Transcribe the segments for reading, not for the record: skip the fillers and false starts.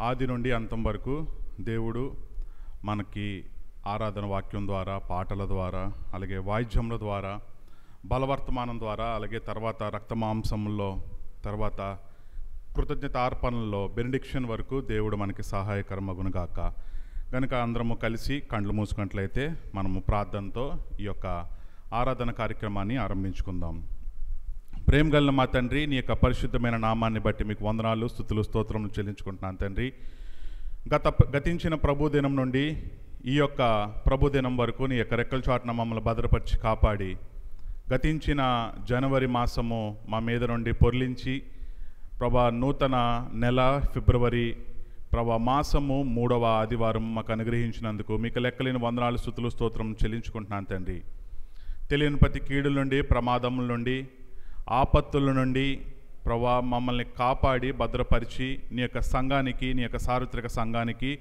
ఆది నుండి అంతం వరకు దేవుడు మనకి ఆరాధన వాక్యం ద్వారా, పాటల ద్వారా, అలాగే వాయిద్యముల ద్వారా, బలవర్తమానం ద్వారా, అలాగే తర్వాత రక్తమాంసంలో, తర్వాత కృతజ్ఞత అర్పణలో, బెనడిక్షన్ వరకు దేవుడు మనకి సహాయకరమగునుగాక. కనుక అందరము కలిసి కళ్ళు మూసుకున్నట్లయితే మనము ప్రార్థనతో ఈ యొక్క ఆరాధన కార్యక్రమాన్ని ఆరంభించుకుందాం. ప్రేమ గల మా తండ్రి, నీ యొక్క పరిశుద్ధమైన నామాన్ని బట్టి మీకు వందనాలు, స్తుతులు, స్తోత్రములు చెల్లించుకుంటున్నాను తండ్రి. గతించిన ప్రభుదినం నుండి ఈ యొక్క ప్రభుదినం వరకు నీ యొక్క రెక్కల చాటున మమ్మల్ని భద్రపరిచి కాపాడి, గతించిన జనవరి మాసము మా మీద నుండి పొర్లించి ప్రభా నూతన నెల ఫిబ్రవరి మాసము 3వ ఆదివారం మాకు అనుగ్రహించినందుకు మీకు లెక్కలేని వందనాలు, స్తుతులు, స్తోత్రం చెల్లించుకుంటున్నాను తండ్రి. తెలియని ప్రతి కీడుల నుండి, ప్రమాదముల నుండి, ఆపత్తుల నుండి ప్రభా మమ్మల్ని కాపాడి భద్రపరిచి నీ యొక్క సంఘానికి, నీ యొక్క సార్వత్రిక సంఘానికి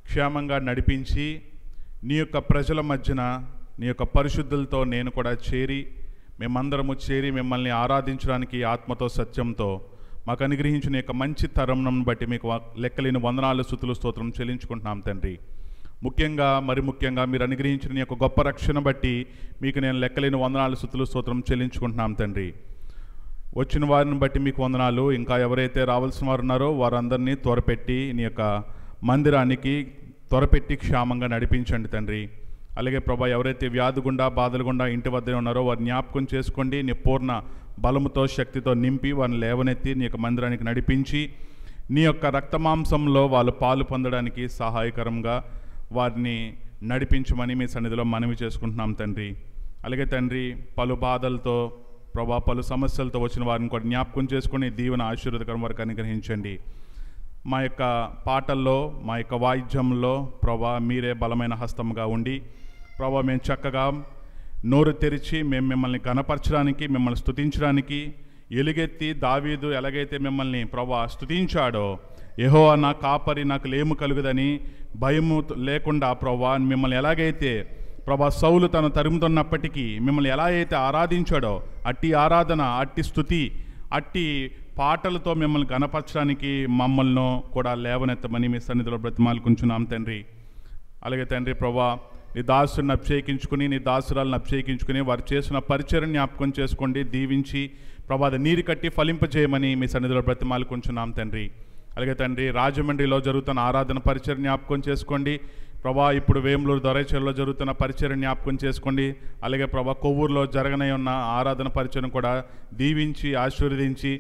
క్షేమంగా నడిపించి నీ యొక్క ప్రజల మధ్యన నీ యొక్క పరిశుద్ధులతో నేను కూడా చేరి మేమందరము చేరి మిమ్మల్ని ఆరాధించడానికి ఆత్మతో సత్యంతో మాకు అనుగ్రహించిన యొక్క మంచి తరుణం బట్టి మీకు లెక్కలేని వందనాలు, స్తుతులు, స్తోత్రం చెల్లించుకుంటున్నాం తండ్రి. మరి ముఖ్యంగా మీరు అనుగ్రహించిన నీ యొక్క గొప్ప రక్షణ బట్టి మీకు నేను లెక్కలేని వందనాలు, స్తుతులు, స్తోత్రం చెల్లించుకుంటున్నాం తండ్రి. వచ్చిన వారిని బట్టి మీకు వందనాలు. ఇంకా ఎవరైతే రావాల్సిన వారు ఉన్నారో వారందరినీ త్వరపెట్టి నీ యొక్క మందిరానికి త్వరపెట్టి క్షేమంగా నడిపించండి తండ్రి. అలాగే ప్రభా ఎవరైతే వ్యాధి గుండా, బాధలు గుండా ఇంటి వద్ద ఉన్నారో వారు జ్ఞాపకం చేసుకోండి. నీ పూర్ణ బలముతో, శక్తితో నింపి వారిని లేవనెత్తి నీ యొక్క మందిరానికి నడిపించి నీ యొక్క రక్తమాంసంలో వాళ్ళు పాలు పొందడానికి సహాయకరంగా వారిని నడిపించమని మీ సన్నిధిలో మనవి చేసుకుంటున్నాం తండ్రి. అలాగే తండ్రి పలు బాధలతో ప్రభా, పలు సమస్యలతో వచ్చిన వారిని కూడా జ్ఞాపకం చేసుకుని దీవెన ఆశీర్వాదకరం వరకు అనుగ్రహించండి. మా యొక్క పాటల్లో, మా యొక్క వాయిద్యంలో ప్రభా మీరే బలమైన హస్తంగా ఉండి ప్రభా మేము చక్కగా నోరు తెరిచి మేము మిమ్మల్ని ఘనపరచడానికి, మిమ్మల్ని స్తుతించడానికి ఎలుగెత్తి దావీదు ఎలాగైతే మిమ్మల్ని ప్రభా స్తుతించాడో, యెహోవా నా కాపరి నాకు లేము కలుగుదని భయము లేకుండా ప్రభా మిమ్మల్ని ఎలాగైతే ప్రభా సౌలు తను తరుముతున్నప్పటికీ మిమ్మల్ని ఎలా అయితే ఆరాధించాడో అట్టి ఆరాధన, అట్టి స్తుతి, అట్టి పాటలతో మిమ్మల్ని గణపరచడానికి మమ్మల్ని కూడా లేవనెత్తమని మీ సన్నిధిలో బ్రతిమాలుకుంటున్నాం తండ్రి. అలాగే తండ్రి ప్రభా నీ దాసుని అభిషేకించుకుని, నీ దాసురాలను అభిషేకించుకుని వారు చేసిన పరిచయం జ్ఞాపకం చేసుకోండి, దీవించి ప్రభా నీరు కట్టి ఫలింపజేయమని మీ సన్నిధిలో బ్రతిమాలుకుంటున్నాం తండ్రి. అలాగే తండ్రి రాజమండ్రిలో జరుగుతున్న ఆరాధన పరిచయం జ్ఞాపకం చేసుకోండి ప్రభా. ఇప్పుడు వేములూరు దొరైచెరులో జరుగుతున్న పరిచయం జ్ఞాపకం చేసుకోండి. అలాగే ప్రభా కొవ్వూరులో జరగనే ఉన్న ఆరాధన పరిచయం కూడా దీవించి ఆశీర్వదించి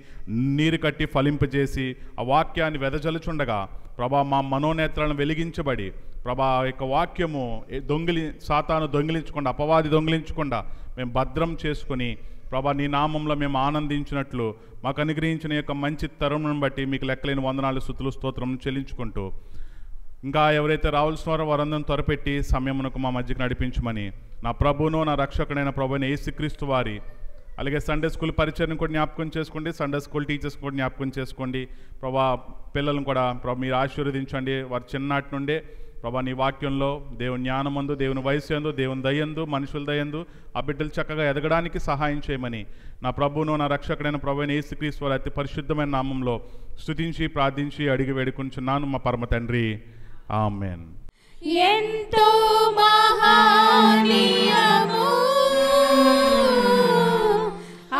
నీరు కట్టి ఫలింపజేసి ఆ వాక్యాన్ని వెదజలుచుండగా ప్రభా మా మనోనేత్రాలను వెలిగించబడి ప్రభా ఆ యొక్క వాక్యము సాతాను దొంగిలించకుండా, అపవాది దొంగిలించకుండా మేము భద్రం చేసుకొని ప్రభా నీ నామంలో మేము ఆనందించినట్లు మాకు అనుగ్రహించిన యొక్క మంచి తరుణం బట్టి మీకు లెక్కలేని వందనాలు, స్తుతులు, స్తోత్రం చెల్లించుకుంటూ ఇంకా ఎవరైతే రావాల్సిన వారో వారందరిని త్వరపెట్టి సమయమునకు మా మధ్యకు నడిపించమని నా ప్రభువును, నా రక్షకుడైన ప్రభువైన యేసుక్రీస్తు వారి అలాగే సండే స్కూల్ పరిచయం కూడా జ్ఞాపకం చేసుకోండి, సండే స్కూల్ టీచర్స్ కూడా జ్ఞాపకం చేసుకోండి ప్రభా. పిల్లలను కూడా ప్రభా మీరు ఆశీర్వదించండి. వారు చిన్ననాటి నుండే ప్రభా నీ వాక్యంలో దేవుని జ్ఞానమందు, దేవుని వయసు యందు, దేవుని దయందు, మనుషుల దయందు ఆ బిడ్డలు చక్కగా ఎదగడానికి సహాయం చేయమని నా ప్రభువును, నా రక్షకుడైన ప్రభువైన యేసుక్రీస్తు వారి అతి పరిశుద్ధమైన నామంలో స్తుతించి ప్రార్థించి అడిగి వేడుకుంటున్నాను మా పరమ తండ్రి. ఆమేన్. ఎంతో మహనీయము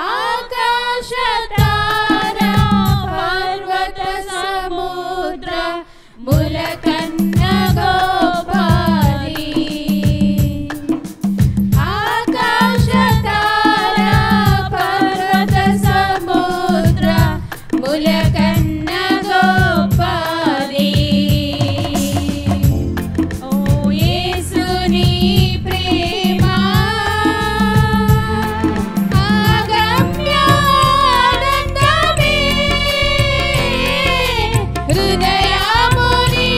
ఆకాశ తారా పర్వత సముద్ర ములకన్న గోపాలి. ఆకాశ తారా పర్వత సముద్ర ములకన్న గోపాలి. హృదయాముని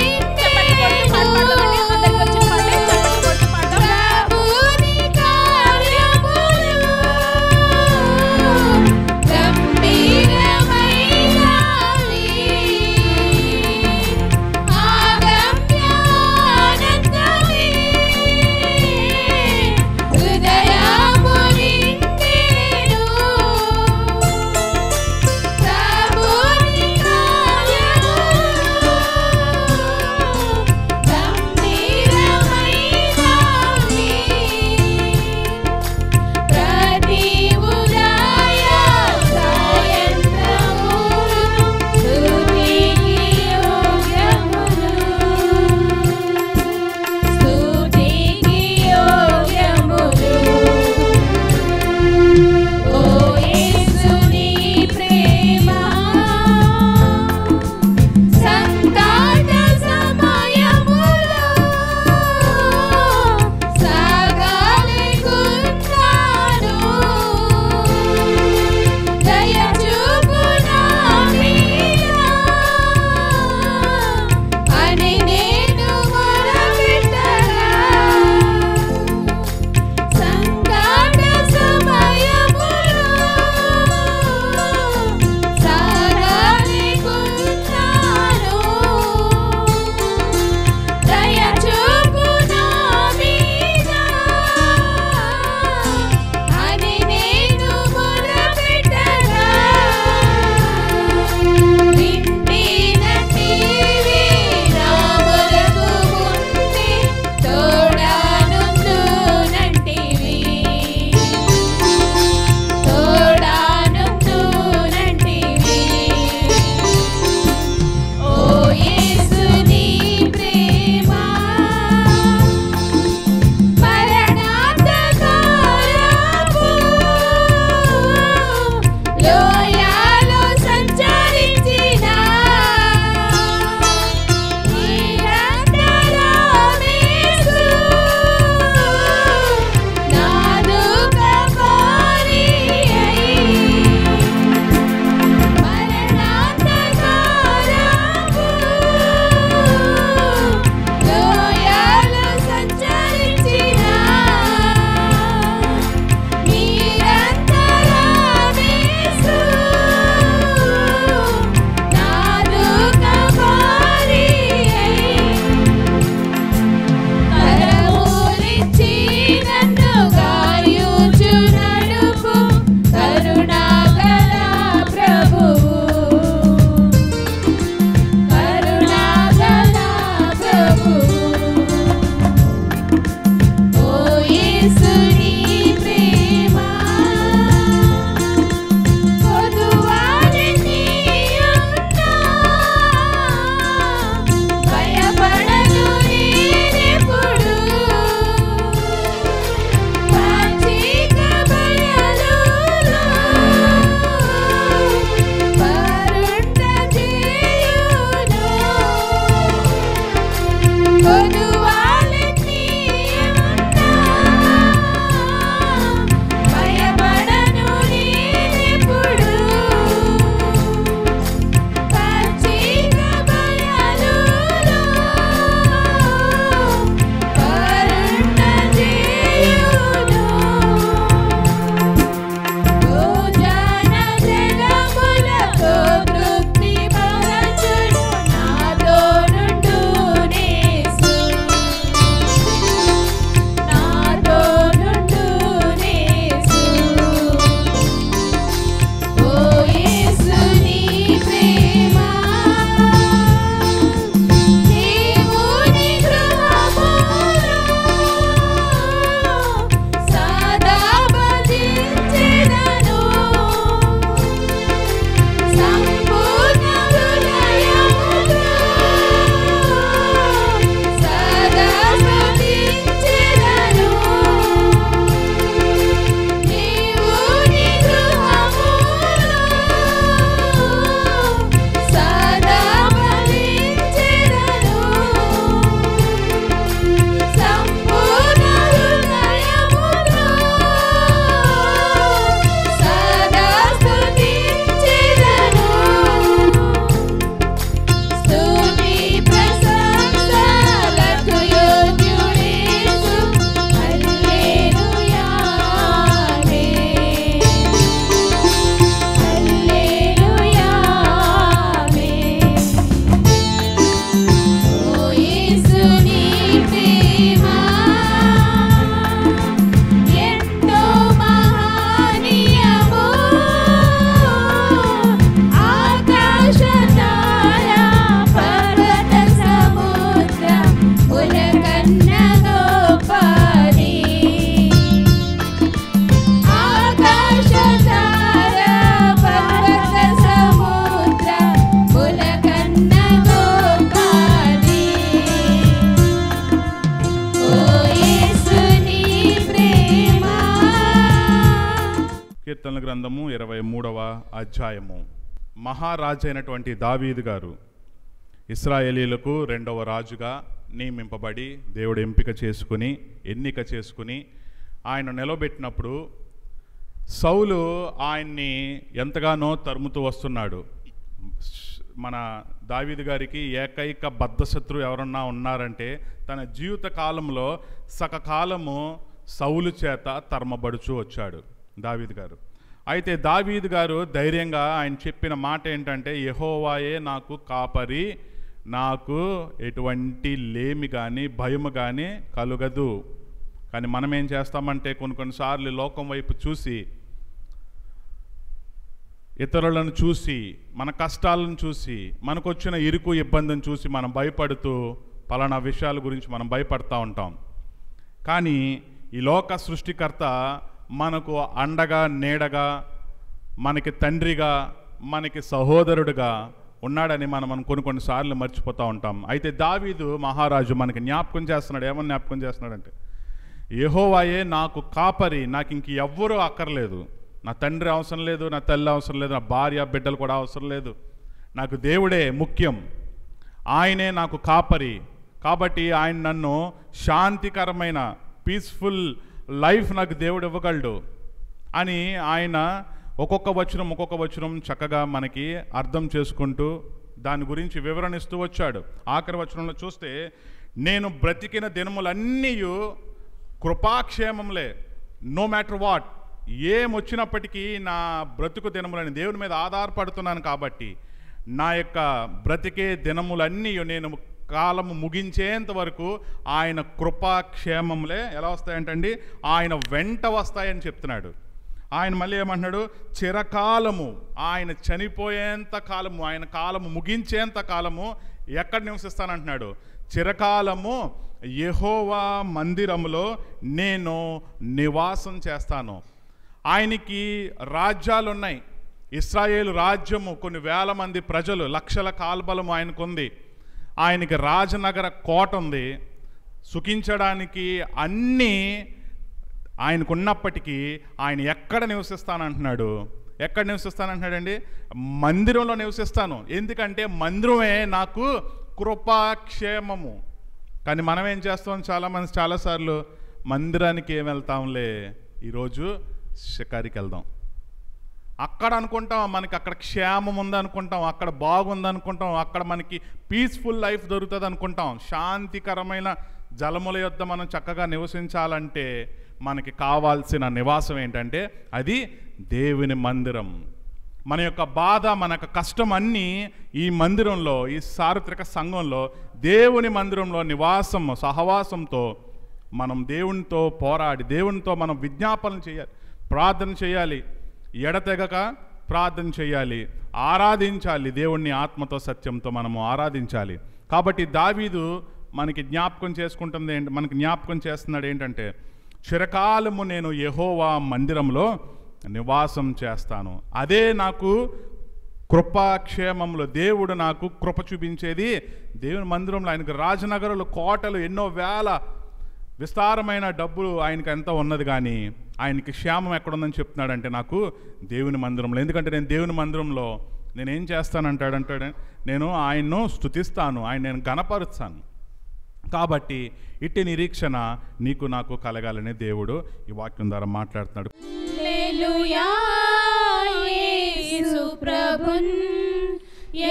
గ్రంథము 23వ అధ్యాయము. మహారాజు అయినటువంటి దావీదు గారు ఇశ్రాయేలీలకు 2వ రాజుగా నియమింపబడి దేవుడు ఎన్నిక చేసుకుని ఆయన నిలబెట్టినప్పుడు సౌలు ఆయన్ని ఎంతగానో తరుముతూ వస్తున్నాడు. మన దావీదు గారికి ఏకైక బద్ధశత్రువు ఎవరన్నా ఉన్నారంటే తన జీవిత కాలంలో సకకాలము సౌలు చేత తరమబడుచూ వచ్చాడు దావీదు గారు. అయితే దావీదు గారు ధైర్యంగా ఆయన చెప్పిన మాట ఏంటంటే, యెహోవాయే నాకు కాపరి, నాకు ఎటువంటి లేమి కానీ భయము కానీ కలుగదు. కానీ మనం ఏం చేస్తామంటే కొన్నిసార్లు లోకం వైపు చూసి, ఇతరులను చూసి, మన కష్టాలను చూసి, మనకు వచ్చిన ఇరుకు ఇబ్బందిని చూసి మనం భయపడుతూ పలానా విషయాల గురించి మనం భయపడుతూ ఉంటాం. కానీ ఈ లోక సృష్టికర్త మనకు అండగా, నీడగా, మనకి తండ్రిగా, మనకి సహోదరుడుగా ఉన్నాడని మనం కొన్నిసార్లు మర్చిపోతూ ఉంటాం. అయితే దావీదు మహారాజు మనకి జ్ఞాపకం చేస్తున్నాడు. ఏమని జ్ఞాపకం చేస్తున్నాడంటే, యెహోవాయే నాకు కాపరి, నాకు ఇంక ఎవ్వరూ అక్కర్లేదు. నా తండ్రి అవసరం లేదు, నా తల్లి అవసరం లేదు, నా భార్య బిడ్డలు కూడా అవసరం లేదు. నాకు దేవుడే ముఖ్యం, ఆయనే నాకు కాపరి. కాబట్టి ఆయన నన్ను శాంతికరమైన పీస్ఫుల్ లైఫ్ నాకు దేవుడు ఇవ్వగలడు అని ఆయన ఒక్కొక్క వచనం చక్కగా మనకి అర్థం చేసుకుంటూ దాని గురించి వివరణిస్తూ వచ్చాడు. ఆఖరి వచనంలో చూస్తే, నేను బ్రతికిన దినములన్నీ కృపాక్షేమంలే, నో మ్యాటర్ వాట్, ఏమొచ్చినప్పటికీ నా బ్రతుకు దినములని దేవుని మీద ఆధారపడుతున్నాను. కాబట్టి నా యొక్క బ్రతికే దినములన్నీ నేను కాలము ముగించేంత వరకు ఆయన కృపాక్షేమంలే ఎలా వస్తాయంటండి, ఆయన వెంట వస్తాయని చెప్తున్నాడు. ఆయన మళ్ళీ ఏమంటున్నాడు, చిరకాలము, ఆయన చనిపోయేంత కాలము, ఆయన కాలము ముగించేంత కాలము ఎక్కడ నివసిస్తానంటున్నాడు, చిరకాలము యెహోవా మందిరములో నేను నివాసం చేస్తాను. ఆయనకి రాజ్యాలు ఉన్నాయి. ఇశ్రాయేలు రాజ్యము, కొన్ని వేల మంది ప్రజలు, లక్షల కాల్బలము ఆయనకుంది. ఆయనకి రాజనగర కోట ఉంది. సుఖించడానికి అన్నీ ఆయనకున్నప్పటికీ ఆయన ఎక్కడ నివసిస్తానంటున్నాడు, ఎక్కడ నివసిస్తానంటున్నాడండి, మందిరంలో నివసిస్తాను. ఎందుకంటే మందిరమే నాకు కృపాక్షేమము. కానీ మనం ఏం చేస్తాం, చాలాసార్లు మందిరానికి ఏం వెళ్తాంలే, ఈరోజు షికారికి వెళ్దాం, అక్కడ అనుకుంటాం మనకి అక్కడ క్షేమం ఉందనుకుంటాం, అక్కడ బాగుందనుకుంటాం, అక్కడ మనకి పీస్ఫుల్ లైఫ్ దొరుకుతుంది అనుకుంటాం. శాంతికరమైన జలముల యొద్ద మనం చక్కగా నివసించాలంటే మనకి కావాల్సిన నివాసం ఏంటంటే అది దేవుని మందిరం. మన యొక్క బాధ, మన యొక్క కష్టం అన్నీ ఈ మందిరంలో, ఈ సార్వత్రిక సంఘంలో, దేవుని మందిరంలో నివాసం, సహవాసంతో మనం దేవునితో పోరాడి, దేవునితో మనం విజ్ఞాపన చేయాలి, ప్రార్థన చేయాలి, ఎడతెగక ప్రార్థన చేయాలి, ఆరాధించాలి. దేవుణ్ణి ఆత్మతో సత్యంతో మనము ఆరాధించాలి. కాబట్టి దావీదు మనకి జ్ఞాపకం చేస్తున్నాడు ఏంటంటే, చిరకాలము నేను యెహోవా మందిరంలో నివాసం చేస్తాను. అదే నాకు కృపాక్షేమంలో, దేవుడు నాకు కృప చూపించేది దేవుని మందిరంలో. ఆయనకు రాజనగరులు, కోటలు, ఎన్నో వేల విస్తారమైన డబ్బులు ఆయనకి ఎంత ఉన్నది, కానీ ఆయనకి క్షేమం ఎక్కడుందని చెప్తున్నాడంటే నాకు దేవుని మందిరంలో. ఎందుకంటే నేను దేవుని మందిరంలో నేనేం చేస్తానంటాడంటే, నేను ఆయన్ను స్తుతిస్తాను, నేను ఘనపరుస్తాను. కాబట్టి ఇట్టి నిరీక్షణ నీకు నాకు కలగాలని దేవుడు ఈ వాక్యం ద్వారా మాట్లాడుతున్నాడు. హల్లెలూయా, యేసు ప్రభున్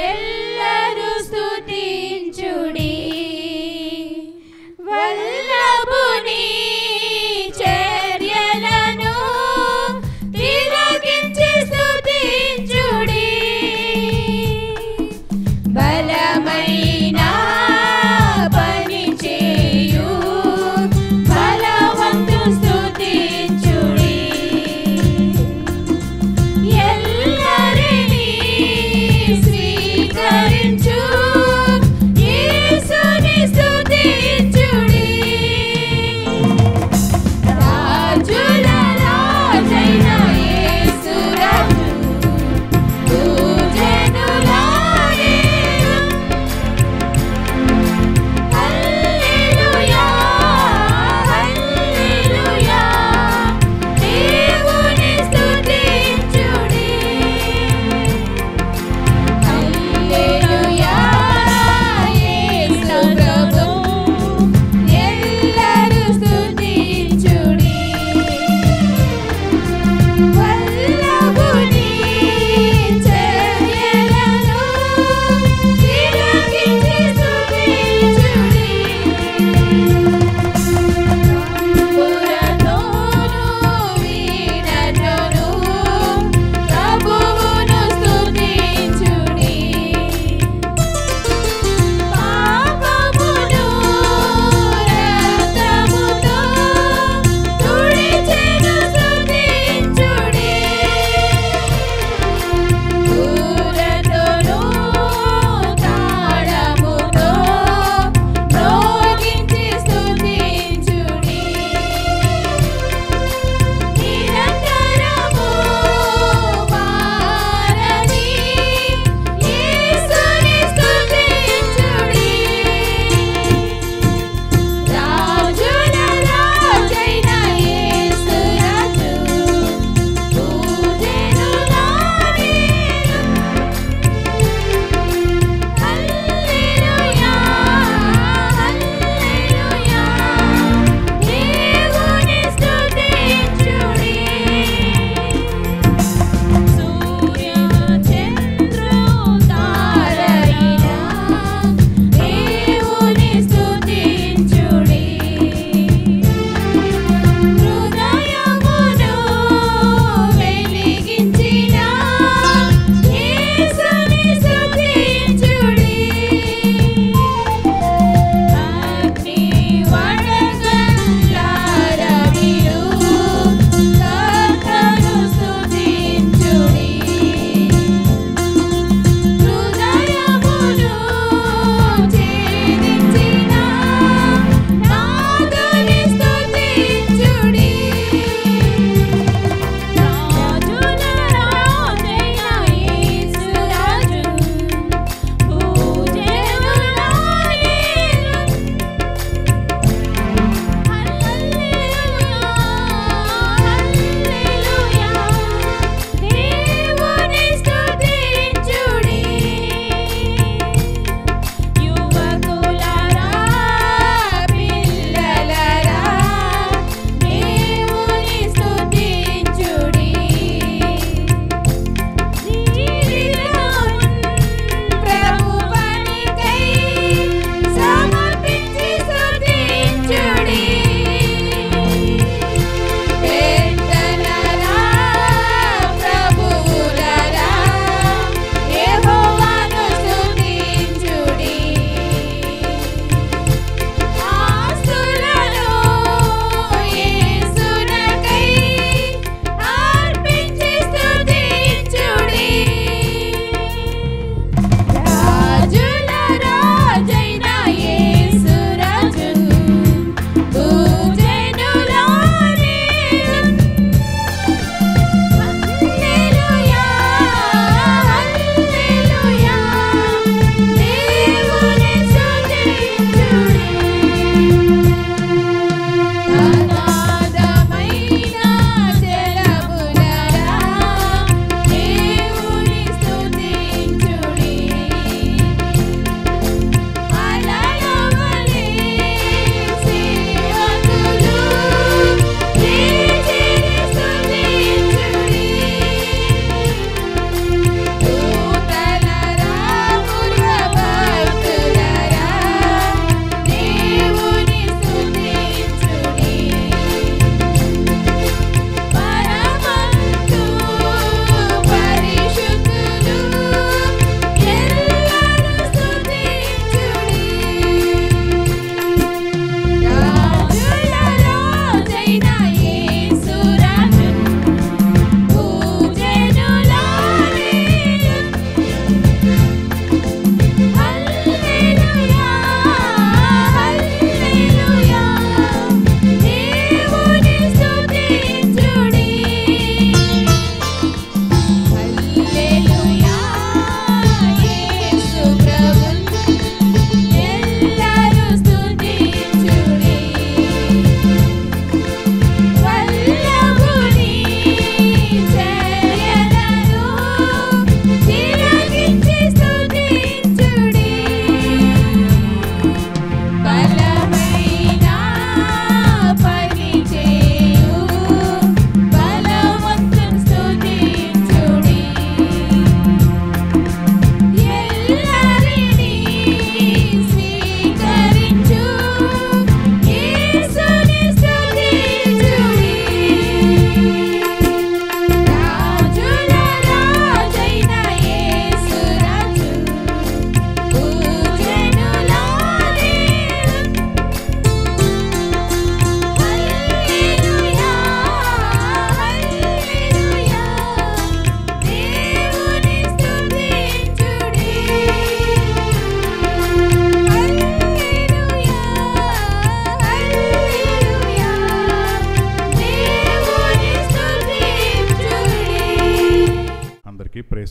ఎల్లరూ స్తుతించుడి, వల్లభుని చర్యలను తిలకించి స్తుతించుడి, బలమైన పని చేయు బలవంతు స్తుతించుడి, ఎల్లరినీ స్వీకరించు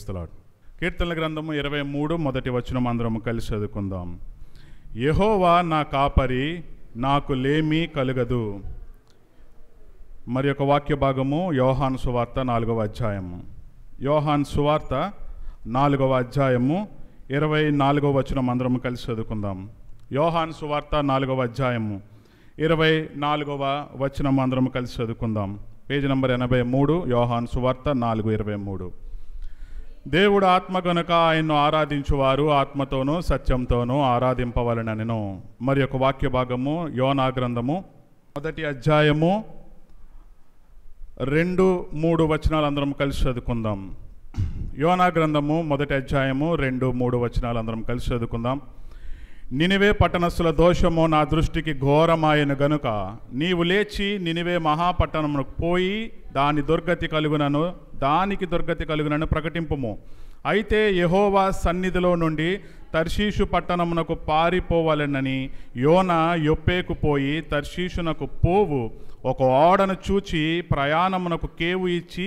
ప్రైజ్ ది లార్డ్. కీర్తనల గ్రంథము 23 మొదటి వచనం అందరం కలిసి చదువుకుందాం. యెహోవా నా కాపరి, నాకు లేమి కలుగదు. మరి ఒక వాక్య భాగము యోహాను సువార్త 4వ అధ్యాయము. యోహాను సువార్త 4వ అధ్యాయము 24వ వచనం అందరం కలిసి చదువుకుందాం. యోహాను సువార్త 4వ అధ్యాయము 24వ వచనం అందరం కలిసి చదువుకుందాం. పేజీ నంబర్ 83, యోహాను సువార్త 4:23. దేవుడు ఆత్మ గనుక ఆయన్ను ఆరాధించువారు ఆత్మతోనూ సత్యంతోనూ ఆరాధింపవలెననెను. మరి ఒక వాక్య భాగము యోనా గ్రంథము 1వ అధ్యాయము 2-3 వచనాలు అందరం కలిసి చదువుకుందాం. యోనా గ్రంథము 1వ అధ్యాయము 2-3 వచనాలు అందరం కలిసి చదువుకుందాం. నినివే పట్టణస్థుల దోషము నా దృష్టికి ఘోరమాయను గనుక నీవు లేచి నినివే మహాపట్టణమునకు పోయి దానికి దుర్గతి కలుగునను ప్రకటింపుము. అయితే యెహోవా సన్నిధిలో నుండి తర్షీషు పట్టణమునకు పారిపోవాలనని యోనా యొప్పేకు పోయి తర్షీషునకు పోవు ఒక ఓడను చూచి ప్రయాణమునకు కేవు ఇచ్చి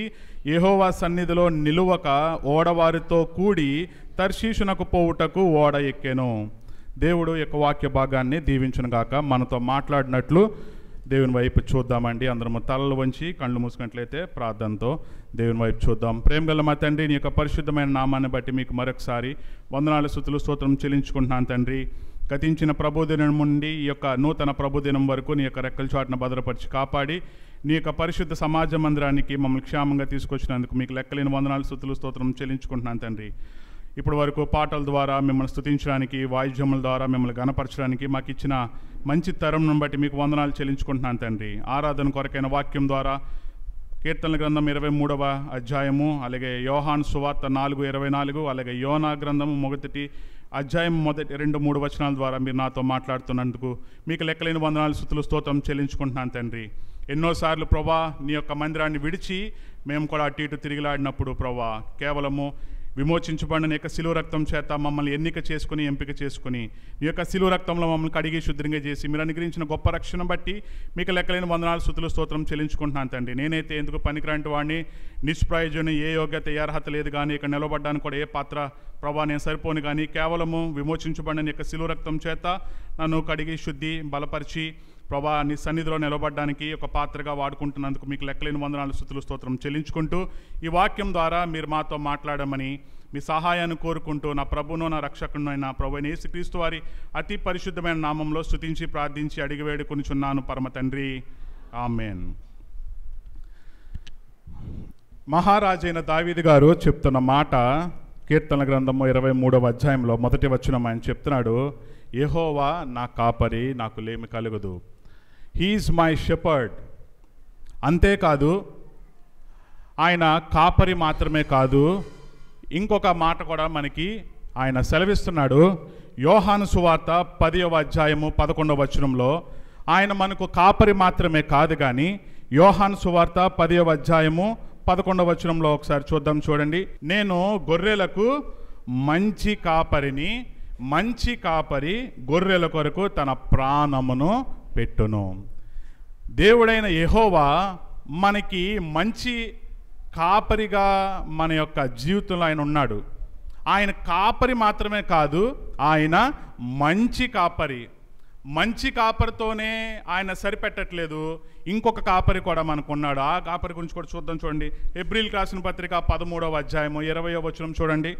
యెహోవా సన్నిధిలో నిలువక ఓడవారితో కూడి తర్షీషునకు పోవుటకు ఓడ ఎక్కెను. దేవుడు యొక్క వాక్య భాగాన్ని దీవించునుగాక. మనతో మాట్లాడినట్లు దేవుని వైపు చూద్దామండి. అందరము తలలు వంచి కళ్ళు మూసుకున్నట్లయితే ప్రార్థనతో దేవుని వైపు చూద్దాం. ప్రేమగల మా తండ్రి, నీ యొక్క పరిశుద్ధమైన నామాన్ని బట్టి మీకు మరొకసారి వందనాలు స్తుతులు స్తోత్రం చెల్లించుకుంటున్నాను తండ్రి. గతించిన ప్రభుదినం నుండి ఈ యొక్క నూతన ప్రభుదినం వరకు నీ యొక్క రెక్కల చాటున భద్రపరిచి కాపాడి నీ యొక్క పరిశుద్ధ సమాజ మందిరానికి మమ్మల్ని క్షేమంగా తీసుకొచ్చినందుకు మీకు లెక్కలేని వందనాలు స్తుతులు స్తోత్రం చెల్లించుకుంటున్నాను తండ్రి. ఇప్పటి వరకు పాటల ద్వారా మిమ్మల్ని స్తుతించడానికి, వాయిద్యముల ద్వారా మిమ్మల్ని గణపరచడానికి మాకు ఇచ్చిన మంచి తరంను బట్టి మీకు వందనాలు చెల్లించుకుంటున్నాను తండ్రి. ఆరాధన కొరకైన వాక్యం ద్వారా కీర్తనల గ్రంథం 23వ అధ్యాయము, అలాగే యోహాను సువార్త 4:24, అలాగే యోనా గ్రంథము 1వ అధ్యాయం 1-2-3 వచనాల ద్వారా మీరు నాతో మాట్లాడుతున్నందుకు మీకు లెక్కలేని వందనాలు స్తుతులు స్తోత్రం చెల్లించుకుంటున్నాను తండ్రి. ఎన్నోసార్లు ప్రభా నీ యొక్క మందిరాన్ని విడిచి మేము కూడా అటు ఇటు తిరిగిలాడినప్పుడు ప్రభా కేవలము విమోచించబడిన యొక్క శిలువ రక్తం చేత మమ్మల్ని ఎంపిక చేసుకుని ఈ యొక్క శిలువ రక్తంలో మమ్మల్ని కడిగి శుద్ధంగా చేసి మీరు అనుగ్రహించిన గొప్ప రక్షణ బట్టి మీకు లెక్కలేని వందనాలు స్తుతులు స్తోత్రం చెల్లించుకుంటున్నాను తండ్రి. నేనైతే ఎందుకు పనికిరాంటి వాడిని, నిష్ప్రయోజనం, ఏ యోగ్యత ఏ అర్హత లేదు కానీ ఇక్కడ నిలబడ్డానికి కూడా ఏ పాత్ర ప్రభా నేను సరిపోను కానీ కేవలము విమోచించబడిన యొక్క శిలువ రక్తం చేత నన్ను కడిగి శుద్ధి బలపరిచి ప్రభా నీ సన్నిధిలో నిలబడడానికి ఒక పాత్రగా వాడుకుంటున్నందుకు మీకు లెక్కలేని వందనాలు స్తుతులు స్తోత్రం చెల్లించుకుంటూ ఈ వాక్యం ద్వారా మీరు మాతో మాట్లాడమని మీ సహాయాన్ని కోరుకుంటూ నా ప్రభును నా రక్షకునైన ప్రభువైన యేసుక్రీస్తు వారి అతి పరిశుద్ధమైన నామంలో స్తుతించి ప్రార్థించి అడిగి వేడుకొనుచున్నాను పరమ తండ్రి, ఆమేన్. మహారాజైన దావీదు గారు చెప్తున్న మాట కీర్తనల గ్రంథము 23వ అధ్యాయంలో 1వ వచనం ఆయన చెప్తున్నాడు, యెహోవా నా కాపరి, నాకు లేమి కలుగదు. He is my shepherd. అంతేకాదు ఆయన కాపరి మాత్రమే కాదు, ఇంకొక మాట కూడా మనకి ఆయన సెలవిస్తున్నాడు. యోహాను సువార్త 10వ అధ్యాయము 11వ వచనంలో ఆయన మనకు కాపరి మాత్రమే కాదు కానీ యోహాను సువార్త 10వ అధ్యాయము 11వ వచనంలో ఒకసారి చూద్దాం. చూడండి, నేను గొర్రెలకు మంచి కాపరిని, మంచి కాపరి గొర్రెల కొరకు తన ప్రాణమును పెట్టును. దేవుడైన యెహోవా మనకి మంచి కాపరిగా మన యొక్క జీవితంలో ఆయన ఉన్నాడు. ఆయన కాపరి మాత్రమే కాదు, ఆయన మంచి కాపరి. మంచి కాపరితోనే ఆయన సరిపెట్టట్లేదు, ఇంకొక కాపరి కూడా మనకు ఉన్నాడు. ఆ కాపరి గురించి కూడా చూద్దాం. చూడండి, హెబ్రీయులకు రాసిన పత్రిక 13వ అధ్యాయము 20వ వచనం చూడండి.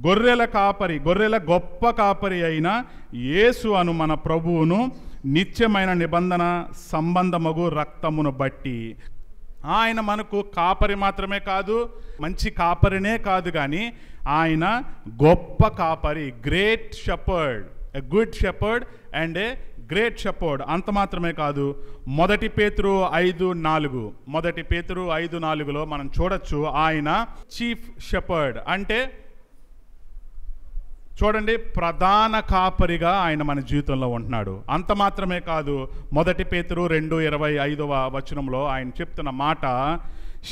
గొర్రెల కాపరి, గొర్రెల గొప్ప కాపరి అయిన యేసు అను మన ప్రభువును నిత్యమైన నిబంధన సంబంధమగు రక్తమును బట్టి. ఆయన మనకు కాపరి మాత్రమే కాదు, మంచి కాపరినే కాదు కానీ ఆయన గొప్ప కాపరి, great shepherd, a good shepherd and a great shepherd. అంత మాత్రమే కాదు, 1 పేతురు 5:4, 1 పేతురు 5:4లో మనం చూడొచ్చు ఆయన చీఫ్ షెపర్డ్ అంటే చూడండి ప్రధాన కాపరిగా ఆయన మన జీవితంలో ఉంటున్నాడు. అంత మాత్రమే కాదు, 1 పేతురు 2:25వ వచనంలో ఆయన చెప్తున్న మాట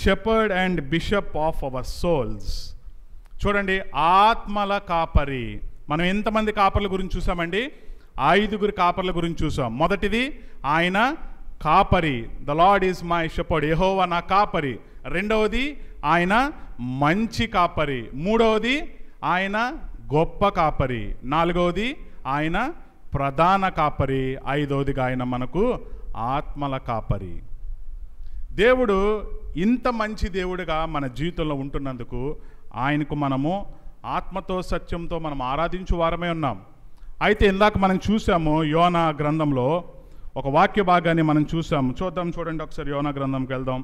shepherd and bishop of our souls. చూడండి, ఆత్మల కాపరి. మనం ఎంతమంది కాపర్ల గురించి చూసామండి? 5 కాపర్ల గురించి చూసాం. మొదటిది ఆయన కాపరి, the lord is my shepherd, యెహోవా నా కాపరి. రెండవది ఆయన మంచి కాపరి, మూడవది ఆయన గొప్ప కాపరి, నాలుగవది ఆయన ప్రధాన కాపరి, ఐదవదిగా ఆయన మనకు ఆత్మల కాపరి. దేవుడు ఇంత మంచి దేవుడిగా మన జీవితంలో ఉంటున్నందుకు ఆయనకు మనము ఆత్మతో సత్యంతో మనం ఆరాధించు వారమే ఉన్నాం. అయితే ఇందాక మనం చూసాము యోనా గ్రంథంలో ఒక వాక్య భాగాన్ని మనం చూసాము. చూడండి ఒకసారి యోనా గ్రంథంకి వెళ్దాం.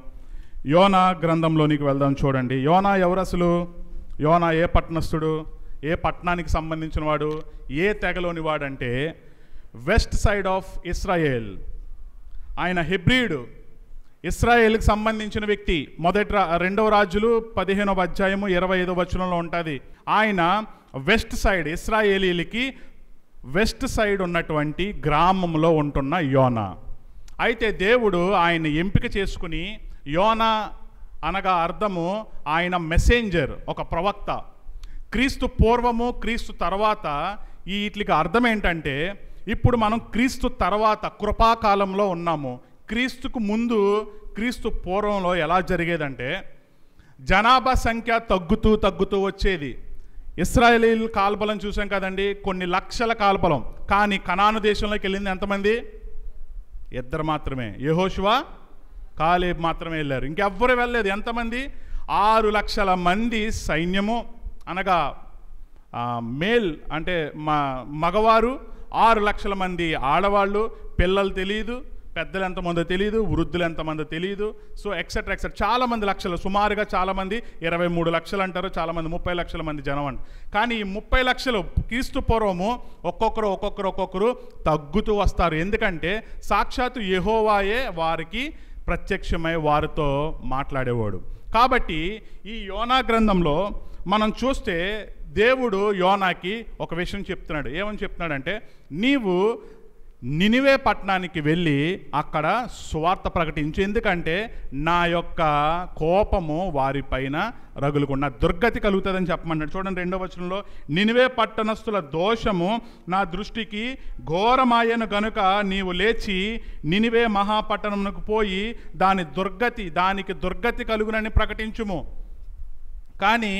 యోనా గ్రంథంలోనికి వెళ్దాం. చూడండి, యోనా ఎవరు అసలు? యోనా ఏ పట్టణస్థుడు, ఏ పట్టణానికి సంబంధించిన వాడు, ఏ తెగలోని వాడంటే వెస్ట్ సైడ్ ఆఫ్ ఇస్రాయేల్. ఆయన హెబ్రీయుడు, ఇస్రాయేల్కి సంబంధించిన వ్యక్తి. రెండవ రాజులు 15వ అధ్యాయము 25వ వచనంలో ఉంటుంది. ఆయన వెస్ట్ సైడ్, ఇస్రాయేలీలకి వెస్ట్ సైడ్ ఉన్నటువంటి గ్రామంలో ఉంటున్న యోనా. అయితే దేవుడు ఆయన ఎంపిక చేసుకుని, యోనా అనగా అర్థము ఆయన మెసెంజర్, ఒక ప్రవక్త. క్రీస్తు పూర్వము క్రీస్తు తర్వాత వీటికి అర్థం ఏంటంటే, ఇప్పుడు మనం క్రీస్తు తర్వాత కృపాకాలంలో ఉన్నాము. క్రీస్తుకు ముందు క్రీస్తు పూర్వంలో ఎలా జరిగేదంటే, జనాభా సంఖ్య తగ్గుతూ వచ్చేది. ఇశ్రాయేలీల కాల్బలం చూసాం కదండి, కొన్ని లక్షల కాల్బలం. కానీ కనాను దేశంలోకి వెళ్ళింది ఎంతమంది? 2 మాత్రమే. యెహోషువ, కాలేబ్ మాత్రమే వెళ్ళారు. ఇంకెవ్వరు వెళ్ళలేదు. ఎంతమంది? 6 లక్షల మంది సైన్యము, అనగా మేల్ అంటే మగవారు, 6 లక్షల మంది ఆడవాళ్ళు. పిల్లలు తెలియదు, పెద్దలు ఎంతమందో తెలియదు, వృద్ధులు ఎంతమందో తెలియదు. సో ఎక్సెట్రా చాలామంది లక్షలు, సుమారుగా చాలామంది 23 లక్షలు అంటారు, చాలామంది 30 లక్షల మంది జనం అంట. కానీ ఈ 30 లక్షలు క్రీస్తు పూర్వము ఒక్కొక్కరు తగ్గుతూ వస్తారు. ఎందుకంటే సాక్షాత్తు యెహోవాయే వారికి ప్రత్యక్షమై వారితో మాట్లాడేవాడు. కాబట్టి ఈ యోనా గ్రంథంలో మనం చూస్తే దేవుడు యోనాకి ఒక విషయం చెప్తున్నాడు. ఏమని చెప్తున్నాడంటే, నీవు నినివే పట్టణానికి వెళ్ళి అక్కడ సువార్త ప్రకటించు, ఎందుకంటే నా యొక్క కోపము వారిపైన రగులుకున్న దుర్గతి కలుగుతుందని చెప్పమన్నాడు. చూడండి 2వ వచనంలో, నినివే పట్టణస్థుల దోషము నా దృష్టికి ఘోరమాయను గనుక నీవు లేచి నినివే మహాపట్టణమునకు పోయి దానికి దుర్గతి కలుగునని ప్రకటించుము. కానీ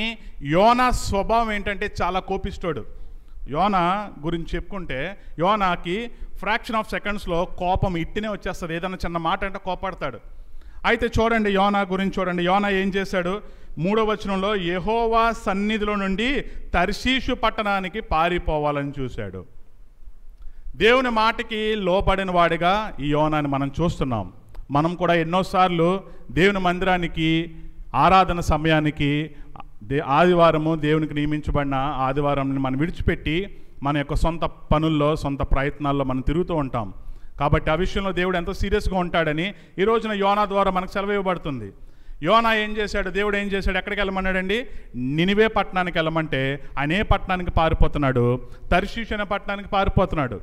యోనా స్వభావం ఏంటంటే చాలా కోపిస్తాడు. యోనా గురించి చెప్పుకుంటే, యోనాకి ఫ్రాక్షన్ ఆఫ్ సెకండ్స్లో కోపం ఇట్టినే వచ్చేస్తుంది. ఏదైనా చిన్న మాట అంటే కోపడతాడు. అయితే చూడండి యోనా గురించి చూడండి. యోనా ఏం చేశాడు? 3వ వచనంలో, యెహోవా సన్నిధిలో నుండి తర్షీషు పట్టణానికి పారిపోవాలని చూశాడు. దేవుని మాటకి లోబడిన వాడిగా ఈ యోనాని మనం చూస్తున్నాం. మనం కూడా ఎన్నోసార్లు దేవుని మందిరానికి ఆరాధన సమయానికి ఆదివారము దేవునికి నియమించబడిన ఆదివారంని మనం విడిచిపెట్టి మన యొక్క సొంత పనుల్లో, సొంత ప్రయత్నాల్లో మనం తిరుగుతూ ఉంటాం. కాబట్టి ఆ విషయంలో దేవుడు ఎంతో సీరియస్గా ఉంటాడని ఈ రోజున యోనా ద్వారా మనకు సెలవు ఇవ్వబడుతుంది. యోనా ఏం చేశాడు? దేవుడు ఏం చేశాడు? ఎక్కడికి వెళ్ళమన్నాడండి? నినివే పట్టణానికి వెళ్ళమంటే ఆయన ఏ పట్టణానికి పారిపోతున్నాడు? తర్షీషు అనే పట్టణానికి పారిపోతున్నాడు.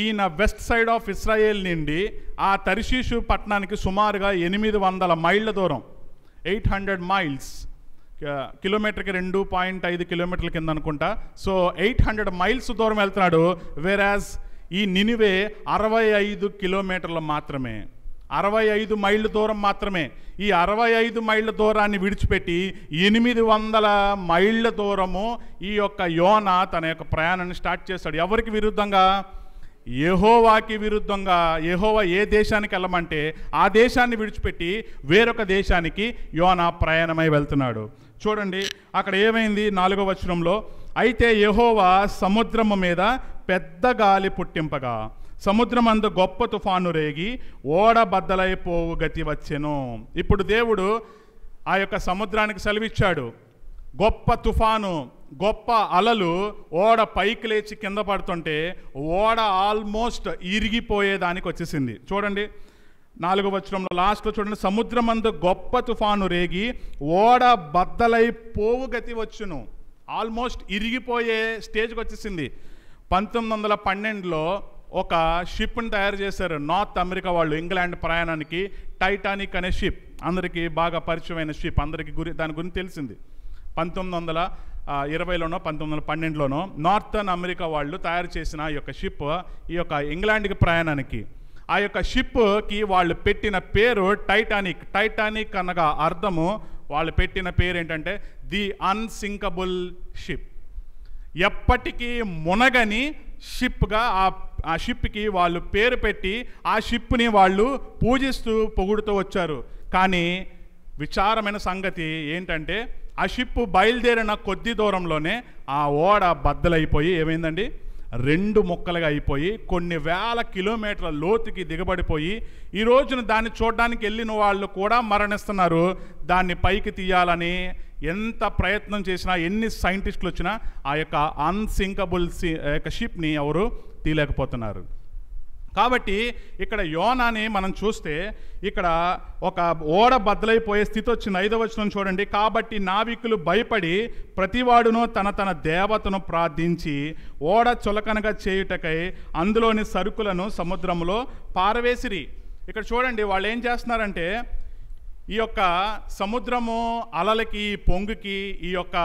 ఈయన వెస్ట్ సైడ్ ఆఫ్ ఇస్రాయేల్ నుండి ఆ తర్షీషు పట్టణానికి సుమారుగా 800 మైళ్ళ దూరం, 800 మైల్స్, కిలోమీటర్కి 2.5 కిలోమీటర్ల కింద అనుకుంటా. సో 800 మైల్స్ దూరం వెళ్తున్నాడు. వేరాజ్ ఈ నినివే 65 కిలోమీటర్లు మాత్రమే, 65 మైళ్ళ దూరం మాత్రమే. ఈ 65 మైళ్ళ దూరాన్ని విడిచిపెట్టి 800 మైళ్ళ దూరము ఈ యొక్క యోనా తన యొక్క ప్రయాణాన్ని స్టార్ట్ చేస్తాడు. ఎవరికి విరుద్ధంగా? యెహోవాకి విరుద్ధంగా. యెహోవా ఏ దేశానికి వెళ్ళమంటే ఆ దేశాన్ని విడిచిపెట్టి వేరొక దేశానికి యోనా ప్రయాణమై వెళ్తున్నాడు. చూడండి అక్కడ ఏమైంది? 4వ వచనంలో, అయితే యెహోవా సముద్రము మీద పెద్ద గాలి పుట్టింపగా సముద్రమందు గొప్ప తుఫాను రేగి ఓడ బద్దలైపోవు గతి వచ్చెను. ఇప్పుడు దేవుడు ఆ యొక్క సముద్రానికి సెలవిచ్చాడు. గొప్ప తుఫాను, గొప్ప అలలు ఓడ పైకి లేచి కింద పడుతుంటే ఓడ ఆల్మోస్ట్ ఇరిగిపోయేదానికి వచ్చేసింది. చూడండి 4వ వచనంలో లాస్ట్లో చూడండి, సముద్రమందు గొప్ప తుఫాను రేగి ఓడ బద్దలైపోవు గతి వచ్చును. ఆల్మోస్ట్ ఇరిగిపోయే స్టేజ్కి వచ్చేసింది. 1912లో ఒక షిప్ని తయారు చేశారు నార్త్ అమెరికా వాళ్ళు, ఇంగ్లాండ్ ప్రయాణానికి. టైటానిక్ అనే షిప్, అందరికీ బాగా పరిచయమైన షిప్, అందరికీ దాని గురించి తెలిసింది. 1920లోనో 1912లోనో నార్థన్ అమెరికా వాళ్ళు తయారు చేసిన ఈ యొక్క షిప్ ఈ యొక్క ఇంగ్లాండ్కి ప్రయాణానికి. ఆ యొక్క షిప్కి వాళ్ళు పెట్టిన పేరు టైటానిక్. టైటానిక్ అనగా అర్థము, వాళ్ళు పెట్టిన పేరు ఏంటంటే ది అన్సింకబుల్ షిప్. ఎప్పటికీ మునగని షిప్గా ఆ షిప్కి వాళ్ళు పేరు పెట్టి ఆ షిప్ని వాళ్ళు పూజిస్తూ పొగుడుతూ వచ్చారు. కానీ విచారమైన సంగతి ఏంటంటే ఆ షిప్ బయలుదేరిన కొద్ది దూరంలోనే ఆ ఓడ బద్దలైపోయి ఏమైందండి, 2 ముక్కలుగా అయిపోయి కొన్ని వేల కిలోమీటర్ల లోతుకి దిగబడిపోయి ఈ రోజున దాన్ని చూడడానికి వెళ్ళిన వాళ్ళు కూడా మరణిస్తున్నారు. దాన్ని పైకి తీయాలని ఎంత ప్రయత్నం చేసినా, ఎన్ని సైంటిస్టులు వచ్చినా ఆ యొక్క అన్సింకబుల్ షిప్ని ఎవరు తీయలేకపోతున్నారు. కాబట్టి ఇక్కడ యోనాని మనం చూస్తే ఇక్కడ ఒక ఓడ బద్దలైపోయే స్థితి వచ్చింది. 5వ వచనం చూడండి. కాబట్టి నావికులు భయపడి ప్రతివాడును తన తన దేవతను ప్రార్థించి ఓడ చులకనగా చేయుటకై అందులోని సరుకులను సముద్రంలో పారవేసిరి. ఇక్కడ చూడండి, వాళ్ళు ఏం చేస్తున్నారంటే ఈ యొక్క సముద్రము అలలకి, పొంగుకి, ఈ యొక్క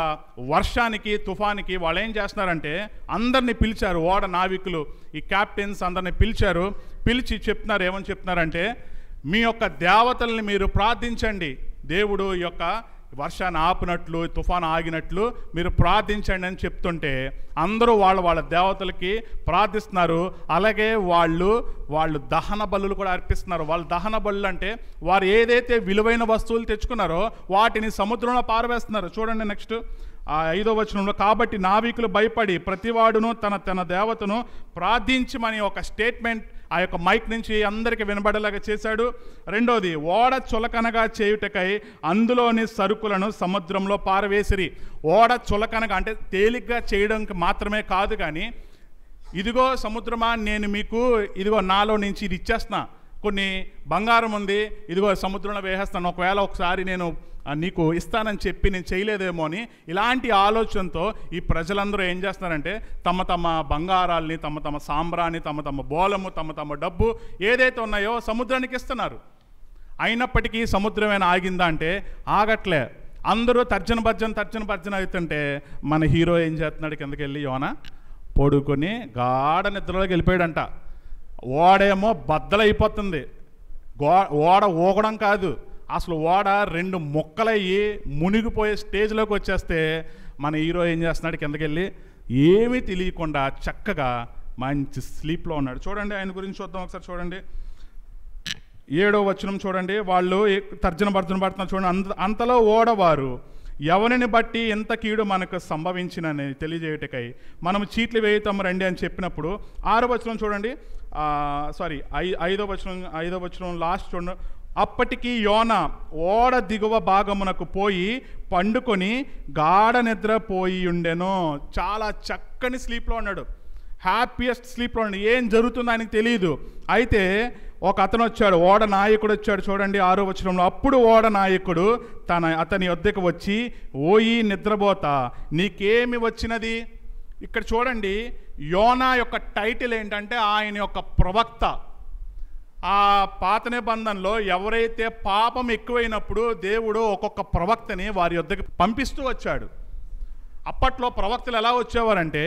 వర్షానికి, తుఫానికి వాళ్ళు ఏం చేస్తున్నారంటే అందరినీ పిలిచారు. ఓడ నావికులు, ఈ క్యాప్టెన్స్ అందరినీ పిలిచారు. పిలిచి చెప్తున్నారు, ఏమని చెప్తున్నారంటే మీ యొక్క దేవతల్ని మీరు ప్రార్థించండి, దేవుడు ఈ యొక్క వర్షాన్ని ఆపినట్లు, తుఫాను ఆగినట్లు మీరు ప్రార్థించండి అని చెప్తుంటే అందరూ వాళ్ళ దేవతలకి ప్రార్థిస్తున్నారు. అలాగే వాళ్ళు దహన బలులు కూడా అర్పిస్తున్నారు. వాళ్ళు దహన బలులు అంటే వారు ఏదైతే విలువైన వస్తువులు తెచ్చుకున్నారో వాటిని సముద్రంలో పారవేస్తున్నారు. చూడండి నెక్స్ట్ 5వ వచనంలో, కాబట్టి నావికులు భయపడి ప్రతివాడును తన తన దేవతను ప్రార్థించమని ఒక స్టేట్మెంట్ ఆ యొక్క మైక్ నుంచి అందరికీ వినబడేలాగా చేశాడు. రెండోది, ఓడ చులకనగా చేయుటకై అందులోని సరుకులను సముద్రంలో పారవేసిరి. ఓడ చులకనగా అంటే తేలిగ్గా చేయడానికి మాత్రమే కాదు, కానీ ఇదిగో సముద్రమా, నేను మీకు ఇదిగో నాలో నుంచి ఇది ఇచ్చేస్తున్నా, కొన్ని బంగారం ఉంది, ఇదిగో సముద్రంలో వేసేస్తాను, ఒకవేళ ఒకసారి నేను నీకు ఇస్తానని చెప్పి నేను చేయలేదేమో అని ఇలాంటి ఆలోచనతో ఈ ప్రజలందరూ ఏం చేస్తున్నారంటే తమ తమ బంగారాల్ని, తమ తమ సాంబ్రాన్ని, తమ తమ బోలము, తమ తమ డబ్బు ఏదైతే ఉన్నాయో సముద్రానికి ఇస్తున్నారు. అయినప్పటికీ సముద్రమేనా ఆగిందా అంటే ఆగట్లే. అందరూ తర్జన భర్జన అవుతుంటే మన హీరో ఏం చేస్తున్నాడు, కిందకి వెళ్ళి యోనా పడుకొని గాఢ నిద్రలోకి వెళ్ళిపోయాడంట. ఓడేమో బద్దలైపోతుంది. ఓడ ఊగడం కాదు, అసలు ఓడ 2 ముక్కలయ్యి మునిగిపోయే స్టేజ్లోకి వచ్చేస్తే మన హీరో ఏం చేస్తున్నాడు, కిందకి వెళ్ళి ఏమీ తెలియకుండా చక్కగా మంచి స్లీప్లో ఉన్నాడు. చూడండి, ఆయన గురించి చూద్దాం ఒకసారి. చూడండి 7వ వచనం చూడండి. వాళ్ళు తర్జన పడుతున్నారు చూడండి. అంతలో ఓడవారు ఎవరిని బట్టి ఎంత కీడు మనకు సంభవించినని తెలియజేయుటకై మనం చీట్లు వేయుతాం రండి అని చెప్పినప్పుడు 6వ వచనం చూడండి. 5వ వచనం లాస్ట్ చూడండి. అప్పటికి యోనా ఓడ దిగువ భాగమునకు పోయి పండుకొని గాఢ నిద్రపోయి ఉండెను. చాలా చక్కని స్లీప్లో ఉన్నాడు, హ్యాపీయెస్ట్ స్లీప్లో ఉన్నాడు. ఏం జరుగుతుందో ఆయనకు తెలియదు. అయితే ఒక అతను వచ్చాడు, ఓడ నాయకుడు వచ్చాడు. చూడండి 6వ వచనంలో. అప్పుడు ఓడ నాయకుడు అతని వద్దకు వచ్చి, ఓయి నిద్రపోతా, నీకేమి వచ్చినది? ఇక్కడ చూడండి, యోనా యొక్క టైటిల్ ఏంటంటే ఆయన యొక్క ప్రవక్త. ఆ పాత నిబంధనలో ఎవరైతే పాపం ఎక్కువైనప్పుడు దేవుడు ఒక్కొక్క ప్రవక్తని వారి యొద్దకు పంపిస్తూ వచ్చాడు. అప్పట్లో ప్రవక్తలు ఎలా వచ్చేవారంటే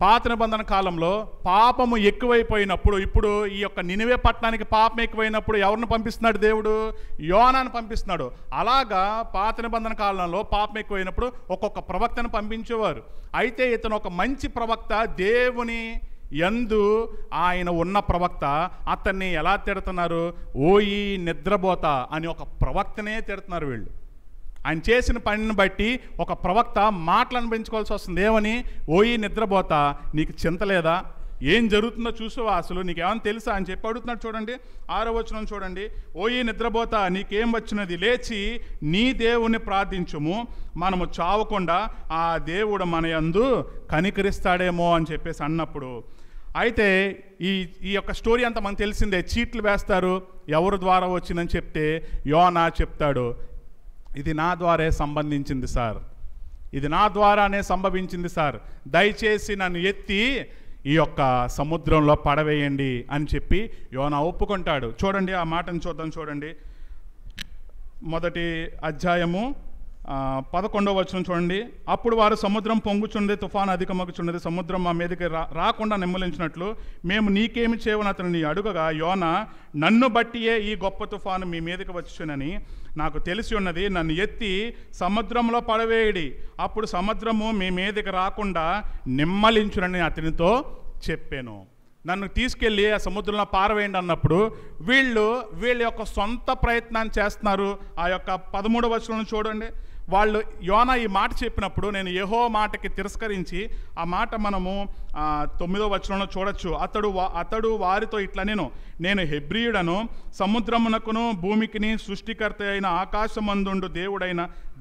పాత నిబంధన కాలంలో పాపము ఎక్కువైపోయినప్పుడు, ఇప్పుడు ఈ యొక్క నినివే పట్టణానికి పాపం ఎక్కువైనప్పుడు ఎవరిని పంపిస్తున్నాడు దేవుడు? యోనాను పంపిస్తున్నాడు. అలాగా పాత నిబంధన కాలంలో పాపం ఎక్కువైనప్పుడు ఒక్కొక్క ప్రవక్తను పంపించేవారు. అయితే ఇతను ఒక మంచి ప్రవక్త, దేవుని యందు ఆయన ఉన్న ప్రవక్త. అతన్ని ఎలా తిడుతున్నారు? ఓయి నిద్రపోతా అని ఒక ప్రవక్తనే తిడుతున్నారు వీళ్ళు. ఆయన చేసిన పనిని బట్టి ఒక ప్రవక్త మాటలను పెంచుకోవాల్సి వస్తుంది. ఏమని? ఓయి నిద్రపోతా, నీకు చింత లేదా? ఏం జరుగుతుందో చూసావా? అసలు నీకేమైనా తెలుసా అని చెప్పి అడుగుతున్నాడు. చూడండి 6వ వచనం చూడండి. ఓయి నిద్రపోతా, నీకేం వచ్చినది? లేచి నీ దేవుని ప్రార్థించుము, మనము చావకుండా ఆ దేవుడు మన యందు కనికరిస్తాడేమో అని చెప్పేసి అన్నప్పుడు, అయితే ఈ యొక్క స్టోరీ అంతా మనకు తెలిసిందే. చీట్లు వేస్తారు, ఎవరి ద్వారా వచ్చిందని చెప్తే యోనా చెప్తాడు, ఇది నా ద్వారే సంబంధించింది సార్, ఇది నా ద్వారానే సంభవించింది సార్, దయచేసి నన్ను ఎత్తి ఈ యొక్క సముద్రంలో పడవేయండి అని చెప్పి యోనా ఒప్పుకుంటాడు. చూడండి ఆ మాటను చూద్దాం. చూడండి 1వ అధ్యాయము 11వ వచనం చూడండి. అప్పుడు వారు సముద్రం పొంగుచున్నది, తుఫాను అధికమగుచున్నది, సముద్రం మా మీదకి రాకుండా నెమ్మలించినట్లు మేము నీకేమి చేయవని అతనిని అడుగగా, యోనా నన్ను బట్టియే ఈ గొప్ప తుఫాను మీ మీదకి వచ్చునని నాకు తెలిసి ఉన్నది. నన్ను ఎత్తి సముద్రంలో పడవేయడి, అప్పుడు సముద్రము మీ మీదకి రాకుండా నిమ్మలించునని అతనితో చెప్పాను. నన్ను తీసుకెళ్ళి ఆ సముద్రంలో పారవేయండి అన్నప్పుడు వీళ్ళ యొక్క సొంత ప్రయత్నాన్ని చేస్తున్నారు. ఆ యొక్క 13వ వచనం చూడండి. వాళ్ళు యోనా ఈ మాట చెప్పినప్పుడు నేను యెహోవా మాటకి తిరస్కరించి, ఆ మాట మనము 9వ వచనంలో చూడొచ్చు. అతడు వారితో ఇట్లా నేను హెబ్రీయుడను, సముద్రమునకును భూమికిని సృష్టికర్త అయిన ఆకాశమందుండు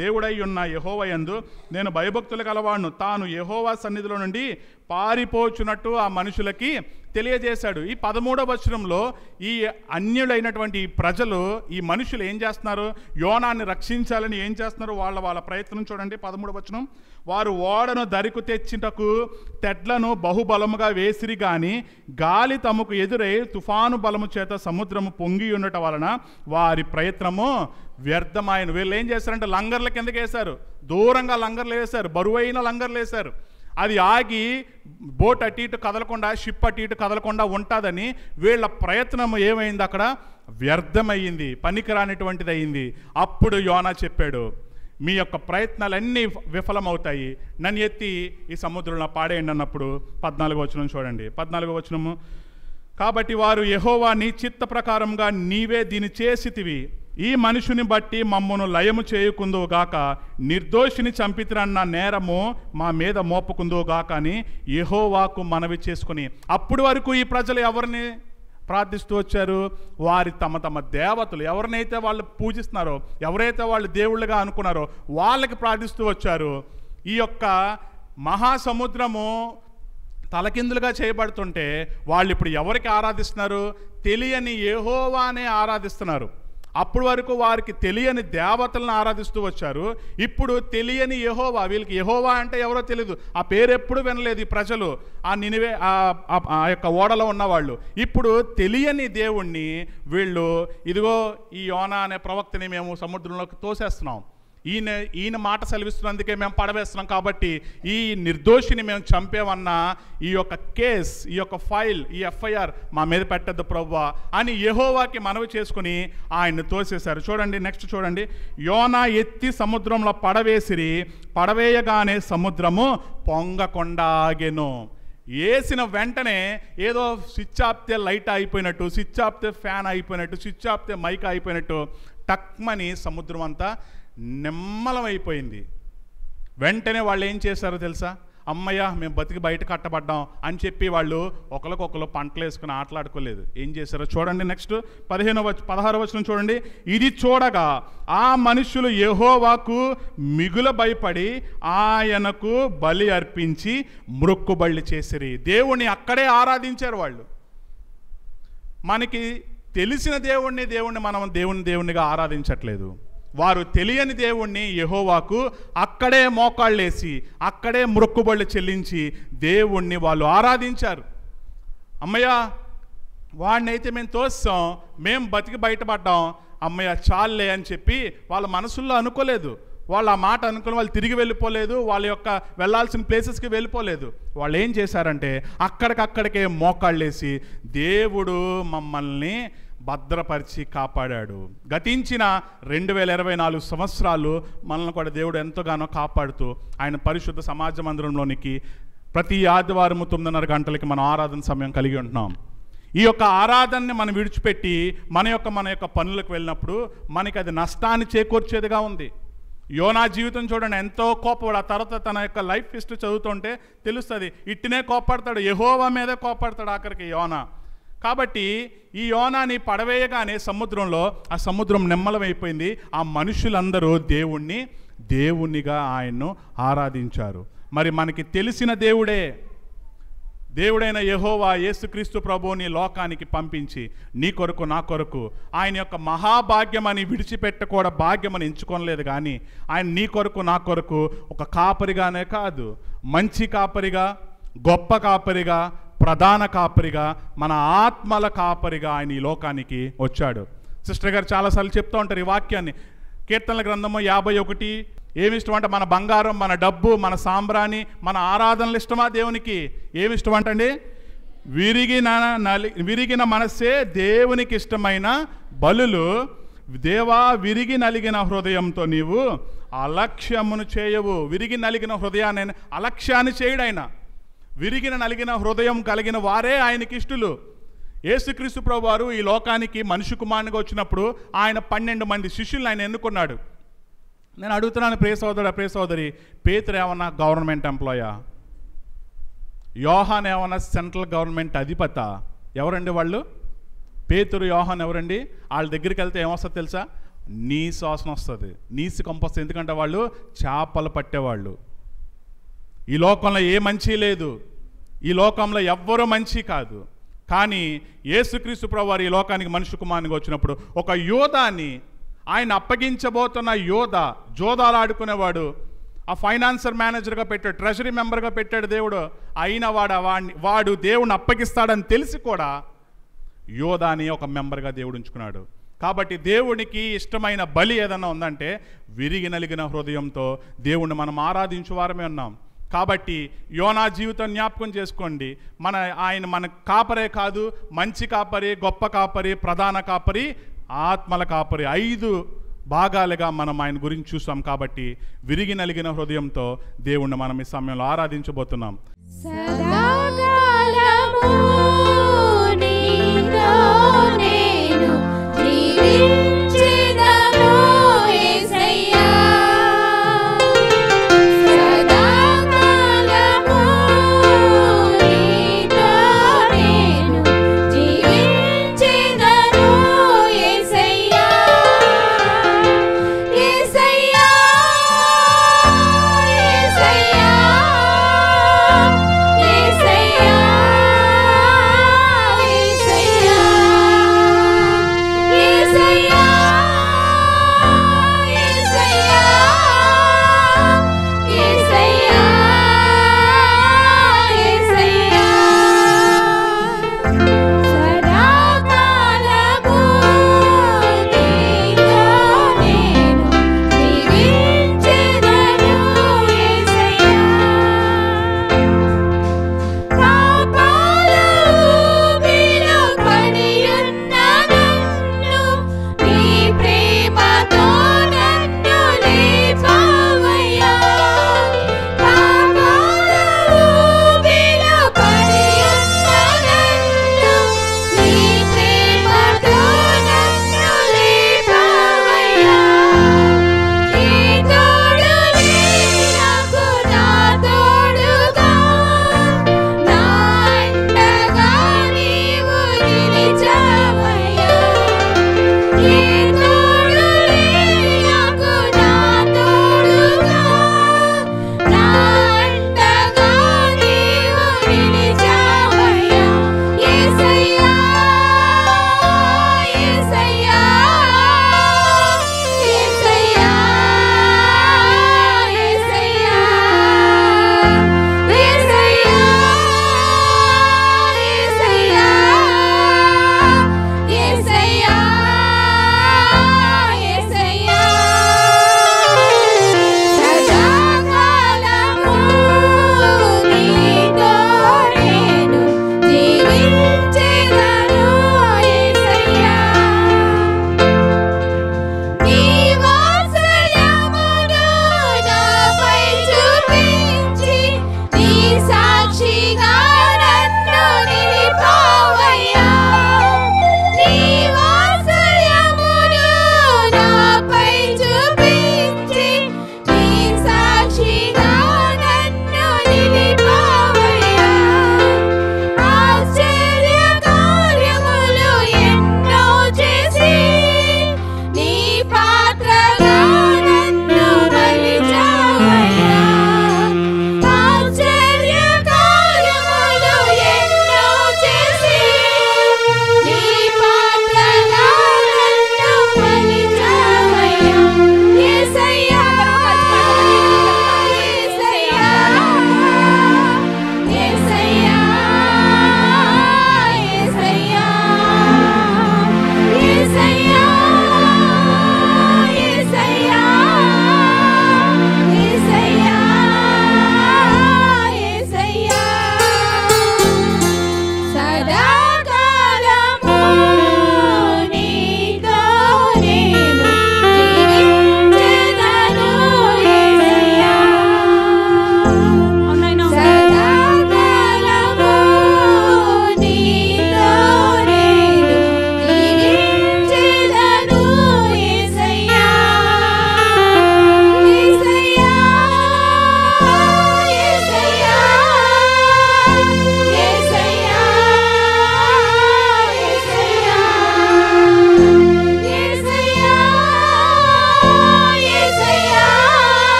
దేవుడై ఉన్న యెహోవా యందు నేను భయభక్తులు కలవాడును. తాను యెహోవా సన్నిధిలో నుండి పారిపోచున్నట్టు ఆ మనుషులకి తెలియజేశాడు. ఈ 13వ వచనంలో ఈ అన్యులైనటువంటి ఈ ప్రజలు, ఈ మనుషులు ఏం చేస్తున్నారు? యోనాన్ని రక్షించాలని ఏం చేస్తున్నారు? వాళ్ళ ప్రయత్నం చూడండి. 13వ వచనం. వారు ఓడను దరికి తెచ్చుటకు తెడ్లను బహుబలముగా వేసిరి గాని గాలి తమకు ఎదురై తుఫాను బలము చేత సముద్రము పొంగి ఉండటం వలన వారి ప్రయత్నము వ్యర్థమైన. వీళ్ళు ఏం చేశారంటే లంగర్ల కిందకి వేశారు, దూరంగా లంగర్లు వేశారు, బరువైన లంగర్లు వేశారు. అది ఆగి బోట్ అటు ఇటు కదలకుండా, షిప్ అటు ఇటు కదలకుండా ఉంటుందని వీళ్ళ ప్రయత్నం ఏమైంది? అక్కడ వ్యర్థమయ్యింది, పనికిరానిటువంటిది అయింది. అప్పుడు యోనా చెప్పాడు, మీ యొక్క ప్రయత్నాలన్నీ విఫలమవుతాయి, నన్ను ఎత్తి ఈ సముద్రంలో పాడేయండి అన్నప్పుడు 14వ వచనం చూడండి. 14వ వచనము. కాబట్టి వారు, యెహోవా నీ చిత్త ప్రకారంగా నీవే దీన్ని చేసితివి, ఈ మనుషుని బట్టి మమ్మను లయము చేయకుందో గాక, నిర్దోషిని చంపితిరన్న నేరము మా మీద మోపుకుందో గాక అని యెహోవాకు మనవి చేసుకుని. అప్పుడు వరకు ఈ ప్రజలు ఎవరిని ప్రార్థిస్తూ వచ్చారు? వారి తమ దేవతలు, ఎవరినైతే వాళ్ళు పూజిస్తున్నారో, ఎవరైతే వాళ్ళు దేవుళ్ళుగా అనుకున్నారో వాళ్ళకి ప్రార్థిస్తూ వచ్చారు. ఈ యొక్క మహాసముద్రము తలకిందులుగా చేయబడుతుంటే వాళ్ళు ఇప్పుడు ఎవరికి ఆరాధిస్తున్నారు? తెలియని యెహోవానే ఆరాధిస్తున్నారు. అప్పటి వరకు వారికి తెలియని దేవతలను ఆరాధిస్తూ వచ్చారు. ఇప్పుడు తెలియని యెహోవా, వీళ్ళకి యెహోవా అంటే ఎవరో తెలియదు, ఆ పేరు ఎప్పుడు వినలేదు ఈ ప్రజలు, ఆ నినివే ఆ యొక్క ఓడలో ఉన్నవాళ్ళు. ఇప్పుడు తెలియని దేవుణ్ణి వీళ్ళు, ఇదిగో ఈ యోనా అనే ప్రవక్తని మేము సముద్రంలోకి తోసేస్తున్నాం, ఈయన మాట సెలవిస్తున్నందుకే మేము పడవేస్తున్నాం, కాబట్టి ఈ నిర్దోషిని మేము చంపేమన్నా ఈ యొక్క కేస్, ఈ యొక్క ఫైల్, ఈ ఎఫ్ఐఆర్ మా మీద పెట్టద్దు ప్రభువా అని యెహోవాకి మనవి చేసుకుని ఆయన్ని తోసేశారు. చూడండి, నెక్స్ట్ చూడండి. యోనా ఎత్తి సముద్రంలో పడవేసిరి, పడవేయగానే సముద్రము పొంగకుండా ఆగెను. వేసిన వెంటనే ఏదో స్విచ్ ఆపితే లైట్ అయిపోయినట్టు, స్విచ్ ఆపితే ఫ్యాన్ అయిపోయినట్టు, స్విచ్ ఆపితే మైక్ అయిపోయినట్టు టక్మని సముద్రం అంతా నిమ్మలమైపోయింది. వెంటనే వాళ్ళు ఏం చేశారో తెలుసా? అమ్మయ్య మేము బతికి బయట కట్టబడ్డాం అని చెప్పి వాళ్ళు ఒకరికొకరు పంటలు వేసుకుని ఆటలాడుకోలేదు. ఏం చేశారో చూడండి. నెక్స్ట్ 16వ వచనం చూడండి. ఇది చూడగా ఆ మనుషులు యెహోవాకు మిగుల భయపడి ఆయనకు బలి అర్పించి మ్రొక్కుబళ్ళు చేసిరి. దేవుణ్ణి అక్కడే ఆరాధించారు వాళ్ళు. మనకి తెలిసిన దేవుణ్ణి మనం దేవుణ్ణిగా ఆరాధించట్లేదు. వారు తెలియని దేవుణ్ణి యెహోవాకు అక్కడే మోకాళ్ళేసి అక్కడే మ్రొక్కుబళ్ళు చెల్లించి దేవుణ్ణి వాళ్ళు ఆరాధించారు. అమ్మయ్య వాడినైతే మేము తోస్తాం, మేము బతికి బయటపడ్డాం, అమ్మయ్య చాలే అని చెప్పి వాళ్ళ మనసుల్లో అనుకోలేదు. వాళ్ళు ఆ మాట అనుకుని వాళ్ళు తిరిగి వెళ్ళిపోలేదు, వాళ్ళ యొక్క వెళ్ళాల్సిన ప్లేసెస్కి వెళ్ళిపోలేదు. వాళ్ళు ఏం చేశారంటే అక్కడికక్కడికే మోకాళ్ళేసి దేవుడు మమ్మల్ని భద్రపరిచి కాపాడాడు. గతించిన 2024 సంవత్సరాలు మనల్ని కూడా దేవుడు ఎంతగానో కాపాడుతూ ఆయన పరిశుద్ధ సమాజ మందిరంలోనికి ప్రతి ఆదివారం 9:30 గంటలకి మనం ఆరాధన సమయం కలిగి ఉంటున్నాం. ఈ యొక్క ఆరాధనని మనం విడిచిపెట్టి మన యొక్క పనులకు వెళ్ళినప్పుడు మనకి అది నష్టాన్ని చేకూర్చేదిగా ఉంది. యోనా జీవితం చూడండి, ఎంతో కోపపడు. ఆ తర్వాత తన యొక్క లైఫ్ హిస్టరీ చదువుతుంటే తెలుస్తుంది, ఇట్టినే కోపడతాడు, యెహోవా మీదే కోపడతాడు ఆఖరికి యోనా. కాబట్టి ఈ యోనాని పడవేయగానే సముద్రంలో ఆ సముద్రం నిమ్మలమైపోయింది. ఆ మనుషులందరూ దేవుణ్ణిగా ఆయన్ను ఆరాధించారు. మరి మనకి తెలిసిన దేవుడైన యెహోవా యేసుక్రీస్తు ప్రభువుని లోకానికి పంపించి నీ కొరకు నా కొరకు ఆయన యొక్క మహాభాగ్యమని విడిచిపెట్టకూడ భాగ్యమని ఎంచుకోనలేదు. కానీ ఆయన నీ కొరకు నా కొరకు ఒక కాపరిగానే కాదు, మంచి కాపరిగా, గొప్ప కాపరిగా, ప్రధాన కాపరిగా, మన ఆత్మల కాపరిగా ఆయన ఈ లోకానికి వచ్చాడు. సిస్టర్ గారు చాలాసార్లు చెప్తూ ఉంటారు ఈ వాక్యాన్ని. కీర్తనల గ్రంథము 51 ఏమి ఇష్టం అంటే మన బంగారం, మన డబ్బు, మన సాంబ్రాణి, మన ఆరాధనలు ఇష్టమా దేవునికి? ఏమి ఇష్టం అంటండి? విరిగిన మనస్సే దేవునికి ఇష్టమైన బలులు. దేవా, విరిగి నలిగిన హృదయంతో నీవు అలక్ష్యమును చేయవు. విరిగి నలిగిన హృదయాన్ని అలక్ష్యాన్ని చేయడు ఆయన. విరిగిన నలిగిన హృదయం కలిగిన వారే ఆయనకి ఇష్టలు. యేసుక్రీస్తు ప్రభువారు ఈ లోకానికి మనిషి కుమారునిగా వచ్చినప్పుడు ఆయన 12 మంది శిష్యులను ఆయన ఎన్నుకున్నాడు. నేను అడుగుతున్నాను ప్రియ సోదరుడు, ప్రియ సోదరి, పేతురు ఏమన్నా గవర్నమెంట్ ఎంప్లాయా? యోహాన్ ఏమన్నా సెంట్రల్ గవర్నమెంట్ అధిపత? ఎవరండి వాళ్ళు? పేతురు, యోహాన్ ఎవరండి? వాళ్ళ దగ్గరికి వెళ్తే ఏమొస్తుంది తెలుసా? నీసు వాసన వస్తుంది, నీసు కంపొస్తుంది. ఎందుకంటే వాళ్ళు చేపలు పట్టేవాళ్ళు. ఈ లోకంలో ఏ మంచి లేదు, ఈ లోకంలో ఎవ్వరూ మంచి కాదు. కానీ యేసుక్రీస్తు ప్రభువారు ఈ లోకానికి మనిషి కుమారునిగా వచ్చినప్పుడు ఒక యోధాని, ఆయన అప్పగించబోతున్న జోదాలాడుకునేవాడు, ఆ ఫైనాన్సర్ మేనేజర్గా పెట్టాడు, ట్రెజరీ మెంబర్గా పెట్టాడు దేవుడు. అయిన వాడు దేవుడిని అప్పగిస్తాడని తెలిసి కూడా యోధాని ఒక మెంబర్గా దేవుడు ఉంచుకున్నాడు. కాబట్టి దేవునికి ఇష్టమైన బలి ఏదన్నా ఉందంటే విరిగి నలిగిన హృదయంతో దేవుణ్ణి మనం ఆరాధించు వారమే ఉన్నాం. కాబట్టి యోనా జీవితం జ్ఞాపకం చేసుకోండి. ఆయన మన కాపరే కాదు, మంచి కాపరి, గొప్ప కాపరి, ప్రధాన కాపరి, ఆత్మల కాపరి. 5 భాగాలుగా మనం ఆయన గురించి చూసాం. కాబట్టి విరిగి నలిగిన హృదయంతో దేవుణ్ణి మనం ఈ సమయంలో ఆరాధించబోతున్నాం. సదాకాలము నీతో నేను జీవించెదను యేసయ్యా. సదాకాలము నీతో నేను జీవించెదను యేసయ్యా. యేసయ్యా, యేసయ్యా, యేసయ్యా,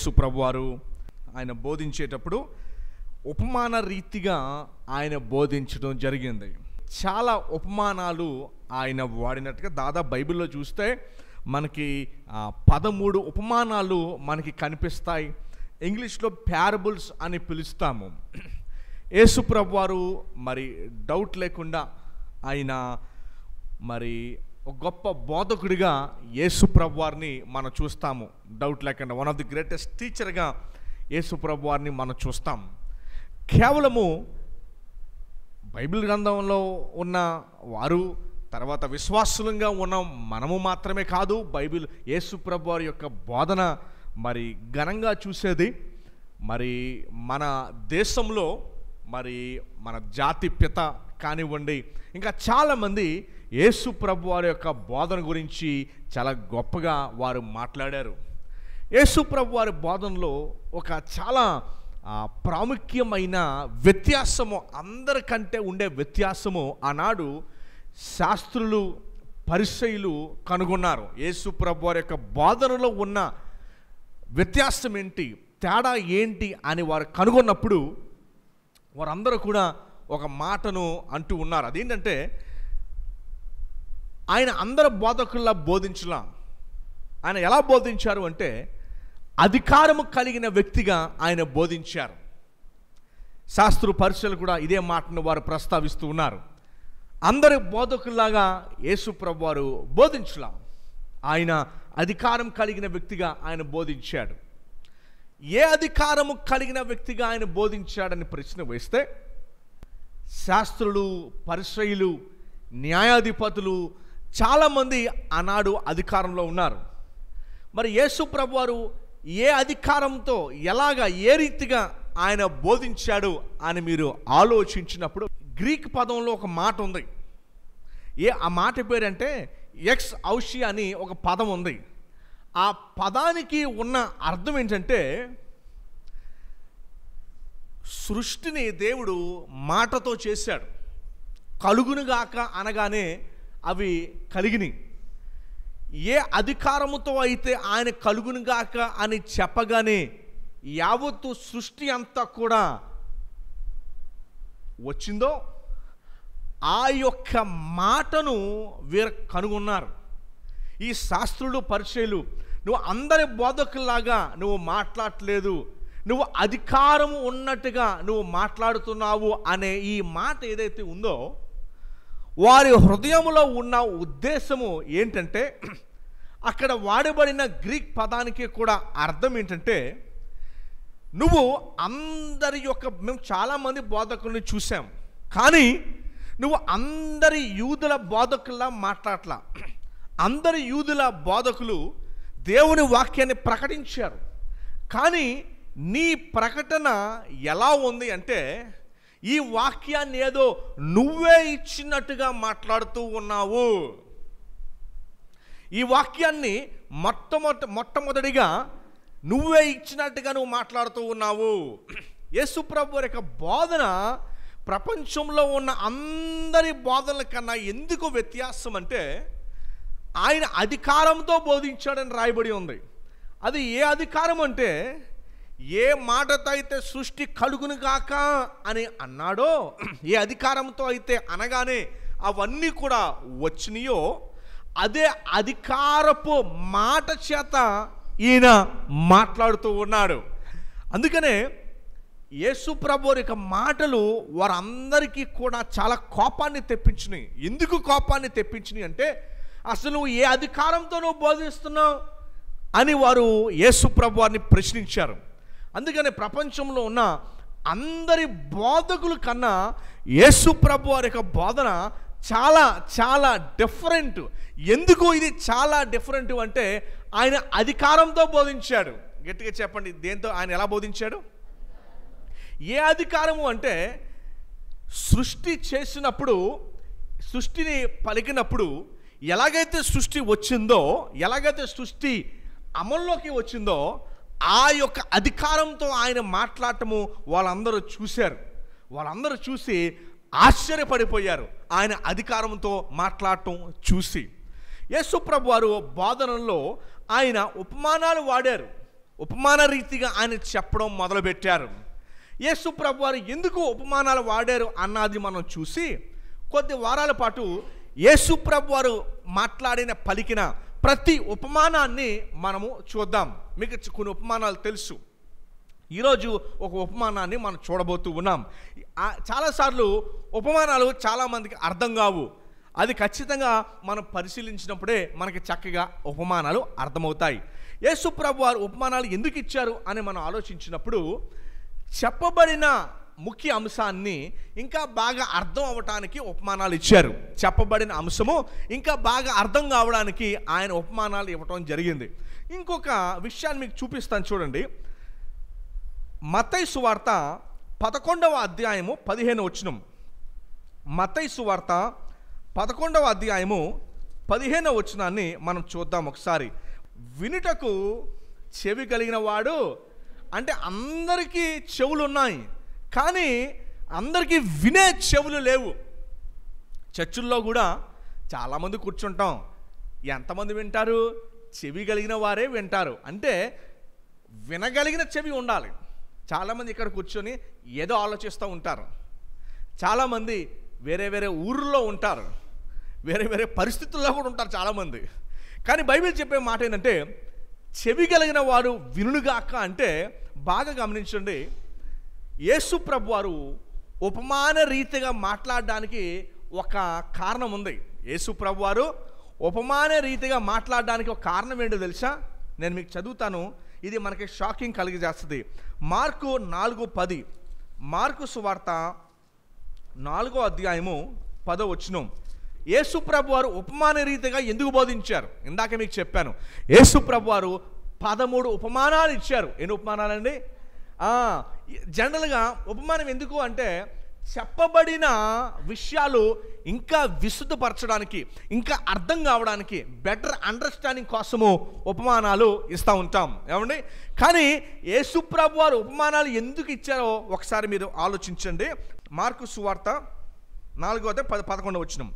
యేసు ప్రభువారు ఆయన బోధించేటప్పుడు ఉపమాన రీతిగా ఆయన బోధించడం జరిగింది. చాలా ఉపమానాలు ఆయన వాడినట్టుగా దాదాపు బైబిల్లో చూస్తే మనకి 13 ఉపమానాలు మనకి కనిపిస్తాయి. ఇంగ్లీష్లో ప్యారబుల్స్ అని పిలుస్తాము. యేసు ప్రభువారు మరి డౌట్ లేకుండా ఆయన మరి ఒక గొప్ప బోధకుడిగా యేసు ప్రభువారిని మనం చూస్తాము. డౌట్ లేకుండా వన్ ఆఫ్ ది గ్రేటెస్ట్ టీచర్గా యేసు ప్రభువారిని మనం చూస్తాం. కేవలము బైబిల్ గ్రంథంలో ఉన్న వారు, తర్వాత విశ్వాసులంగా ఉన్న మనము మాత్రమే కాదు, బైబిల్ యేసు ప్రభువారి యొక్క బోధన మరి ఘనంగా చూసేది. మరి మన దేశంలో మరి మన జాతి పిత కానివ్వండి, ఇంకా చాలామంది యేసు ప్రభువారి యొక్క బోధన గురించి చాలా గొప్పగా వారు మాట్లాడారు. యేసు ప్రభువారి బోధనలో ఒక చాలా ప్రాముఖ్యమైన వ్యత్యాసము, అందరికంటే ఉండే వ్యత్యాసము ఆనాడు శాస్త్రులు పరిసయ్యులు కనుగొన్నారు. యేసు ప్రభువారి యొక్క బోధనలో ఉన్న వ్యత్యాసం ఏంటి, తేడా ఏంటి అని వారు కనుగొన్నప్పుడు వారందరూ కూడా ఒక మాటను అంటూ ఉన్నారు. అదేంటంటే ఆయన అందరు బోధకుల్లా బోధించలా. ఆయన ఎలా బోధించారు అంటే అధికారము కలిగిన వ్యక్తిగా ఆయన బోధించారు. శాస్త్రు పరిచయాలు కూడా ఇదే మాటను వారు ప్రస్తావిస్తూ ఉన్నారు. అందరి బోధకుల్లాగా యేసు ప్రభువారు బోధించలా. ఆయన అధికారం కలిగిన వ్యక్తిగా ఆయన బోధించాడు. ఏ అధికారము కలిగిన వ్యక్తిగా ఆయన బోధించాడని ప్రశ్న వేస్తే శాస్త్రులు, పరిసయ్యులు, న్యాయాధిపతులు చాలామంది ఆనాడు అధికారంలో ఉన్నారు. మరి యేసు ప్రభువారు ఏ అధికారంతో, ఎలాగా, ఏ రీతిగా ఆయన బోధించాడు అని మీరు ఆలోచించినప్పుడు గ్రీక్ పదంలో ఒక మాట ఉంది. ఆ మాట పేరంటే ఎక్స్ ఔషి అని ఒక పదం ఉంది. ఆ పదానికి ఉన్న అర్థం ఏంటంటే సృష్టిని దేవుడు మాటతో చేశాడు. కలుగునుగాక అనగానే అవి కలిగినాయి. ఏ అధికారముతో అయితే ఆయన కలుగునుగాక అని చెప్పగానే యావత్తు సృష్టి అంతా కూడా వచ్చిందో ఆ యొక్క మాటను వీరు కనుగొన్నారు. ఈ శాస్త్రులు, పరిచయులు, నువ్వు అందరి బోధకుల్లాగా నువ్వు మాట్లాడట్లేదు, నువ్వు అధికారము ఉన్నట్టుగా నువ్వు మాట్లాడుతున్నావు అనే ఈ మాట ఏదైతే ఉందో వారి హృదయంలో ఉన్న ఉద్దేశము ఏంటంటే, అక్కడ వాడబడిన గ్రీక్ పదానికి కూడా అర్థం ఏంటంటే, నువ్వు అందరి యొక్క, మేము చాలామంది బోధకుల్ని చూసాం, కానీ నువ్వు అందరి యూదుల బోధకుల్లా మాట్లాడలా. అందరి యూదుల బోధకులు దేవుని వాక్యాన్ని ప్రకటించారు, కానీ నీ ప్రకటన ఎలా ఉంది అంటే ఈ వాక్యాన్ని ఏదో నువ్వే ఇచ్చినట్టుగా మాట్లాడుతూ ఉన్నావు. ఈ వాక్యాన్ని మొట్టమొదటిగా నువ్వే ఇచ్చినట్టుగా నువ్వు మాట్లాడుతూ ఉన్నావు. యేసు ప్రభువు యొక్క బోధన ప్రపంచంలో ఉన్న అందరి బోధనల కన్నా ఎందుకు వ్యత్యాసం అంటే ఆయన అధికారంతో బోధించాడని రాయబడి ఉంది. అది ఏ అధికారం అంటే, ఏ మాటతో అయితే సృష్టి కలుగును గాక అని అన్నాడో, ఏ అధికారంతో అయితే అనగానే అవన్నీ కూడా వచ్చినాయో అదే అధికారపు మాట చేత ఈయన మాట్లాడుతూ ఉన్నాడు. అందుకనే యేసు ప్రభువు యొక్క మాటలు వారందరికీ కూడా చాలా కోపాన్ని తెప్పించినాయి. ఎందుకు కోపాన్ని తెప్పించినాయి అంటే, అసలు నువ్వు ఏ అధికారంతో నువ్వు బోధిస్తున్నావు అని వారు యేసు ప్రభువారిని ప్రశ్నించారు. అందుకని ప్రపంచంలో ఉన్న అందరి బోధకుల కన్నా యేసు ప్రభువారి యొక్క బోధన చాలా చాలా డిఫరెంట్. ఎందుకు ఇది చాలా డిఫరెంట్ అంటే, ఆయన అధికారంతో బోధించాడు. గట్టిగా చెప్పండి, దేంతో ఆయన ఎలా బోధించాడు? ఏ అధికారము అంటే, సృష్టి చేసినప్పుడు, సృష్టిని పలికినప్పుడు ఎలాగైతే సృష్టి వచ్చిందో, ఎలాగైతే సృష్టి అమల్లోకి వచ్చిందో ఆ యొక్క అధికారంతో ఆయన మాట్లాడటము వాళ్ళందరూ చూశారు. వాళ్ళందరూ చూసి ఆశ్చర్యపడిపోయారు ఆయన అధికారంతో మాట్లాడటం చూసి. యేసు ప్రభువారు బోధనలో ఆయన ఉపమానాలు వాడారు. ఉపమాన రీతిగా ఆయన చెప్పడం మొదలుపెట్టారు. యేసు ప్రభు వారు ఎందుకు ఉపమానాలు వాడారు అన్నది మనం చూసి కొద్ది వారాల పాటు యేసు ప్రభు వారు పలికిన ప్రతి ఉపమానాన్ని మనము చూద్దాం. మీకు కొన్ని ఉపమానాలు తెలుసు. ఈరోజు ఒక ఉపమానాన్ని మనం చూడబోతూ ఉన్నాం. చాలాసార్లు ఉపమానాలు చాలామందికి అర్థం కావు. అది ఖచ్చితంగా మనం పరిశీలించినప్పుడే మనకి చక్కగా ఉపమానాలు అర్థమవుతాయి. యేసు ప్రభు వారు ఉపమానాలు ఎందుకు ఇచ్చారు అని మనం ఆలోచించినప్పుడు చెప్పబడిన ముఖ్య అంశాన్ని ఇంకా బాగా అర్థం అవ్వటానికి ఉపమానాలు ఇచ్చారు. చెప్పబడిన అంశము ఇంకా బాగా అర్థం కావడానికి ఆయన ఉపమానాలు ఇవ్వటం జరిగింది. ఇంకొక విషయాన్ని మీకు చూపిస్తాను చూడండి. మత్తయి సువార్త 11వ అధ్యాయము 15వ వచనం. మత్తయి సువార్త 11వ అధ్యాయము 15వ వచనాన్ని మనం చూద్దాం ఒకసారి. వినుటకు చెవి కలిగిన వాడు, అంటే అందరికీ చెవులు ఉన్నాయి కానీ అందరికీ వినే చెవులు లేవు. చర్చుల్లో కూడా చాలామంది కూర్చుంటాం. ఎంతమంది వింటారు? చెవి కలిగిన వారే వింటారు. అంటే వినగలిగిన చెవి ఉండాలి. చాలామంది ఇక్కడ కూర్చొని ఏదో ఆలోచిస్తూ ఉంటారు. చాలామంది వేరే వేరే ఊర్లో ఉంటారు, వేరే వేరే పరిస్థితుల్లో కూడా ఉంటారు చాలామంది. కానీ బైబిల్ చెప్పే మాట ఏంటంటే చెవి కలిగిన వారు వినుగాక. అంటే బాగా గమనించండి, యేసు ప్రభు వారు ఉపమాన రీతిగా మాట్లాడడానికి ఒక కారణం ఉంది. యేసు ప్రభు వారు ఉపమాన రీతిగా మాట్లాడడానికి ఒక కారణం ఏంటో తెలుసా? నేను మీకు చదువుతాను. ఇది మనకి షాకింగ్ కలిగజేస్తుంది. మార్కు 4:10. మార్కు సువార్త 4వ అధ్యాయము 10వ వచనం. యేసు ప్రభు వారు ఉపమాన రీతిగా ఎందుకు బోధించారు? ఇందాక మీకు చెప్పాను. యేసు ప్రభు వారు 13 ఉపమానాలు ఇచ్చారు. ఎన్ని ఉపమానాలండి? జనరల్గా ఉపమానం ఎందుకు అంటే చెప్పబడిన విషయాలు ఇంకా విశుద్ధపరచడానికి, ఇంకా అర్థం కావడానికి, బెటర్ అండర్స్టాండింగ్ కోసము ఉపమానాలు ఇస్తూ ఉంటాం. ఏమండి? కానీ యేసు ప్రభు వారు ఉపమానాలు ఎందుకు ఇచ్చారో ఒకసారి మీరు ఆలోచించండి. మార్కు సువార్త 4:11 వచనం.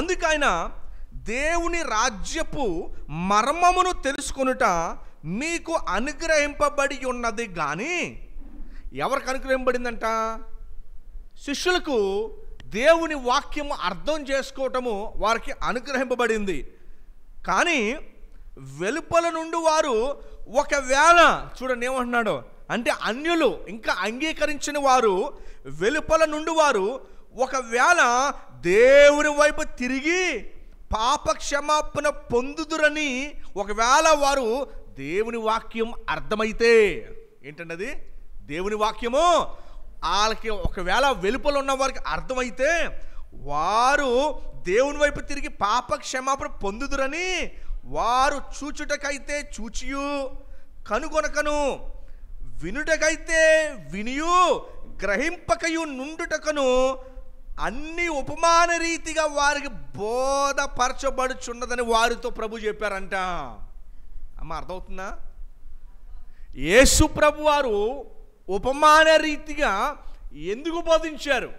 అందుకైన దేవుని రాజ్యపు మర్మమును తెలుసుకొనుట మీకు అనుగ్రహింపబడి ఉన్నది. కానీ ఎవరికి అనుగ్రహింపబడిందంట? శిష్యులకు దేవుని వాక్యము అర్థం చేసుకోవటము వారికి అనుగ్రహింపబడింది. కానీ వెలుపల నుండి వారు ఒకవేళ, చూడండి ఏమంటున్నాడు అంటే, అన్యులు ఇంకా అంగీకరించిన వారు, వెలుపల నుండి వారు ఒకవేళ దేవుని వైపు తిరిగి పాప క్షమాపణ పొందుదురని ఒకవేళ వారు దేవుని వాక్యం అర్థమైతే, ఏంటండి అది? దేవుని వాక్యము వాళ్ళకి ఒకవేళ వెలుపల ఉన్న వారికి అర్థమైతే వారు దేవుని వైపు తిరిగి పాప క్షమాపణ పొందుదురని వారు చూచుటకైతే చూచియు, కనుగొనకను, వినుటకైతే వినియు, గ్రహింపకయు నుండుటకను అన్ని ఉపమాన రీతిగా వారికి బోధపరచబడుచున్నదని వారితో ప్రభు చెప్పారంట. అమ్మ అర్థమవుతుందా? యేసు ప్రభు వారు ఉపమాన రీతిగా ఎందుకు బోధించారు?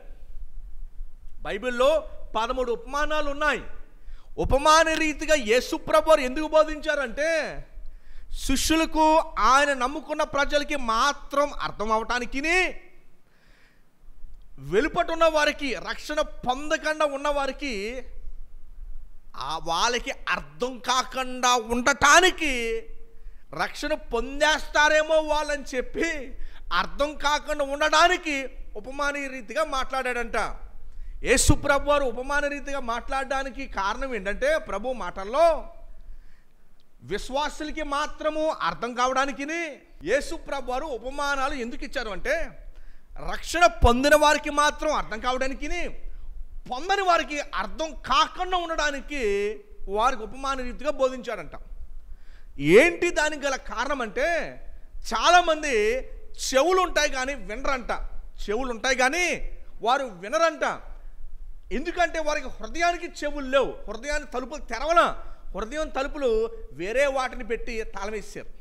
బైబిల్లో 13 ఉపమానాలు ఉన్నాయి. ఉపమాన రీతిగా యేసు ప్రభు వారు ఎందుకు బోధించారంటే శిష్యులకు, ఆయన నమ్ముకున్న ప్రజలకి మాత్రం అర్థం అవటానికి, వెలుపటున్న వారికి, రక్షణ పొందకుండా ఉన్నవారికి వాళ్ళకి అర్థం కాకుండా ఉండటానికి, రక్షణ పొందేస్తారేమో వాళ్ళని చెప్పి అర్థం కాకుండా ఉండడానికి ఉపమాన రీతిగా మాట్లాడాడంట. యేసు ప్రభు వారు ఉపమాన రీతిగా మాట్లాడడానికి కారణం ఏంటంటే ప్రభు మాటల్లో విశ్వాసులకి మాత్రము అర్థం కావడానికి యేసు ప్రభు వారు ఉపమానాలు ఎందుకు ఇచ్చారు అంటే రక్షణ పొందిన వారికి మాత్రం అర్థం కావడానికి, పొందని వారికి అర్థం కాకుండా ఉండడానికి వారికి ఉపమాన రీతిగా బోధించాడంట. ఏంటి దానికి గల కారణం అంటే చాలామంది చెవులు ఉంటాయి కానీ వినరంట. చెవులు ఉంటాయి కానీ వారు వినరంట. ఎందుకంటే వారికి హృదయానికి చెవులు లేవు. హృదయాన్ని తలుపులు తెరవల. హృదయం తలుపులు వేరే వాటిని పెట్టి తాళమేశారు.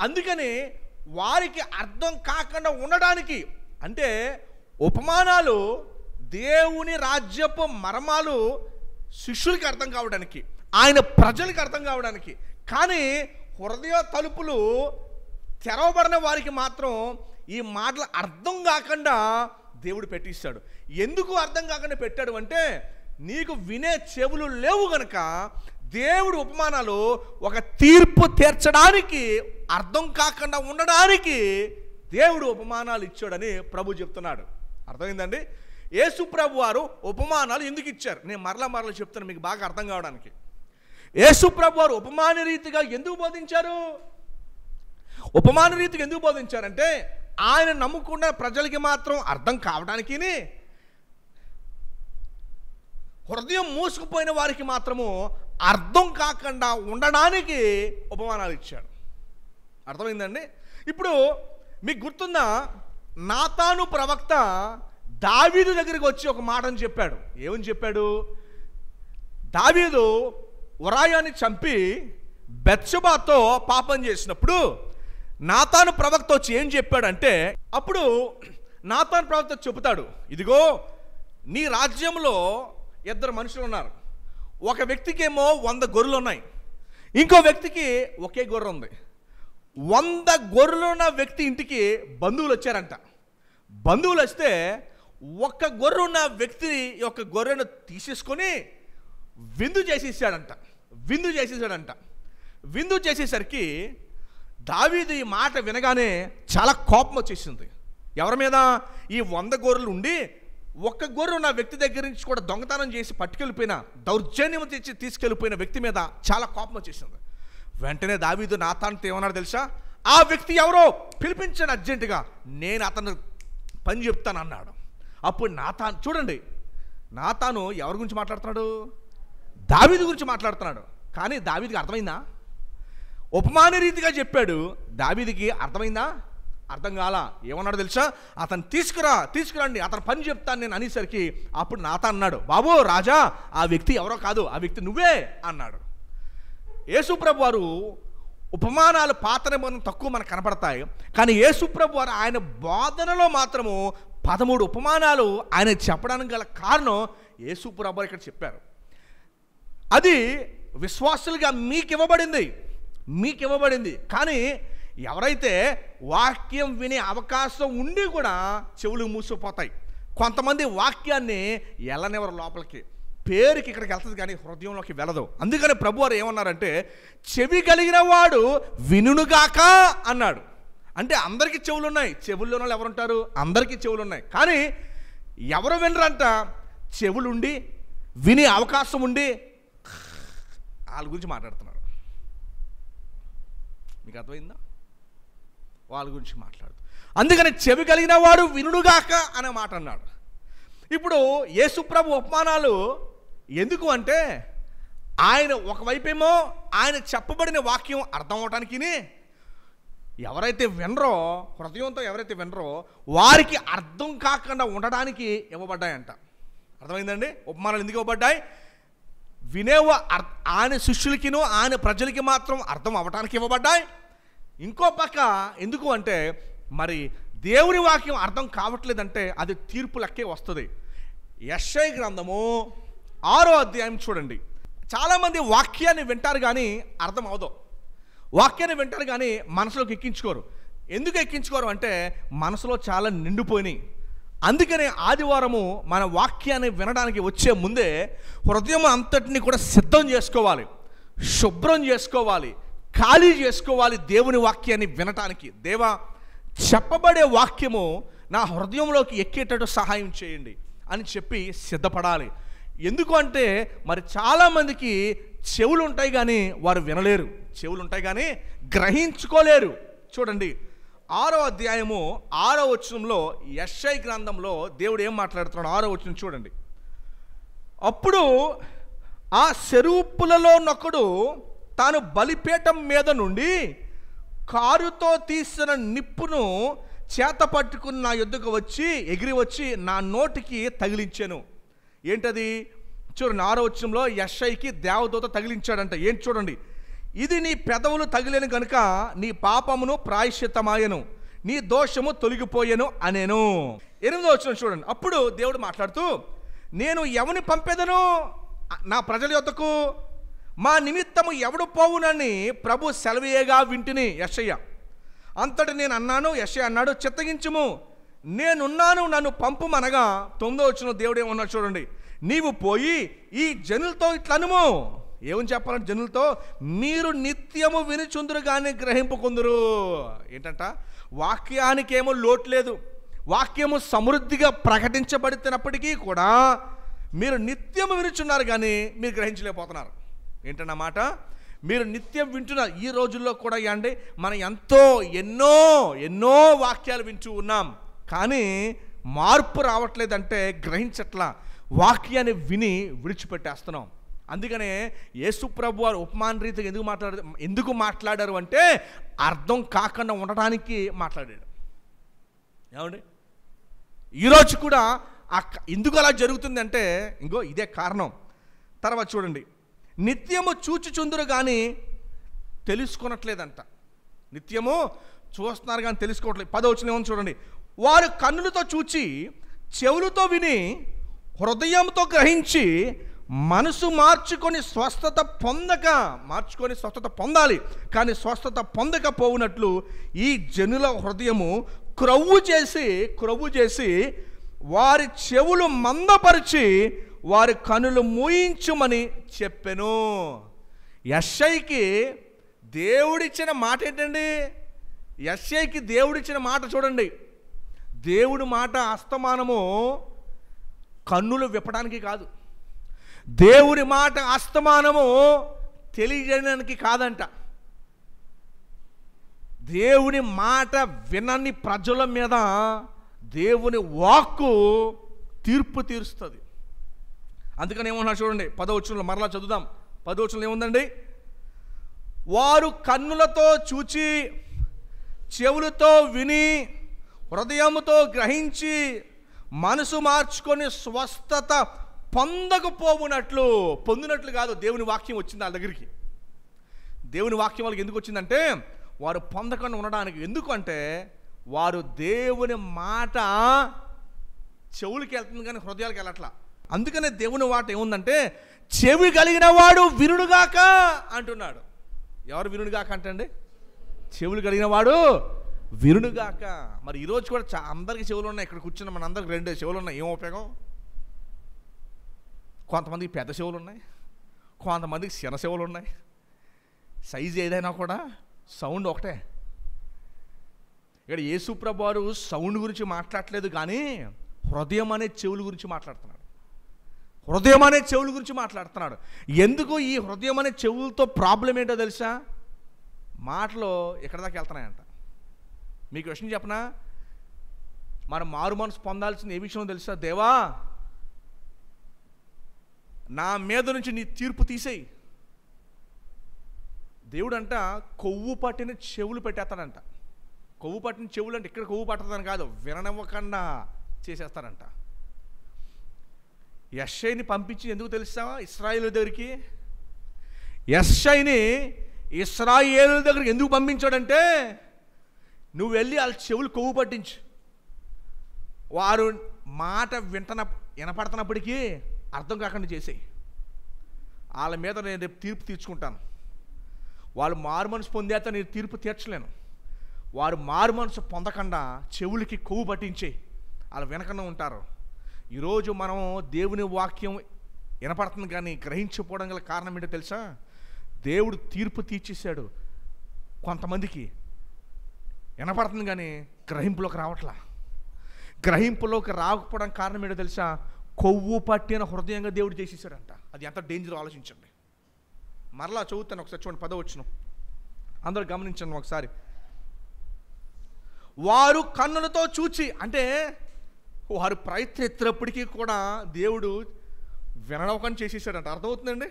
అందుకని వారికి అర్థం కాకుండా ఉండడానికి, అంటే ఉపమానాలు దేవుని రాజ్యపు మర్మాలు శిష్యులకి అర్థం కావడానికి, ఆయన ప్రజలకు అర్థం కావడానికి. కానీ హృదయ తలుపులు తెరవబడిన వారికి మాత్రం ఈ మాటలు అర్థం కాకుండా దేవుడు పెట్టిస్తాడు. ఎందుకు అర్థం కాకుండా పెట్టాడు అంటే, నీకు వినే చెవులు లేవు గనక దేవుడు ఉపమానాలు ఒక తీర్పు తీర్చడానికి, అర్థం కాకుండా ఉండడానికి దేవుడు ఉపమానాలు ఇచ్చాడని ప్రభు చెప్తున్నాడు. అర్థమైందండి? యేసు ప్రభు వారు ఉపమానాలు ఎందుకు ఇచ్చారు? నేను మరలా చెప్తాను మీకు బాగా అర్థం కావడానికి. యేసు ప్రభు వారు ఉపమాన రీతిగా ఎందుకు బోధించారు? ఉపమాన రీతిగా ఎందుకు బోధించారంటే, ఆయన నమ్ముకున్న ప్రజలకి మాత్రం అర్థం కావడానికి, హృదయం మూసుకుపోయిన వారికి మాత్రము అర్థం కాకుండా ఉండడానికి ఉపమానాలు ఇచ్చాడు. అర్థమైందండి? ఇప్పుడు మీకు గుర్తుందా, నాతాను ప్రవక్త దావీదు దగ్గరికి వచ్చి ఒక మాటని చెప్పాడు. ఏమని చెప్పాడు? దావీదు ఉరాయాని చంపి బెత్షెబాతో పాపం చేసినప్పుడు నాతాను ప్రవక్త వచ్చి ఏం చెప్పాడంటే, అప్పుడు నాతాను ప్రవక్త చెబుతాడు, ఇదిగో నీ రాజ్యంలో 2 మనుషులు ఉన్నారు. ఒక వ్యక్తికేమో 100 గొర్రెలు ఉన్నాయి, ఇంకో వ్యక్తికి ఒకే గొర్రె ఉంది. 100 గొర్రెలు ఉన్న వ్యక్తి ఇంటికి బంధువులు వచ్చారంట. బంధువులు వస్తే ఒక్క గొర్రె ఉన్న వ్యక్తి యొక్క గొర్రెను తీసేసుకొని విందు చేసేసాడంట. విందు చేసేసరికి దావీదు ఈ మాట వినగానే చాలా కోపం వచ్చేసింది. ఎవరి మీద? ఈ 100 గొర్రెలు ఉండి ఒక్క గొర్రె ఉన్న వ్యక్తి దగ్గర నుంచి కూడా దొంగతనం చేసి పట్టుకెళ్ళిపోయిన, దౌర్జన్యం తెచ్చి తీసుకెళ్ళిపోయిన వ్యక్తి మీద చాలా కోపం వచ్చేసింది. వెంటనే దావీదు నాతానుతో ఏమన్నాడు తెలుసా? ఆ వ్యక్తి ఎవరో పిలిపించాడు అర్జెంటుగా, నేను అతను పని చెప్తాను అన్నాడు. అప్పుడు నాతాను, చూడండి, నాతాను ఎవరి గురించి మాట్లాడుతున్నాడు? దావీదు గురించి మాట్లాడుతున్నాడు. కానీ దావీదుకి అర్థమైందా? ఉపమాన రీతిగా చెప్పాడు, దావీదుకి అర్థమైందా? అర్థం కాలా. ఏమన్నాడు తెలుసా? అతను తీసుకురండి, అతను పని చెప్తాను నేను అనేసరికి అప్పుడు నాతాను అన్నాడు, బాబు రాజా, ఆ వ్యక్తి ఎవరో కాదు, ఆ వ్యక్తి నువ్వే అన్నాడు. యేసుప్రభు వారు ఉపమానాలు పాత నిబంధన తక్కువ మనకు కనపడతాయి, కానీ యేసుప్రభు వారు ఆయన బోధనలో మాత్రము 13 ఉపమానాలు ఆయన చెప్పడానికి గల కారణం యేసుప్రభు వారు ఇక్కడ చెప్పారు. అది విశ్వాసులుగా మీకు ఇవ్వబడింది. కానీ ఎవరైతే వాక్యం వినే అవకాశం ఉండి కూడా చెవులు మూసిపోతాయి. కొంతమంది వాక్యాన్ని వెళ్ళనివ్వరు లోపలికి, పేరుకి ఇక్కడికి వెళ్తుంది కానీ హృదయంలోకి వెళ్ళదు. అందుకని ప్రభువారు ఏమన్నారంటే, చెవి కలిగిన వాడు వినుగాక అన్నాడు. అంటే అందరికీ చెవులు ఉన్నాయి, చెవుల్లో వాళ్ళు ఎవరుంటారు? అందరికీ చెవులు ఉన్నాయి. కానీ ఎవరు వినరంట? చెవులుండి వినే అవకాశం ఉండి వాళ్ళ గురించి మాట్లాడుతున్నారు. మీకు అర్థమైందా? వాళ్ళ గురించి మాట్లాడుతూ, అందుకని చెవి కలిగిన వాడు వినుగాక అనే మాట అన్నాడు. ఇప్పుడు యేసుప్రభు ఉపమానాలు ఎందుకు అంటే, ఆయన ఒకవైపేమో ఆయన చెప్పబడిన వాక్యం అర్థం అవటానికి, ఎవరైతే వినరో, హృదయంతో ఎవరైతే వినరో వారికి అర్థం కాకుండా ఉండడానికి ఇవ్వబడ్డాయంట. అర్థమైందండి? ఉపమానాలు ఎందుకు ఇవ్వబడ్డాయి? ఆయన శిష్యులకిను ఆయన ప్రజలకి మాత్రం అర్థం అవ్వటానికి ఇవ్వబడ్డాయి. ఇంకో పక్క ఎందుకు అంటే, మరి దేవుని వాక్యం అర్థం కావట్లేదంటే అది తీర్పు లెక్కే వస్తుంది. యెషయా గ్రంథము 6వ అధ్యాయం చూడండి. చాలామంది వాక్యాన్ని వింటారు కానీ అర్థం అవదు. వాక్యాన్ని వింటారు కానీ మనసులోకి ఎక్కించుకోరు. ఎందుకు ఎక్కించుకోరు అంటే మనసులో చాలా నిండిపోయినాయి. అందుకనే ఆదివారము మన వాక్యాన్ని వినడానికి వచ్చే ముందే హృదయం అంతటిని కూడా సిద్ధం చేసుకోవాలి, శుభ్రం చేసుకోవాలి, ఖాళీ చేసుకోవాలి దేవుని వాక్యాన్ని వినటానికి. దేవా, చెప్పబడే వాక్యము నా హృదయంలోకి ఎక్కేటట్టు సహాయం చేయండి అని చెప్పి సిద్ధపడాలి. ఎందుకు అంటే మరి చాలామందికి చెవులు ఉంటాయి కానీ వారు వినలేరు, చెవులు ఉంటాయి కానీ గ్రహించుకోలేరు. చూడండి 6వ అధ్యాయము 6వ వచనంలో యెషయా గ్రంథంలో దేవుడు ఏం మాట్లాడుతున్నాడు? 6వ వచనం చూడండి. అప్పుడు ఆ సెరూపులలో నొకడు తాను బలిపీఠం మీద నుండి కారుతో తీసిన నిప్పును చేత పట్టుకుని నా యొద్దకు వచ్చి ఎగిరి వచ్చి నా నోటికి తగిలించాను. ఏంటది? చూడండి 6వ వచనంలో యెషయాకి దేవదూత తగిలించాడంట. ఏంటి చూడండి, ఇది నీ పెదవులు తగిలేను గనుక నీ పాపమును ప్రాయశ్చిత్తమాయను, నీ దోషము తొలగిపోయెను అనేను. 8వ వచనం చూడండి. అప్పుడు దేవుడు మాట్లాడుతూ, నేను ఎవని పంపేదను నా ప్రజల యొద్దకు? మా నిమిత్తము ఎవడు పోవునని ప్రభు సెలవేయగా వింటిని యెషయా. అంతటి నేను అన్నాను, యెషయా అన్నాడు, చిత్తగించుము, నేనున్నాను, నన్ను పంపుమనగా 9వ వచనం దేవుడు ఏమన్నాడు చూడండి, నీవు పోయి ఈ జనులతో ఇట్లనుము. ఏమని చెప్పాలంటే జనులతో, మీరు నిత్యము వినుచుందురు కానీ గ్రహింపుకుందురు. ఏంటంట, వాక్యానికేమో లోటు లేదు, వాక్యము సమృద్ధిగా ప్రకటించబడుతున్నప్పటికీ కూడా మీరు నిత్యము వినుచున్నారు కానీ మీరు గ్రహించలేకపోతున్నారు. ఏంటన్నమాట, మీరు నిత్యం వింటున్నారు. ఈ రోజుల్లో కూడా అండి మనం ఎన్నో వాక్యాలు వింటూ ఉన్నాం, కానీ మార్పు రావట్లేదంటే గ్రహించట్లా, వాక్యాన్ని విని విడిచిపెట్టేస్తున్నాం. అందుకనే యేసు ప్రభు వారు ఉపమాన రీతిగా ఎందుకు మాట్లాడారు అంటే అర్థం కాకుండా ఉండటానికి మాట్లాడాడు. ఏమండి, ఈరోజు కూడా ఎందుకు అలా జరుగుతుందంటే ఇంకో ఇదే కారణం. తర్వాత చూడండి, నిత్యము చూచుచుందురు కానీ తెలుసుకొనట్లేదంట. నిత్యము చూస్తున్నారు కానీ తెలుసుకోవట్లేదు. 10వ వచనం ఏమని చూడండి, వారు కన్నులతో చూచి, చెవులతో విని, హృదయంతో గ్రహించి, మనసు మార్చుకొని స్వస్థత పొందాలి కానీ స్వస్థత పొందకపోవునట్లు ఈ జనుల హృదయము క్రొవ్వు చేసి వారి చెవులు మందపరిచి వారి కనులు మూయించుమని చెప్పెను. యెషయాకి దేవుడిచ్చిన మాట ఏంటండి? యెషయాకి దేవుడిచ్చిన మాట చూడండి, దేవుడి మాట అస్తమానము కన్నులు విప్పడానికి కాదు, దేవుడి మాట అస్తమానము తెలియజేయడానికి కాదంట. దేవుని మాట వినని ప్రజల మీద దేవుని వాక్కు తీర్పు తీరుస్తుంది. అందుకని ఏమన్నా చూడండి, 10వ వచనంలో మరలా చదువుదాం. 10వ వచనంలో ఏముందండి, వారు కన్నులతో చూచి, చెవులతో విని, హృదయముతో గ్రహించి, మనసు మార్చుకొని స్వస్థత పొందినట్లు కాదు, దేవుని వాక్యం వచ్చింది వాళ్ళ దగ్గరికి. దేవుని వాక్యం వాళ్ళకి ఎందుకు వచ్చిందంటే వారు పొందకుండా ఉండడానికి. ఎందుకంటే వారు దేవుని మాట చెవులకి వెళ్తుంది కానీ హృదయాలకు వెళ్ళట్లా. అందుకనే దేవుని మాట ఏముందంటే, చెవి కలిగిన వాడు వినుడుగాక అంటున్నాడు. ఎవరు వినుడుగాక అంటే అండి, చెవులు కలిగిన వాడు వినుడుగాక. మరి ఈరోజు కూడా అందరికి చెవులు ఉన్నాయి, ఇక్కడ కూర్చున్న మన అందరికి 2 చెవులు ఉన్నాయి. ఏం ఉపయోగం? కొంతమందికి పెద్ద చెవులు ఉన్నాయి, కొంతమందికి చిన్న చెవులు ఉన్నాయి. సైజు ఏదైనా కూడా సౌండ్ ఒకటే. ఇక్కడ యేసు ప్రభు వారు సౌండ్ గురించి మాట్లాడట్లేదు కానీ హృదయం అనే చెవుల గురించి మాట్లాడుతున్నాడు. ఎందుకు ఈ హృదయం అనే చెవులతో ప్రాబ్లం ఏంటో తెలుసా? మాటలు ఎక్కడి దాకా వెళ్తున్నాయంట. మీకు విషయం చెప్పనా, మనం మారు మనసు పొందాల్సిన ఏ విషయం తెలుసా? దేవా, నా మీద నుంచి నీ తీర్పు తీసేయి. దేవుడు అంట కొవ్వు పట్టిన చెవులు పెట్టేస్తాడంట. కొవ్వు పట్టిన చెవులు అంటే ఇక్కడ కొవ్వు పట్టదని కాదు, విననివ్వకుండా చేసేస్తాడంట. యెషయాని పంపించి ఎందుకు తెలుసా? ఇశ్రాయేలు దగ్గరికి. యెషయాని ఇశ్రాయేలు దగ్గరికి ఎందుకు పంపించాడంటే, నువ్వు వెళ్ళి వాళ్ళ చెవులు కొవ్వు పట్టించు, వారు మాట వినపడుతున్నప్పటికీ అర్థం కాకుండా చేసేయి. వాళ్ళ మీద నేను రేపు తీర్పు తీర్చుకుంటాను. వాళ్ళు మారు మనసు పొందేత నేను తీర్పు తీర్చలేను. వారు మారు మనసు పొందకుండా చెవులకి కొవ్వు పట్టించేయి, వాళ్ళు వినకుండా ఉంటారు. ఈరోజు మనం దేవుని వాక్యం వినపడుతుంది కానీ గ్రహించకపోవడం గల కారణం ఏంటో తెలుసా? దేవుడు తీర్పు తీర్చేశాడు. కొంతమందికి వినపడుతుంది కానీ గ్రహింపులోకి రాకపోవడం కారణం ఏంటో తెలుసా? కొవ్వు పట్టిన హృదయంగా దేవుడు చేసేసాడంట. అది ఎంత డేంజర్ ఆలోచించండి. మరలా చదువుతాను ఒకసారి చూడండి, 10వ వచనం అందరూ గమనించండి ఒకసారి. వారు కన్నులతో చూచి, అంటే వారు ప్రయత్నించినప్పటికీ కూడా దేవుడు వినడవకని చేసేసాడంట. అర్థమవుతుందండి?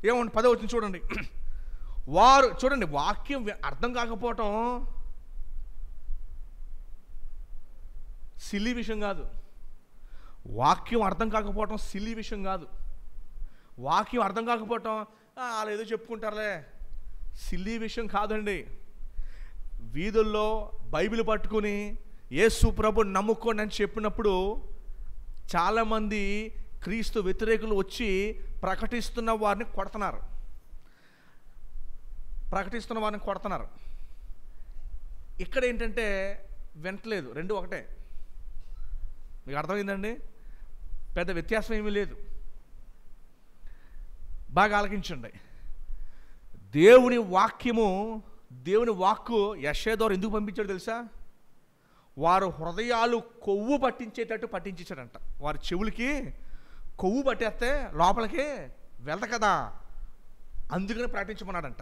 ఏమండి 10వ వచనం చూడండి. వారు చూడండి, వాక్యం అర్థం కాకపోవటం సిల్లీ విషయం కాదు. వాక్యం అర్థం కాకపోవటం సిల్లీ విషయం కాదు. వాక్యం అర్థం కాకపోవటం వాళ్ళు ఏదో చెప్పుకుంటారులే, సిల్లీ విషయం కాదండి. వీధుల్లో బైబిల్ పట్టుకుని యేసు ప్రభు నమ్ముకోండి అని చెప్పినప్పుడు చాలామంది క్రీస్తు వ్యతిరేకులు వచ్చి ప్రకటిస్తున్న వారిని కొడుతున్నారు. ప్రకటిస్తున్న వారిని కొడుతున్నారు. ఇక్కడ ఏంటంటే వింటలేదు, రెండు ఒకటే. మీకు అర్థమైందండి? పెద్ద వ్యత్యాసం ఏమీ లేదు. బాగా ఆలకించండి. దేవుని వాక్కు యెషయా ద్వారా ఎందుకు పంపించాడు తెలుసా? వారు హృదయాలు కొవ్వు పట్టించేటట్టు పట్టించాడంట. వారి చెవులకి కొవ్వు పట్టేస్తే లోపలికి వెళ్త కదా, అందుకని ప్రకటించమన్నాడంట.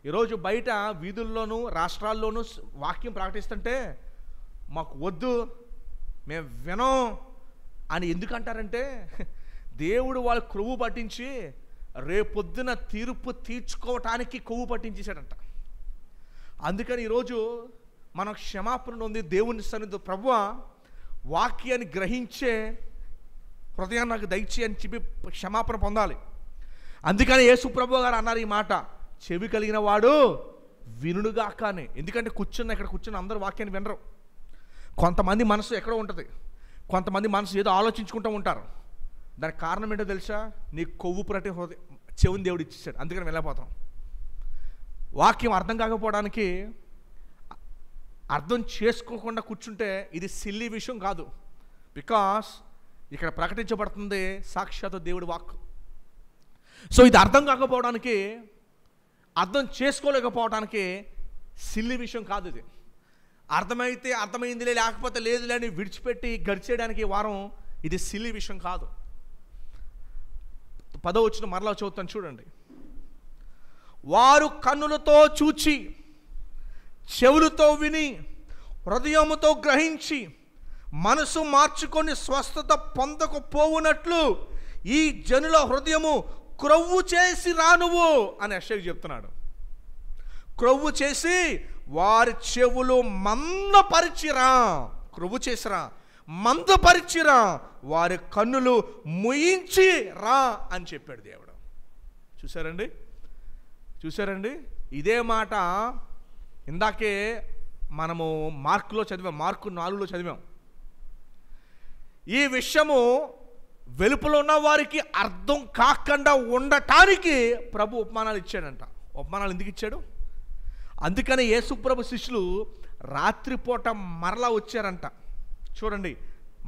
ఈరోజు బయట వీధుల్లోనూ రాష్ట్రాల్లోనూ వాక్యం ప్రకటిస్తుంటే మాకు వద్దు, మేము వినం అని ఎందుకంటారంటే దేవుడు వాళ్ళు కొవ్వు పట్టించి రేపొద్దున తీర్పు తీర్చుకోవటానికి కొవ్వు పట్టించేశాడంట. అందుకని ఈరోజు మనం క్షమాపణ ఉంది దేవుని సన్నిధిలో, ప్రభువా వాక్యాన్ని గ్రహించే హృదయాన్ని నాకు దయచేయి అని చెప్పి క్షమాపణ పొందాలి. అందుకని యేసు ప్రభువు గారు అన్నారు ఈ మాట, చెవి కలిగిన వాడు వినుడుగాక అని. ఎందుకంటే ఇక్కడ కూర్చున్న అందరూ వాక్యాన్ని వినరు. కొంతమంది మనసు ఎక్కడో ఉంటుంది, కొంతమంది మనసు ఏదో ఆలోచించుకుంటూ ఉంటారు. దానికి కారణం ఏంటో తెలుసా? నీ కొవ్వు ప్రతి చెవిని దేవుడు ఇచ్చేసాడు, అందుకని వెళ్ళిపోతాం. వాక్యం అర్థం కాకపోవడానికి, అర్థం చేసుకోకుండా కూర్చుంటే ఇది సిల్లీ విషయం కాదు. బికాస్ ఇక్కడ ప్రకటించబడుతుంది సాక్షాత్ దేవుడి వాక్కు. సో ఇది అర్థం కాకపోవడానికి, అర్థం చేసుకోలేకపోవడానికి సిల్లీ విషయం కాదు. ఇది అర్థమైతే అర్థమైందిలే, లేకపోతే లేదులే అని విడిచిపెట్టి గడిచేయడానికి వారం ఇది సిల్లీ విషయం కాదు. 10వ వచనం మరలా చదువుతాను చూడండి. వారు కన్నులతో చూచి, చెవులతో విని, హృదయముతో గ్రహించి, మనసు మార్చుకొని స్వస్థత పొందకపోవునట్లు ఈ జనుల హృదయము క్రొవ్వు చేసి రానువు అని యెషయా చెప్తున్నాడు. క్రొవ్వు చేసి వారి చెవులు మందపరిచిరా, క్రొవ్వు చేసిరా, మందపరిచిరా, వారి కన్నులు ముయించి రా అని చెప్పాడు దేవుడు. చూసారండి? ఇదే మాట ఇందాకే మనము మార్కులో చదివాం, మార్కు 4లో చదివాం. ఈ విషయము వెలుపల ఉన్న వారికి అర్థం కాకుండా ఉండటానికి ప్రభు ఉపమానాలు ఇచ్చాడంట. ఉపమానాలు ఎందుకు ఇచ్చాడు? అందుకని యేసు ప్రభు శిష్యులు రాత్రిపూట మరలా వచ్చారంట. చూడండి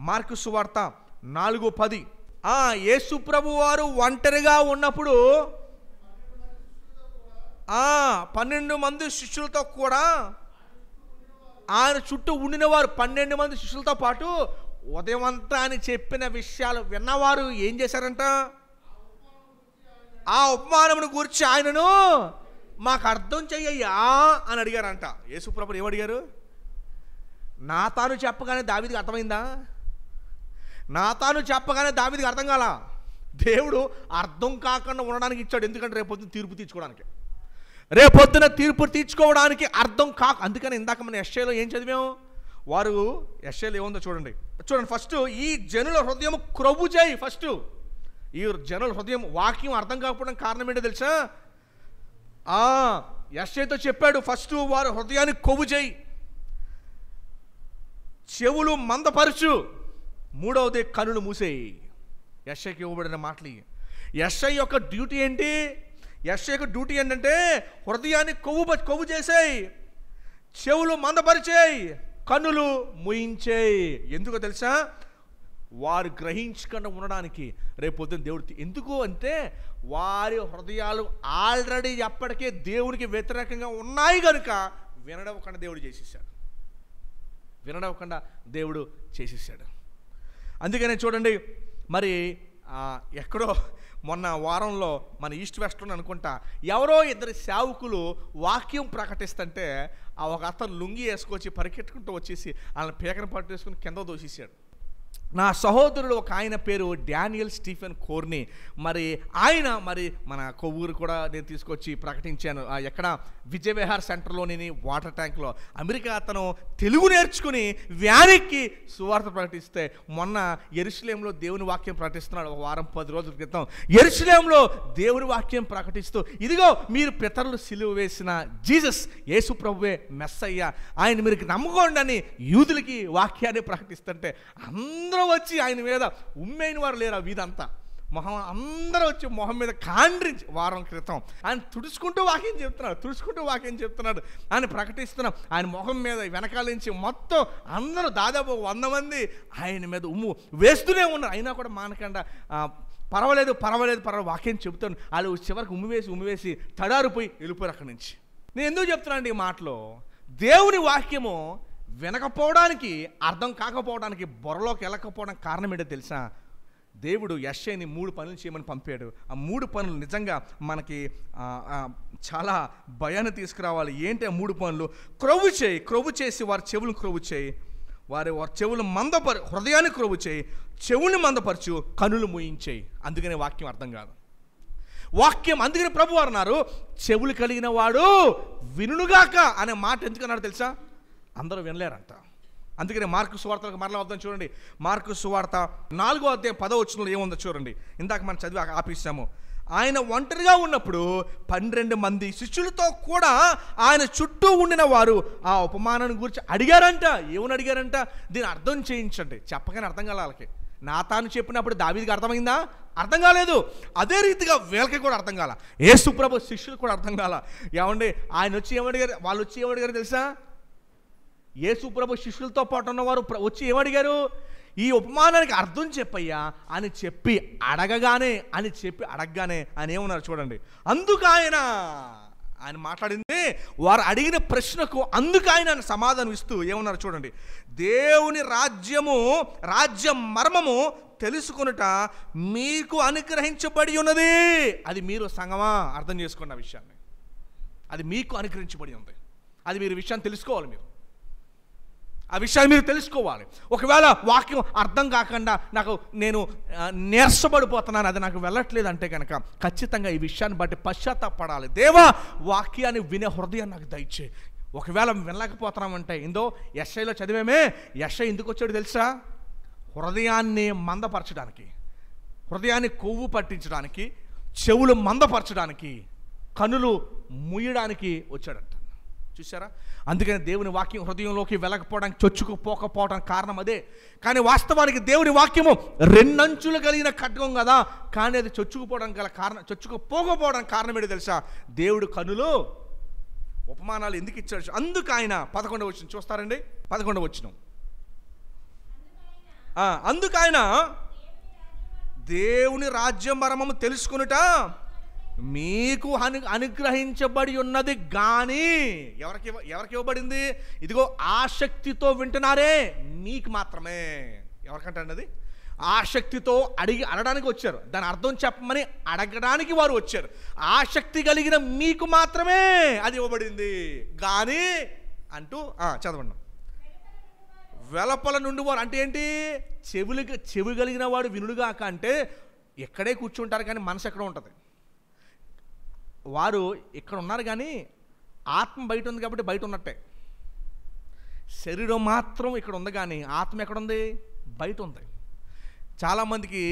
మార్కు సువార్త 4:10. యేసు ప్రభు వారు ఒంటరిగా ఉన్నప్పుడు 12 మంది శిష్యులతో కూడా ఆయన చుట్టూ ఉండిన వారు 12 మంది శిష్యులతో పాటు ఉదయమంతా అని చెప్పిన విషయాలు విన్నవారు ఏం చేశారంట? ఆ ఉపమానమును గురించి ఆయనను మాకు అర్థం చెయ్యయ్యా అని అడిగారంట. యేసు ప్రభువు ఏమడిగారు? నాతాను చెప్పగానే దావీదుకి అర్థమైందా? నాతాను చెప్పగానే దావీదుకి అర్థం కాలా? దేవుడు అర్థం కాకుండా ఉండడానికి ఇచ్చాడు. ఎందుకంటే రేపొద్దున తీర్పు తీర్చుకోవడానికి, రేపొద్దున తీర్పు తీర్చుకోవడానికి అర్థం కాక. అందుకని ఇందాక మన యెషయాలో ఏం చదివాం? వారు యెషయాలో ఏముందో చూడండి. ఫస్ట్ ఈ జనుల హృదయం క్రొవ్వు చేయి. ఫస్ట్ ఈ జనుల హృదయం వాక్యం అర్థం కాకపోవడానికి కారణం ఏంటో తెలుసా? యెషయాతో చెప్పాడు, ఫస్ట్ వారు హృదయాన్ని కొవ్వు చేయి, చెవులు మందపరచు, మూడవది కనులు మూసేయి. యెషయాకి ఇవ్వబడిన మాటలు. యెషయా యొక్క డ్యూటీ ఏంటి? యెషయా యొక్క డ్యూటీ ఏంటంటే హృదయాన్ని కొవ్వు చేసేయి, చెవులు మందపరిచేయి, కన్నులు ముయించేయి. ఎందుకో తెలుసా? వారు గ్రహించకుండా ఉండడానికి రేపొద్దున దేవుడు. ఎందుకు అంటే వారి హృదయాలు ఆల్రెడీ ఎప్పటికే దేవునికి వ్యతిరేకంగా ఉన్నాయి కనుక వినడవకుండా దేవుడు చేసేసాడు. అందుకనే చూడండి, మరి ఎక్కడో మొన్న వారంలో మన ఈస్ట్ వెస్ట్లోనే అనుకుంటా ఎవరో ఇద్దరు సేవకులు వాక్యం ప్రకటిస్తుంటే ఒక అతను లుంగి వేసుకొచ్చి పరిగెట్టుకుంటూ వచ్చేసి వాళ్ళని పీకను పట్టేసుకుని కింద దోసేసాడు. నా సహోదరుడు ఒక ఆయన పేరు డానియల్ స్టీఫెన్ కోర్నీ. మరి ఆయన మన కొవ్వూరు కూడా నేను తీసుకొచ్చి ప్రకటించాను. ఎక్కడ విజయవిహార్ సెంటర్లోని వాటర్ ట్యాంక్లో. అమెరికా అతను తెలుగు నేర్చుకుని వ్యానికి సువార్త ప్రకటిస్తే మొన్న యెరూషలేంలో దేవుని వాక్యం ప్రకటిస్తున్నాడు. ఒక వారం 10 రోజుల క్రితం యెరూషలేంలో దేవుని వాక్యం ప్రకటిస్తూ, ఇదిగో మీరు పితరులు సిలువ వేసిన జీసస్ యేసు ప్రభువే మెస్సయ్య, ఆయన మీరు నమ్ముకోండి అని యూదులకి వాక్యాన్ని ప్రకటిస్తుంటే అందరూ వచ్చి ఆయన మీద ఉమ్మైన వారు లేరు. ఆ వీధంతా మొహం అందరూ వచ్చి మొహం మీద కాండ్రించి వారం క్రితం ఆయన తుడుచుకుంటూ వాక్యం చెప్తున్నాడు ఆయన ప్రకటిస్తున్నాం. ఆయన మొహం మీద వెనకాల నుంచి మొత్తం అందరూ దాదాపు 100 మంది ఆయన మీద ఉమ్ము వేస్తూనే ఉన్నారు. అయినా కూడా మానకుండా పర్వాలేదు వాక్యం చెబుతాను. వాళ్ళు చివరికి ఉమ్మివేసి తడారిపోయి వెళ్ళిపోయారు అక్కడి నుంచి. నేను ఎందుకు చెప్తున్నాను ఈ మాటలో, దేవుని వాక్యము వినకపోవడానికి, అర్థం కాకపోవడానికి, బుర్రలోకి వెళ్ళకపోవడానికి కారణం ఏంటో తెలుసా? దేవుడు యెషయాని 3 పనులు చేయమని పంపాడు. ఆ 3 పనులు నిజంగా మనకి చాలా భయాన్ని తీసుకురావాలి. ఏంటి ఆ 3 పనులు? క్రొవ్వు చేసి వారి చెవులను క్రొవ్వు చేయి, వారి చెవులు హృదయాన్ని క్రొవ్వు చేయి, చెవుని మందపరచు, కనులు మూయించేయి. అందుకనే వాక్యం అర్థం కాదు. అందుకని ప్రభు అన్నారు, చెవులు కలిగిన వాడు వినుగాక అనే మాట ఎందుకన్నాడు తెలుసా? అందరూ వినలేరంట. అందుకనే మార్కు సువార్తలకు మరలా వద్దాం చూడండి. మార్కు సువార్త 4వ అధ్యాయం 10వ వచనంలో ఏముందో చూడండి. ఇందాక మనం చదివి ఆపేసాము. ఆయన ఒంటరిగా ఉన్నప్పుడు 12 మంది శిష్యులతో కూడా ఆయన చుట్టూ ఉండిన వారు ఆ ఉపమానాన్ని గురించి అడిగారంట. ఏమని అడిగారంట? దీన్ని అర్థం చేయించండి. చెప్పగానే అర్థం కాలే వాళ్ళకి. నాతాను చెప్పినప్పుడు దావీదుకి అర్థమైందా? అర్థం కాలేదు. అదే రీతిగా వీళ్ళకి కూడా అర్థం కాల. యేసు ప్రభు శిష్యులు కూడా అర్థం కాల. ఏమండి ఆయన వచ్చి ఏమడిగారు? వాళ్ళు వచ్చి ఏమడిగారు తెలుసా? యేసు ప్రభు శిష్యులతో పాటు ఉన్నవారు వచ్చి ఏమడిగారు? ఈ ఉపమానానికి అర్థం చెప్పయ్యా అని చెప్పి అడగగానే ఆయన ఏమన్నారు చూడండి. అందుకు ఆయన మాట్లాడింది, వారు అడిగిన ప్రశ్నకు అందుకు ఆయన సమాధానం ఇస్తూ ఏమన్నారు చూడండి. దేవుని రాజ్య మర్మము తెలుసుకొనుట మీకు అనుగ్రహించబడి ఉన్నది. అది మీరు సంగమా అర్థం చేసుకున్న విషయాన్ని, అది మీకు అనుగ్రహించబడి ఉంది. అది మీరు విషయాన్ని తెలుసుకోవాలి. ఆ విషయాన్ని మీరు తెలుసుకోవాలి. ఒకవేళ వాక్యం అర్థం కాకుండా నేను నీరసపడిపోతున్నాను, అది నాకు వెళ్ళట్లేదు అంటే కనుక ఖచ్చితంగా ఈ విషయాన్ని బట్టి పశ్చాత్తాపడాలి. దేవా, వాక్యాన్ని వినే హృదయాన్ని నాకు దయచేయి. ఒకవేళ వినలేకపోతున్నామంటే ఇందో యెషయాలో చదివేమే. యెషయా ఎందుకు వచ్చాడు తెలుసా? హృదయాన్ని మందపరచడానికి, హృదయాన్ని కొవ్వు పట్టించడానికి, చెవులు మందపరచడానికి, కనులు మూయడానికి వచ్చాడంట. చూసారా? అందుకని దేవుని వాక్యం హృదయంలోకి వెళ్ళకపోవడానికి, చొచ్చుకుపోకపోవడానికి కారణం అదే. కానీ వాస్తవానికి దేవుని వాక్యము 2 అంచులు కలిగిన ఖడ్గం కదా. కానీ అది చొచ్చుకుపోకపోవడానికి కారణం ఏంటో తెలుసా? దేవుడు కనులు ఉపమానాలు ఎందుకు ఇచ్చాడు? అందుకు ఆయన 11వ వచనం చూస్తారండి. 11వ వచనం. అందుకు ఆయన దేవుని రాజ్య మర్మము తెలుసుకొనుట మీకు అనుగ్రహించబడి ఉన్నది. కానీ ఎవరికి ఇవ్వబడింది? ఇదిగో ఆసక్తితో వింటున్నారే మీకు మాత్రమే. ఎవరికంటే అది ఆసక్తితో అడగడానికి వచ్చారు. దాని అర్థం చెప్పమని అడగడానికి వారు వచ్చారు. ఆసక్తి కలిగిన మీకు మాత్రమే అది ఇవ్వబడింది. కానీ అంటూ చదవండి. వెలపల నుండి వారు అంటే ఏంటి? చెవి కలిగిన వాడు వినుడుగాక అంటే ఎక్కడే కూర్చుంటారు కానీ మనసు ఎక్కడ ఉంటుంది. వారు ఇక్కడ ఉన్నారు కానీ ఆత్మ బయట ఉంది కాబట్టి బయట ఉన్నట్టే. శరీరం మాత్రం ఇక్కడ ఉంది కానీ ఆత్మ ఎక్కడుంది? బయట ఉంది. చాలామందికి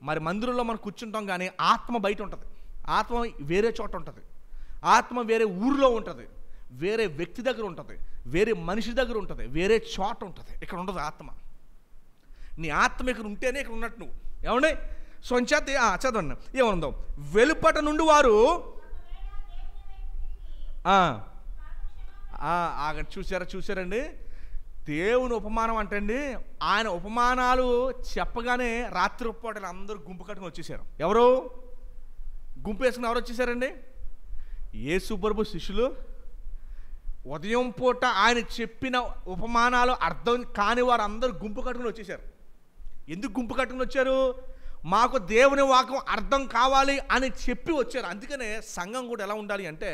మరి మందిరంలో మనం కూర్చుంటాం కానీ ఆత్మ బయట ఉంటుంది. ఆత్మ వేరే చోట ఉంటుంది. ఆత్మ వేరే ఊరిలో ఉంటుంది, వేరే వ్యక్తి దగ్గర ఉంటుంది, వేరే మనిషి దగ్గర ఉంటుంది, వేరే చోట ఉంటుంది. ఇక్కడ ఉండదు ఆత్మ. నీ ఆత్మ ఇక్కడ ఉంటేనే ఇక్కడ ఉన్నట్టు నువ్వు. ఏమండి? సొంచేత చదవండి ఏమనుందో. వెలుపట నుండి వారు చూసారండి. దేవుని ఉపమానం అంటండి, ఆయన ఉపమానాలు చెప్పగానే రాత్రి పూటలు అందరూ గుంపు కట్టుకుని వచ్చేసారు. ఎవరు గుంపు వేసుకుని ఎవరు వచ్చేసారండి? యేసు ప్రభు శిష్యులు. ఉదయం పూట ఆయన చెప్పిన ఉపమానాలు అర్థం కాని వారు అందరూ గుంపు కట్టుకుని వచ్చేసారు. ఎందుకు గుంపు కట్టుకుని వచ్చారు? మాకు దేవుని వాక్యం అర్థం కావాలి అని చెప్పి వచ్చారు. అందుకనే సంఘం కూడా ఎలా ఉండాలి అంటే,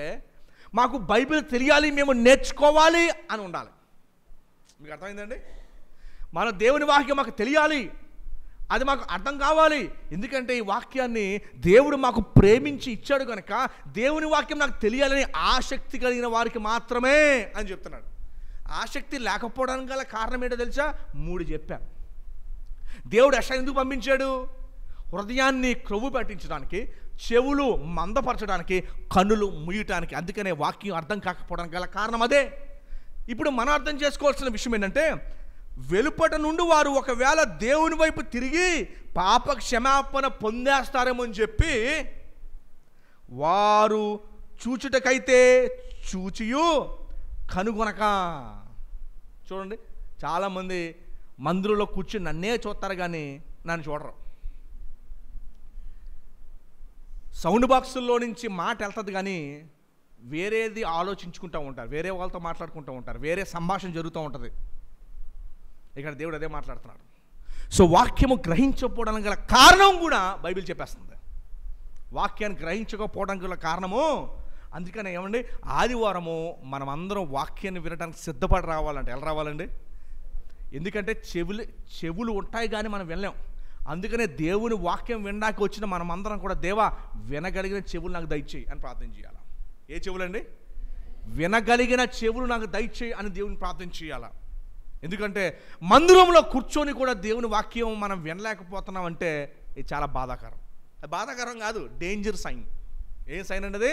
మాకు బైబిల్ తెలియాలి, మేము నేర్చుకోవాలి అని ఉండాలి. మీకు అర్థమైందండి? మన దేవుని వాక్యం మాకు తెలియాలి, అది మాకు అర్థం కావాలి. ఎందుకంటే ఈ వాక్యాన్ని దేవుడు మాకు ప్రేమించి ఇచ్చాడు కనుక దేవుని వాక్యం నాకు తెలియాలని ఆసక్తి కలిగిన వారికి మాత్రమే అని చెప్తున్నాడు. ఆసక్తి లేకపోవడానికి గల కారణం ఏంటో తెలుసా? 3 చెప్పాను. దేవుడు యెషయా ఎందుకు పంపించాడు? హృదయాన్ని క్రొవ్వు పట్టించడానికి, చెవులు మందపరచడానికి, కన్నులు ముయ్యటానికి. అందుకనే వాక్యం అర్థం కాకపోవడానికి గల కారణం అదే. ఇప్పుడు మనం అర్థం చేసుకోవాల్సిన విషయం ఏంటంటే, వెలుపట నుండి వారు ఒకవేళ దేవుని వైపు తిరిగి పాప క్షమాపణ పొందేస్తారేమో అని చెప్పి వారు చూచుటకైతే చూచియు కనుగొనక. చూడండి, చాలామంది మందిరంలో కూర్చుని నన్నే చూస్తారు కానీ నన్ను చూడరు. సౌండ్ బాక్సుల్లో నుంచి మాట వెళ్తుంది కానీ వేరేది ఆలోచించుకుంటూ ఉంటారు, వేరే వాళ్ళతో మాట్లాడుకుంటూ ఉంటారు, వేరే సంభాషణ జరుగుతూ ఉంటుంది. ఇక్కడ దేవుడు అదే మాట్లాడుతున్నాడు. సో వాక్యము గ్రహించకపోవడానికి గల కారణం కూడా బైబిల్ చెప్పేస్తుంది. వాక్యాన్ని గ్రహించకపోవడానికి గల కారణము అందుకనే ఏమండి, ఆదివారము మనం అందరం వాక్యాన్ని వినడానికి సిద్ధపడి రావాలంటే ఎలా రావాలండి? ఎందుకంటే చెవులు ఉంటాయి కానీ మనం వినలేం. అందుకనే దేవుని వాక్యం వినడానికి వచ్చిన మనం అందరం కూడా దేవా వినగలిగిన చెవులు నాకు దయచేయి అని ప్రార్థన చేయాలి. ఏ చెవులండి? వినగలిగిన చెవులు నాకు దయచేయి అని దేవుని ప్రార్థన చేయాలి. ఎందుకంటే మందిరంలో కూర్చొని కూడా దేవుని వాక్యం మనం వినలేకపోతున్నామంటే ఇది చాలా బాధాకరం. బాధాకరం కాదు, డేంజర్ సైన్. ఏం సైన్ అండి అది?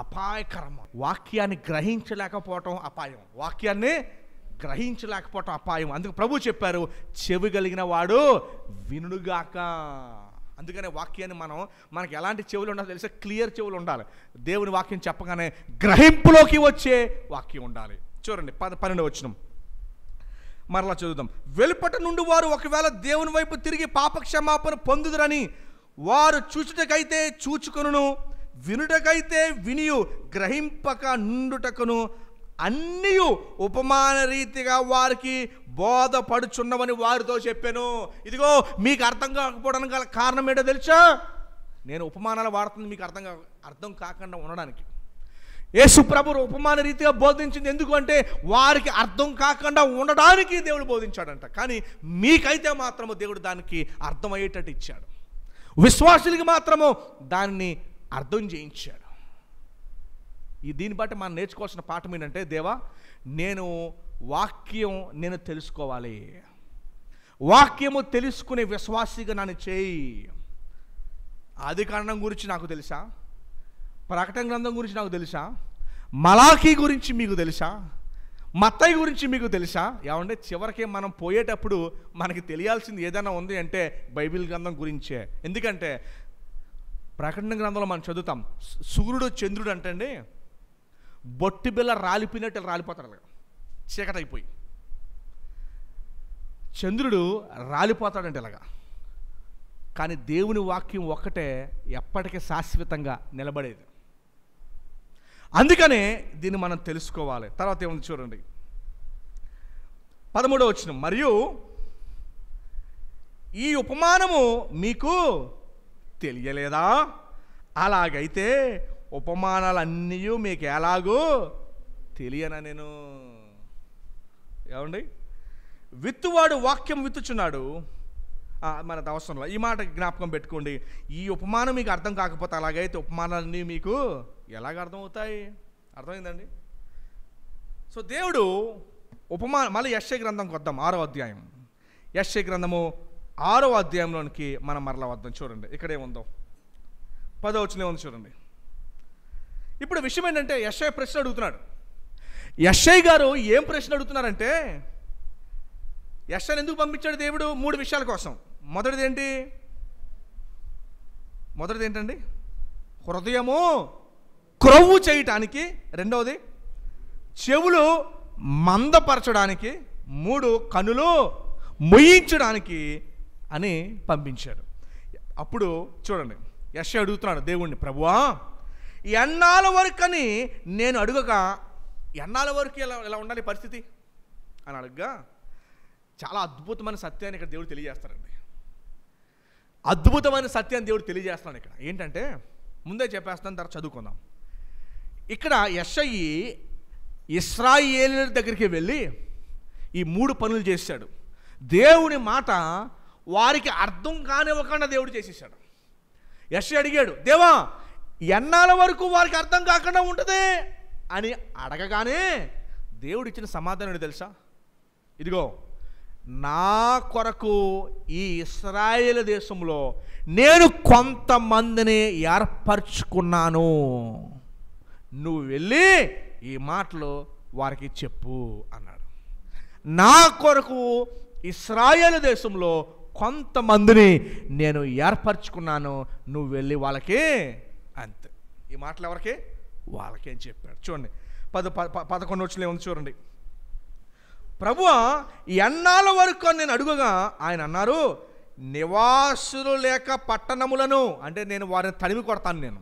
అపాయకరం. వాక్యాన్ని గ్రహించలేకపోవటం అపాయం, వాక్యాన్ని గ్రహించలేకపోవటం అపాయం. అందుకు ప్రభు చెప్పారు, చెవి కలిగిన వాడు వినుగాక. అందుకనే వాక్యాన్ని మనకి ఎలాంటి చెవులు ఉండాలో తెలిసే, క్లియర్ చెవులు ఉండాలి. దేవుని వాక్యం చెప్పగానే గ్రహింపులోకి వచ్చే వాక్యం ఉండాలి. చూడండి 12వ వచనం మరలా చదువుదాం. వెలుపట నుండి వారు ఒకవేళ దేవుని వైపు తిరిగి పాప క్షమాపణ పొందుదురని వారు చూచుటకైతే చూచుకొనును, వినుటకైతే వినియు, గ్రహింపక నుండుటకును అన్నియు ఉపమాన రీతిగా వారికి బోధపడుచున్నవని వారితో చెప్పాను. ఇదిగో మీకు అర్థం కాకపోవడానికి గల కారణం ఏంటో తెలుసా? నేను ఉపమానాలు వాడుతుంది మీకు అర్థం కాకుండా ఉండడానికి. యేసు ప్రభు ఉపమాన రీతిగా బోధించింది ఎందుకు అంటే వారికి అర్థం కాకుండా ఉండడానికి దేవుడు బోధించాడంట. కానీ మీకైతే మాత్రము దేవుడు దానికి అర్థమయ్యేటట్టు ఇచ్చాడు. విశ్వాసులకి మాత్రము దాన్ని అర్థం చేయించాడు. దీన్ని బట్టి మనం నేర్చుకోవాల్సిన పాఠం ఏంటంటే, దేవా నేను తెలుసుకోవాలి, వాక్యము తెలుసుకునే విశ్వాసిగా నన్ను చేయి. ఆదికాండం గురించి నాకు తెలుసా? ప్రకటన గ్రంథం గురించి నాకు తెలుసా? మలాకీ గురించి మీకు తెలుసా? మత్తయి గురించి మీకు తెలుసా? ఏమంటే చివరికి మనం పోయేటప్పుడు మనకి తెలియాల్సింది ఏదైనా ఉంది అంటే బైబిల్ గ్రంథం గురించే. ఎందుకంటే ప్రకటన గ్రంథంలో మనం చదువుతాం, సూర్యుడు చంద్రుడు అంటే బొట్టి బిల్ల రాలిపోయినట్టు రాలిపోతాడు, అలాగా చీకటి అయిపోయి. చంద్రుడు రాలిపోతాడంటే ఇలాగా. కానీ దేవుని వాక్యం ఒక్కటే ఎప్పటికీ శాశ్వతంగా నిలబడేది. అందుకనే దీన్ని మనం తెలుసుకోవాలి. తర్వాత ఏముంది చూడండి 13వ వచనం. మరియు ఈ ఉపమానము మీకు తెలియలేదా? అలాగైతే ఉపమానాలన్నీ మీకు ఎలాగో తెలియనా నేను? ఏమండి, విత్తువాడు వాక్యం విత్తుచున్నాడు. మనకు అవసరంలో ఈ మాట జ్ఞాపకం పెట్టుకోండి. ఈ ఉపమానం మీకు అర్థం కాకపోతే అలాగైతే ఉపమానాలన్నీ మీకు ఎలాగ అర్థమవుతాయి? అర్థమైందండి? సో దేవుడు ఉపమానం, మళ్ళీ యెషయా గ్రంథంకి వద్దాం, 6వ అధ్యాయం. యెషయా గ్రంథము 6వ అధ్యాయంలోనికి మనం మరలా వద్దాం. చూడండి ఇక్కడ ఏముందో, 10వ వచనం ఏముంది చూడండి. ఇప్పుడు విషయం ఏంటంటే యెషయా ప్రశ్న అడుగుతున్నాడు. యెషయా గారు ఏం ప్రశ్న అడుగుతున్నారంటే, యెషయాను ఎందుకు పంపించాడు దేవుడు? 3 విషయాల కోసం. మొదటిది ఏంటండి? హృదయము క్రొవ్వు చేయటానికి. రెండవది చెవులు మందపరచడానికి. 3 కనులు మొయ్యించడానికి అని పంపించాడు. అప్పుడు చూడండి యెషయా అడుగుతున్నాడు దేవుణ్ణి, ప్రభువా ఎన్నాళ్ళ వరకని నేను అడుగగా, ఎన్నాళ్ళ వరకు ఎలా ఉండాలి పరిస్థితి అని అడగగా చాలా అద్భుతమైన సత్యాన్ని ఇక్కడ దేవుడు తెలియజేస్తారండి. అద్భుతమైన సత్యాన్ని దేవుడు తెలియజేస్తున్నాడు ఇక్కడ. ఏంటంటే ముందే చెప్పేస్తాను, తర్వాత చదువుకుందాం. ఇక్కడ యెషయా ఇశ్రాయేలీయుల దగ్గరికి వెళ్ళి ఈ 3 పనులు చేశాడు. దేవుని మాట వారికి అర్థం కానివ్వకుండా దేవుడు చేసేసాడు. యెషయా అడిగాడు, దేవా ఎన్నాళ్ళ వరకు వారికి అర్థం కాకుండా ఉంటుంది అని అడగగానే దేవుడు ఇచ్చిన సమాధానం తెలుసా? ఇదిగో నా కొరకు ఈ ఇశ్రాయేలు దేశంలో నేను కొంతమందిని ఏర్పరచుకున్నాను, నువ్వు వెళ్ళి ఈ మాటలు వారికి చెప్పు అన్నాడు. నా కొరకు ఇశ్రాయేలు దేశంలో కొంతమందిని నేను ఏర్పరచుకున్నాను, నువ్వు వెళ్ళి వాళ్ళకి అంతే. ఈ మాటలు ఎవరికి? వాళ్ళకి అని చెప్పాడు. చూడండి 11 వచనంలో ఉంది చూడండి. ప్రభువా ఎన్నాళ్ళ వరకు నేను అడుగుగా ఆయన అన్నారు, నివాసులు లేక పట్టణములను, అంటే నేను వారిని తరిమి కొడతాను, నేను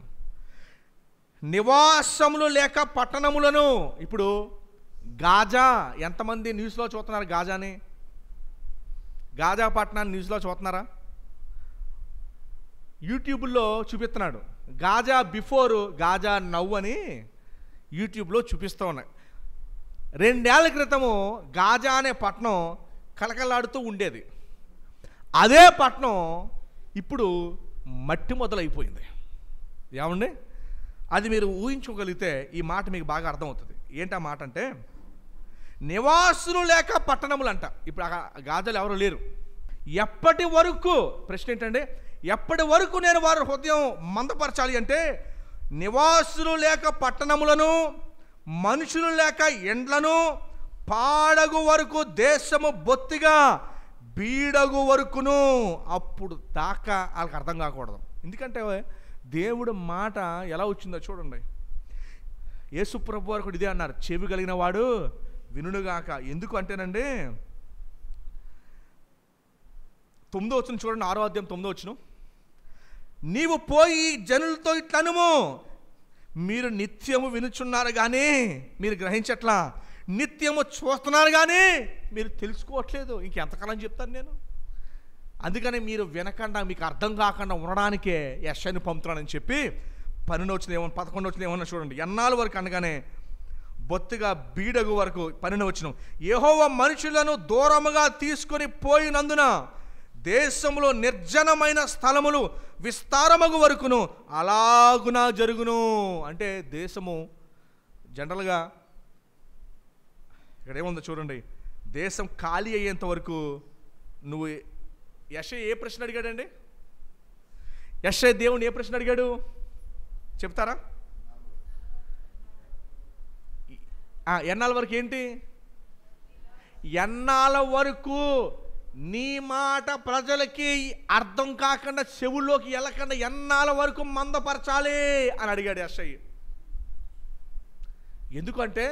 నివాసములు లేక పట్టణములను. ఇప్పుడు గాజా, ఎంతమంది న్యూస్లో చూస్తున్నారు గాజాని? గాజా పట్టణాన్ని న్యూస్లో చూస్తున్నారా? యూట్యూబ్లో చూపిస్తున్నాడు. గాజా బిఫోర్, గాజా నౌ అని యూట్యూబ్లో చూపిస్తూ ఉన్నాయి. 2 ఏళ్ల క్రితము గాజా అనే పట్టణం కలకలాడుతూ ఉండేది. అదే పట్టణం ఇప్పుడు మట్టి మొదలైపోయింది. ఏమండి? అది మీరు ఊహించుకోగలిగితే ఈ మాట మీకు బాగా అర్థమవుతుంది. ఏంటి ఆ మాట అంటే, నివాసులు లేక పట్టణములంట. ఇప్పుడు గాజాలు ఎవరు లేరు. ఎప్పటి వరకు, ప్రశ్న ఏంటంటే ఎప్పటి వరకు నేను వారి హృదయం మందపరచాలి అంటే, నివాసులు లేక పట్టణములను, మనుషులు లేక ఎండ్లను, పాడగు వరకు దేశము బొత్తిగా బీడగు వరకును. అప్పుడు దాకా వాళ్ళకి అర్థం కాకూడదు. ఎందుకంటే దేవుడు మాట ఎలా వచ్చిందో చూడండి. యేసు ప్రభు వారు కూడా ఇదే అన్నారు, చెవి కలిగిన వాడు వినుగాక. ఎందుకు అంటేనండి 9వ వచనం చూడండి, 6వ అధ్యాయం 9వ వచనం. నీవు పోయి జనులతో ఇట్లనుము, మీరు నిత్యము వినుచున్నారు కానీ మీరు గ్రహించట్లా, నిత్యము చూస్తున్నారు కానీ మీరు తెలుసుకోవట్లేదు. ఇంకెంతకాలం చెప్తాను నేను? అందుకని మీరు వినకుండా, మీకు అర్థం కాకుండా ఉండడానికే యెషయాను పంపుతున్నానని చెప్పి 11వ వచనం ఏమన్నా చూడండి. ఎన్నాళ్ళ వరకు అనగానే బొత్తిగా బీడగు వరకు. 12వ వచనం, యెహోవా మనుషులను దూరముగా తీసుకొని పోయినందున దేశంలో నిర్జనమైన స్థలములు విస్తారమగు వరకును అలాగున జరుగును. అంటే దేశము జనరల్గా ఇక్కడ ఏముందో చూడండి, దేశం ఖాళీ అయ్యేంత వరకు. నువ్వు యెషయా ఏ ప్రశ్న అడిగాడండి? యెషయా దేవుని ఏ ప్రశ్న అడిగాడు చెప్తారా? ఎన్నాళ్ళ వరకు ఏంటి? ఎన్నాళ్ళ వరకు నీ మాట ప్రజలకి అర్థం కాకుండా, చెవుల్లోకి వెళ్ళకుండా ఎన్నాళ్ళ వరకు మందపరచాలి అని అడిగాడు యెషయా. ఎందుకంటే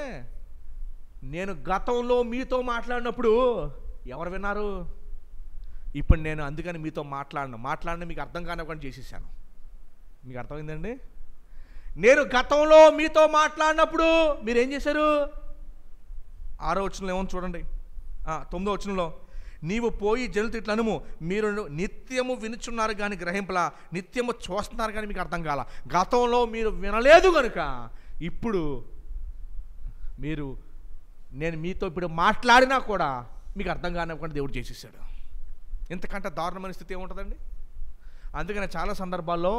నేను గతంలో మీతో మాట్లాడినప్పుడు ఎవరు విన్నారు? ఇప్పుడు నేను అందుకని మీతో మాట్లాడిన మీకు అర్థం కానివ్వకుండా చేసేసాను. మీకు అర్థమైందండి? నేను గతంలో మీతో మాట్లాడినప్పుడు మీరు ఏం చేశారు? 6వ వచనంలో ఏమో చూడండి, 9వ వచనంలో, నీవు పోయి జనులతో ఇట్లా అనుము, మీరు నిత్యము వినుచున్నారు కానీ గ్రహింపలా, నిత్యము చూస్తున్నారు కానీ మీకు అర్థం కాల. గతంలో మీరు వినలేదు కనుక ఇప్పుడు నేను మీతో ఇప్పుడు మాట్లాడినా కూడా మీకు అర్థం కానివ్వకుండా దేవుడు చేసేసాడు. ఇంతకంటే దారుణమైన స్థితి ఏముంటుందండి? అందుకని చాలా సందర్భాల్లో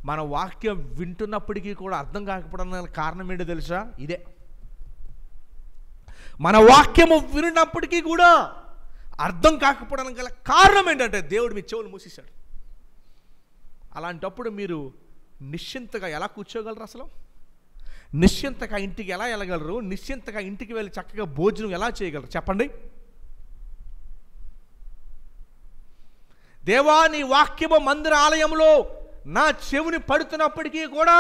మన వాక్యం వింటున్నప్పటికీ కూడా అర్థం కాకపోవడానికి కారణం ఏంటో తెలుసా? ఇదే. మన వాక్యము విన్నప్పటికీ కూడా అర్థం కాకపోవడానికి గల కారణం ఏంటంటే దేవుడు మీ చెవులు మూసేశాడు. అలాంటప్పుడు మీరు నిశ్చింతగా ఎలా కూర్చోగలరు? అసలు నిశ్చింతగా ఇంటికి ఎలా వెళ్ళగలరు? నిశ్చింతగా ఇంటికి వెళ్ళి చక్కగా భోజనం ఎలా చేయగలరు చెప్పండి? దేవా నీ వాక్యము మందిర ఆలయంలో నా చెవుని పడుతున్నప్పటికీ కూడా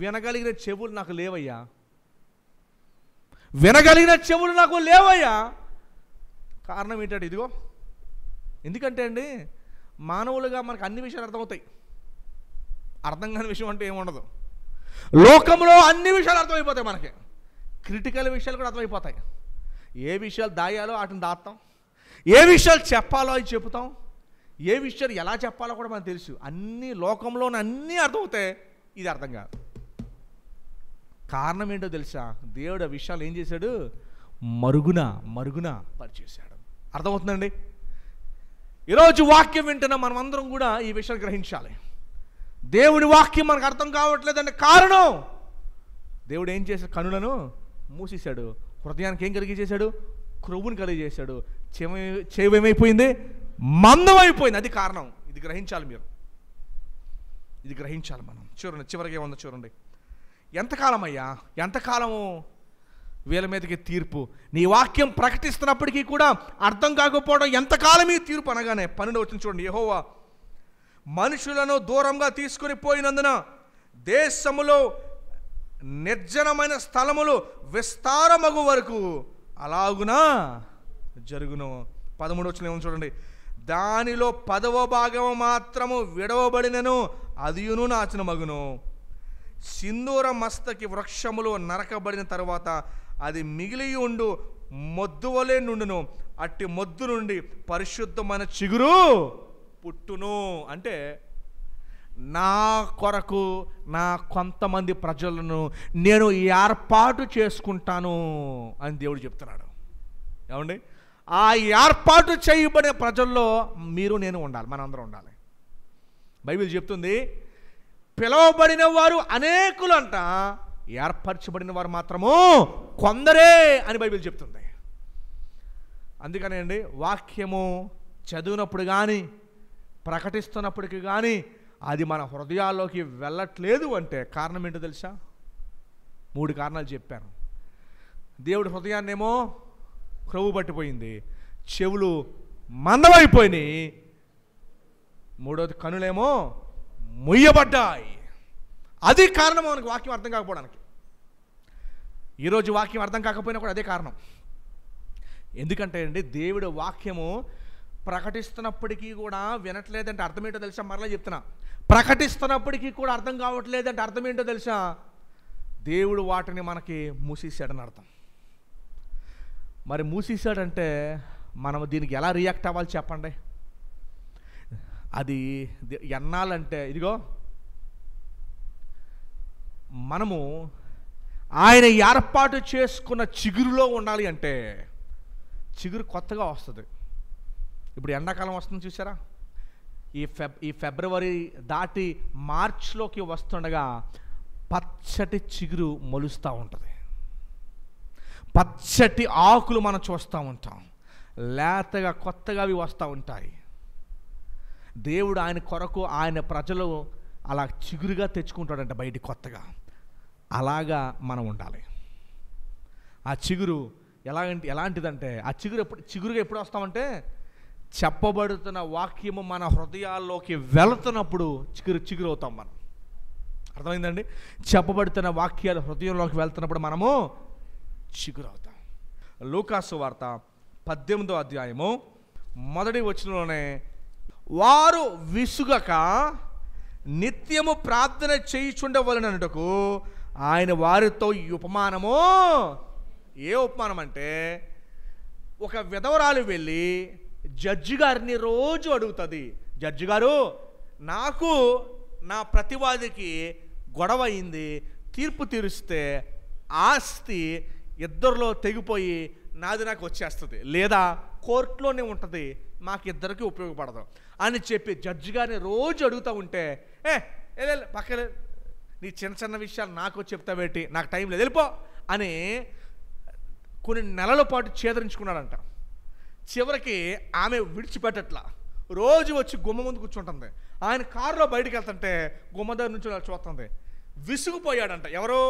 వినగలిగిన చెవులు నాకు లేవయ్యా, వినగలిగిన చెవులు నాకు లేవయ్యా. కారణం ఏంటంటే ఇదిగో. ఎందుకంటే అండి మానవులుగా మనకు అన్ని విషయాలు అర్థమవుతాయి. అర్థం కాని విషయం అంటే ఏముండదు. లోకంలో అన్ని విషయాలు అర్థమైపోతాయి మనకి. క్రిటికల్ విషయాలు కూడా అర్థమైపోతాయి. ఏ విషయాలు దాయాలో వాటిని దాస్తాం, ఏ విషయాలు చెప్పాలో అవి చెబుతాం, ఏ విషయాలు ఎలా చెప్పాలో కూడా మనకు తెలుసు. అన్ని లోకంలోనే అన్నీ అర్థమవుతాయి, ఇది అర్థం కాదు. కారణం ఏంటో తెలుసా? దేవుడు ఆ విషయాలు ఏం చేశాడు? మరుగున పరిచేశాడు. అర్థమవుతుందండి? ఈరోజు వాక్యం వింటున్న మనం అందరం కూడా ఈ విషయాలు గ్రహించాలి. దేవుని వాక్యం మనకు అర్థం కావట్లేదంటే కారణం దేవుడు ఏం చేశాడు? కనులను మూసేశాడు. హృదయానికి ఏం కలిగజేశాడు? క్రొవ్వుని కలిగజేశాడు. చెవి ఏమైపోయింది? మందమైపోయింది. అది కారణం. ఇది గ్రహించాలి మీరు, ఇది గ్రహించాలి మనం. చూడండి చివరికి ఏముందో చూడండి. ఎంతకాలం అయ్యా, ఎంతకాలము వీళ్ళ మీదకి తీర్పు. నీ వాక్యం ప్రకటిస్తున్నప్పటికీ కూడా అర్థం కాకపోవడం ఎంతకాలం ఈ తీర్పు అనగానే 12వ వచనం చూడండి. యెహోవా మనుషులను దూరంగా తీసుకొని పోయినందున దేశములో నిర్జనమైన స్థలములు విస్తారమగు వరకు అలాగునా జరుగును. 13వ వచనం ఏమో చూడండి. దానిలో 10వ భాగము మాత్రము విడవబడినను అదియును నాశనమగును. సింధూర మస్తకి వృక్షములు నరకబడిన తర్వాత అది మిగిలి ఉండు మొద్దు వలె నుండును. అట్టి మొద్దు నుండి పరిశుద్ధమైన చిగురు పుట్టును. అంటే నా కొరకు నా కొంతమంది ప్రజలను నేను ఏర్పాటు చేసుకుంటాను అని దేవుడు చెప్తున్నాడు. ఏమండి? ఆ ఏర్పాటు చేయబడిన ప్రజల్లో మీరు నేను ఉండాలి, మనందరం ఉండాలి. బైబిల్ చెప్తుంది పిలవబడిన వారు అనేకులు అంట, ఏర్పరచబడిన వారు మాత్రము కొందరే అని బైబిల్ చెప్తుంది. అందుకనే అండి వాక్యము చదివినప్పుడు కానీ ప్రకటిస్తున్నప్పటికీ కానీ అది మన హృదయాల్లోకి వెళ్ళట్లేదు అంటే కారణం ఏంటో తెలుసా? 3 కారణాలు చెప్పాను. దేవుడి హృదయాన్నేమో క్రొవ్వు పట్టిపోయింది, చెవులు మందమైపోయినాయి, 3వది కనులేమో ముయ్యబడ్డాయి. అది కారణం మనకు వాక్యం అర్థం కాకపోవడానికి. ఈరోజు వాక్యం అర్థం కాకపోయినా కూడా అదే కారణం. ఎందుకంటే అండి దేవుడి వాక్యము ప్రకటిస్తున్నప్పటికీ కూడా వినట్లేదంటే అర్థం ఏంటో తెలుసా? మరలా చెప్తున్నా, ప్రకటిస్తున్నప్పటికీ కూడా అర్థం కావట్లేదంటే అర్థం ఏంటో తెలుసా? దేవుడు వాటిని మనకి మూసేసాడని అర్థం. మరి మూసేసాడంటే మనం దీనికి ఎలా రియాక్ట్ అవ్వాలి చెప్పండి? అది ఎన్నాలంటే ఇదిగో మనము ఆయన ఏర్పాటు చేసుకున్న చిగురులో ఉండాలి. అంటే చిగురు కొత్తగా వస్తుంది. ఇప్పుడు ఎండాకాలం వస్తుంది చూసారా? ఈ ఫిబ్రవరి దాటి మార్చ్లోకి వస్తుండగా పచ్చటి చిగురు మొలుస్తూ ఉంటుంది. పచ్చటి ఆకులు మనం చూస్తూ ఉంటాం. లేతగా కొత్తగా అవి వస్తూ ఉంటాయి. దేవుడు ఆయన కొరకు ఆయన ప్రజలు అలా చిగురుగా తెచ్చుకుంటాడంట బయటికి కొత్తగా. అలాగా మనం ఉండాలి. ఆ చిగురు ఎలాంటిదంటే ఆ చిగురుగా ఎప్పుడు వస్తామంటే చెప్పబడుతున్న వాక్యము మన హృదయాల్లోకి వెళుతున్నప్పుడు చిగురు అవుతాం మనం. అర్థమైందండి? చెప్పబడుతున్న వాక్యాలు హృదయంలోకి వెళ్తున్నప్పుడు మనము చిగురు అవుతాం. లూకాసు వార్త 18వ అధ్యాయము 1వ వచనంలోనే వారు విసుగక నిత్యము ప్రార్థన చేయుచుండవలెననుటకు ఆయన వారితో ఈ ఉపమానము. ఏ ఉపమానం అంటే ఒక విధవరాలు వెళ్ళి జడ్జి గారిని రోజు అడుగుతుంది, జడ్జి గారు నాకు నా ప్రతివాదికి గొడవ అయింది, తీర్పు తీరుస్తే ఆస్తి ఇద్దరిలో తెగిపోయి నాది నాకు వచ్చేస్తుంది, లేదా కోర్టులోనే ఉంటుంది, మాకిద్దరికి ఉపయోగపడదు అని చెప్పి జడ్జి గారిని రోజు అడుగుతూ ఉంటే పక్కన నీ చిన్న చిన్న విషయాలు నాకు చెప్తావేటి, నాకు టైం లేదు వెళ్ళిపో అని కొన్ని నెలల పాటు చేదరించుకున్నాడంట. చివరికి ఆమె విడిచిపెట్టట్లా, రోజు వచ్చి గుమ్మ ముందు కూర్చుంటుంది. ఆయన కారులో బయటికి వెళ్తుంటే గుమ్మ దగ్గర నుంచి చూస్తుంది. విసుగుపోయాడంట. ఎవరు?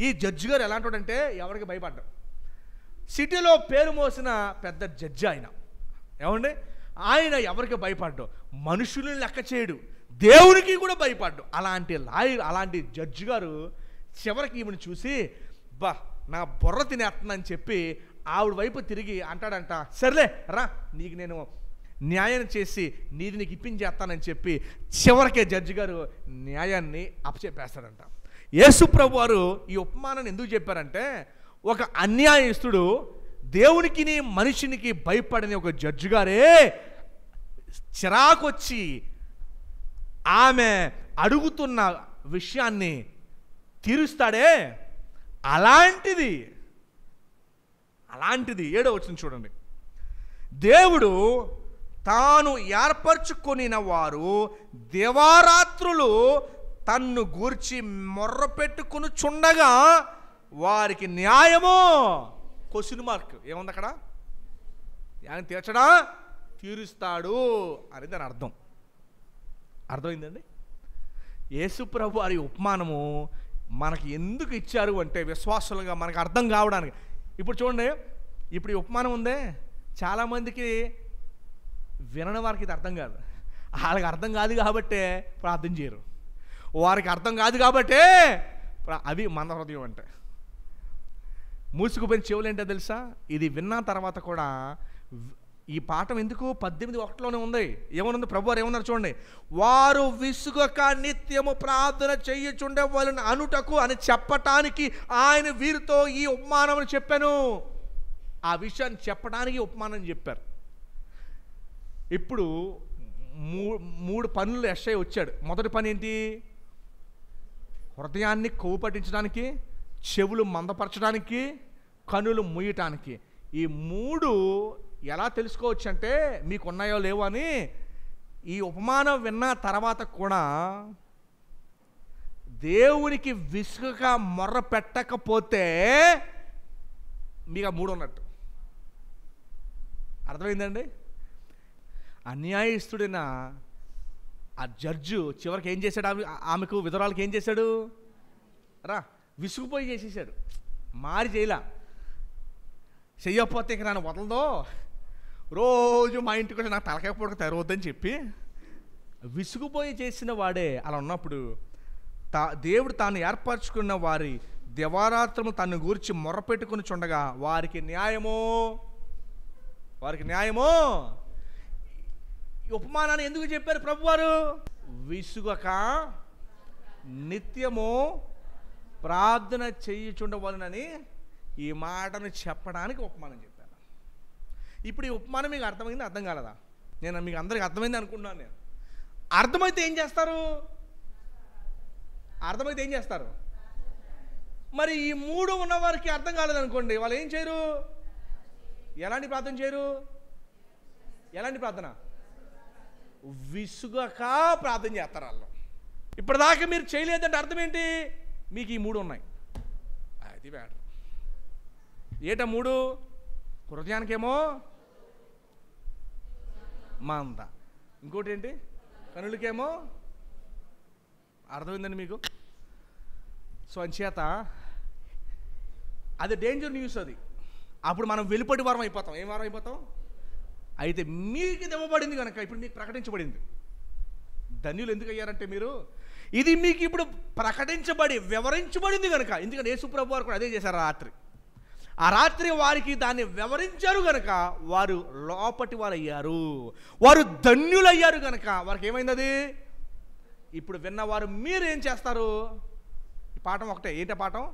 ఈ జడ్జి గారు ఎలాంటివాడంటే ఎవరికి భయపడ్డాడు. సిటీలో పేరు మోసిన పెద్ద జడ్జి ఆయన. ఏమండి? ఆయన ఎవరికి భయపడ్డు, మనుషులను లెక్క చేయడు, దేవునికి కూడా భయపడ్డు. అలాంటి జడ్జి గారు చివరికి ఈమెను చూసి నా బుర్ర తినేస్తుందని చెప్పి ఆవిడ వైపు తిరిగి అంటాడంట, సర్లే రా నీకు నేను న్యాయం చేసి నీది నీకు ఇప్పించేస్తానని చెప్పి చివరికే జడ్జి గారు న్యాయాన్ని అప్పచెప్పేస్తాడంట. యేసు ప్రభు వారు ఈ ఉపమానాన్ని ఎందుకు చెప్పారంటే ఒక అన్యాయస్తుడు దేవునికి మనిషినికి భయపడని ఒక జడ్జి గారే చిరాకొచ్చి ఆమె అడుగుతున్న విషయాన్ని తీరుస్తాడే, అలాంటిది 7వ వచనం చూడండి. దేవుడు తాను ఏర్పరచుకొనిన వారు దివారాత్రులు తన్ను గూర్చి మొర్ర పెట్టుకుని చుండగా వారికి న్యాయము క్వశ్చన్ మార్క్ ఏముంది అక్కడ? న్యాయం తీర్చడా తీరుస్తాడు అని దాని అర్థమైందండి? యేసు ప్రభు వారి ఉపమానము మనకి ఎందుకు ఇచ్చారు అంటే విశ్వాసులుగా మనకు అర్థం కావడానికి. ఇప్పుడు చూడండి, ఇప్పుడు ఈ ఉపమానం ఉందే, చాలామందికి వినని వారికి ఇది అర్థం కాదు. వాళ్ళకి అర్థం కాదు కాబట్టే ప్రార్థన చేయరు. వారికి అర్థం కాదు కాబట్టే అవి మన హృదయం అంటే. మూసుకుపోయిన చెవులు ఏంటో తెలుసా? ఇది విన్న తర్వాత కూడా ఈ పాఠం ఎందుకు 18:1 ఉంది. ఏమనుంది? ప్రభువారు ఏమన్నారు చూడండి, వారు విసుగక నిత్యము ప్రార్థన చెయ్యుచుండే వాళ్ళని అనుటకు అని చెప్పటానికి ఆయన వీరితో ఈ ఉపమానం చెప్పాను. ఆ విషయాన్ని చెప్పడానికి ఉపమానం చెప్పారు. ఇప్పుడు మూడు పనులు యెషయా వచ్చాడు. మొదటి పని ఏంటి? హృదయాన్ని కొవ్వు పట్టించడానికి, చెవులు మందపరచడానికి, కనులు ముయ్యటానికి. ఈ మూడు ఎలా తెలుసుకోవచ్చు అంటే మీకు ఉన్నాయో లేవో అని, ఈ ఉపమానం విన్న తర్వాత కూడా దేవునికి విసుగగా మొర్ర పెట్టకపోతే మీకు ఆ మూడు ఉన్నట్టు. అర్థమైందండి? అన్యాయస్తుడైన ఆ జడ్జు చివరికి ఏం చేశాడు? ఆమెకు విధవరాలకి ఏం చేశాడు? విసుగుపోయి చేసేసాడు. మారి చేయలా. చెయ్యకపోతే ఇక నన్ను వదలదో, రోజు మా ఇంటికి వచ్చి నాకు తలకాయ పొడక తెరవద్దని చెప్పి విసుగుపోయి చేసిన వాడే. అలా ఉన్నప్పుడు దేవుడు తాను ఏర్పరచుకున్న వారి దివారాత్రము తను గూర్చి మొర్రపెట్టుకుని చుండగా వారికి న్యాయమో ఈ ఉపమానాన్ని ఎందుకు చెప్పారు ప్రభువారు? విసుగక నిత్యము ప్రార్థన చేయుచుండవలనని ఈ మాటను చెప్పడానికి ఉపమానం చెప్పాను. ఇప్పుడు ఈ ఉపమానం మీకు అర్థమైంది? అర్థం కాలేదా? నేను మీకు అందరికి అర్థమైంది అనుకుంటున్నాను. నేను అర్థమైతే ఏం చేస్తారు? మరి ఈ మూడు ఉన్నవారికి అర్థం కాలేదనుకోండి, వాళ్ళు ఏం చేయరు? ఎలాంటి ప్రార్థన చేయరు? ఎలాంటి ప్రార్థన? విసుగక ప్రార్థన చేస్తారు వాళ్ళు. ఇప్పటిదాకా మీరు చేయలేదంటే అర్థం ఏంటి? మీకు ఈ మూడు ఉన్నాయి. అది బ్యాటర్. ఏటా మూడు? హృదయానికేమో మంద, ఇంకోటి ఏంటి? కనులకేమో. అర్థమైందండి మీకు? సో అంచేత అది డేంజర్ న్యూస్. అది అప్పుడు మనం వెలుపటి వారం అయిపోతాం. ఏం వారం అయిపోతాం? అయితే మీకు ఇది ఇవ్వబడింది కనుక, ఇప్పుడు మీకు ప్రకటించబడింది. ధన్యులు ఎందుకు అయ్యారంటే మీరు, ఇది మీకు ఇప్పుడు ప్రకటించబడి వివరించబడింది కనుక. ఎందుకంటే యేసుప్రభు వారు కూడా అదే చేశారు. ఆ రాత్రి వారికి దాన్ని వివరించారు కనుక వారు లోపటి వారు అయ్యారు, వారు ధన్యులయ్యారు కనుక వారికి ఏమైంది? అది ఇప్పుడు విన్నవారు మీరు ఏం చేస్తారు? ఈ పాఠం ఒకటే. ఏంటి పాఠం?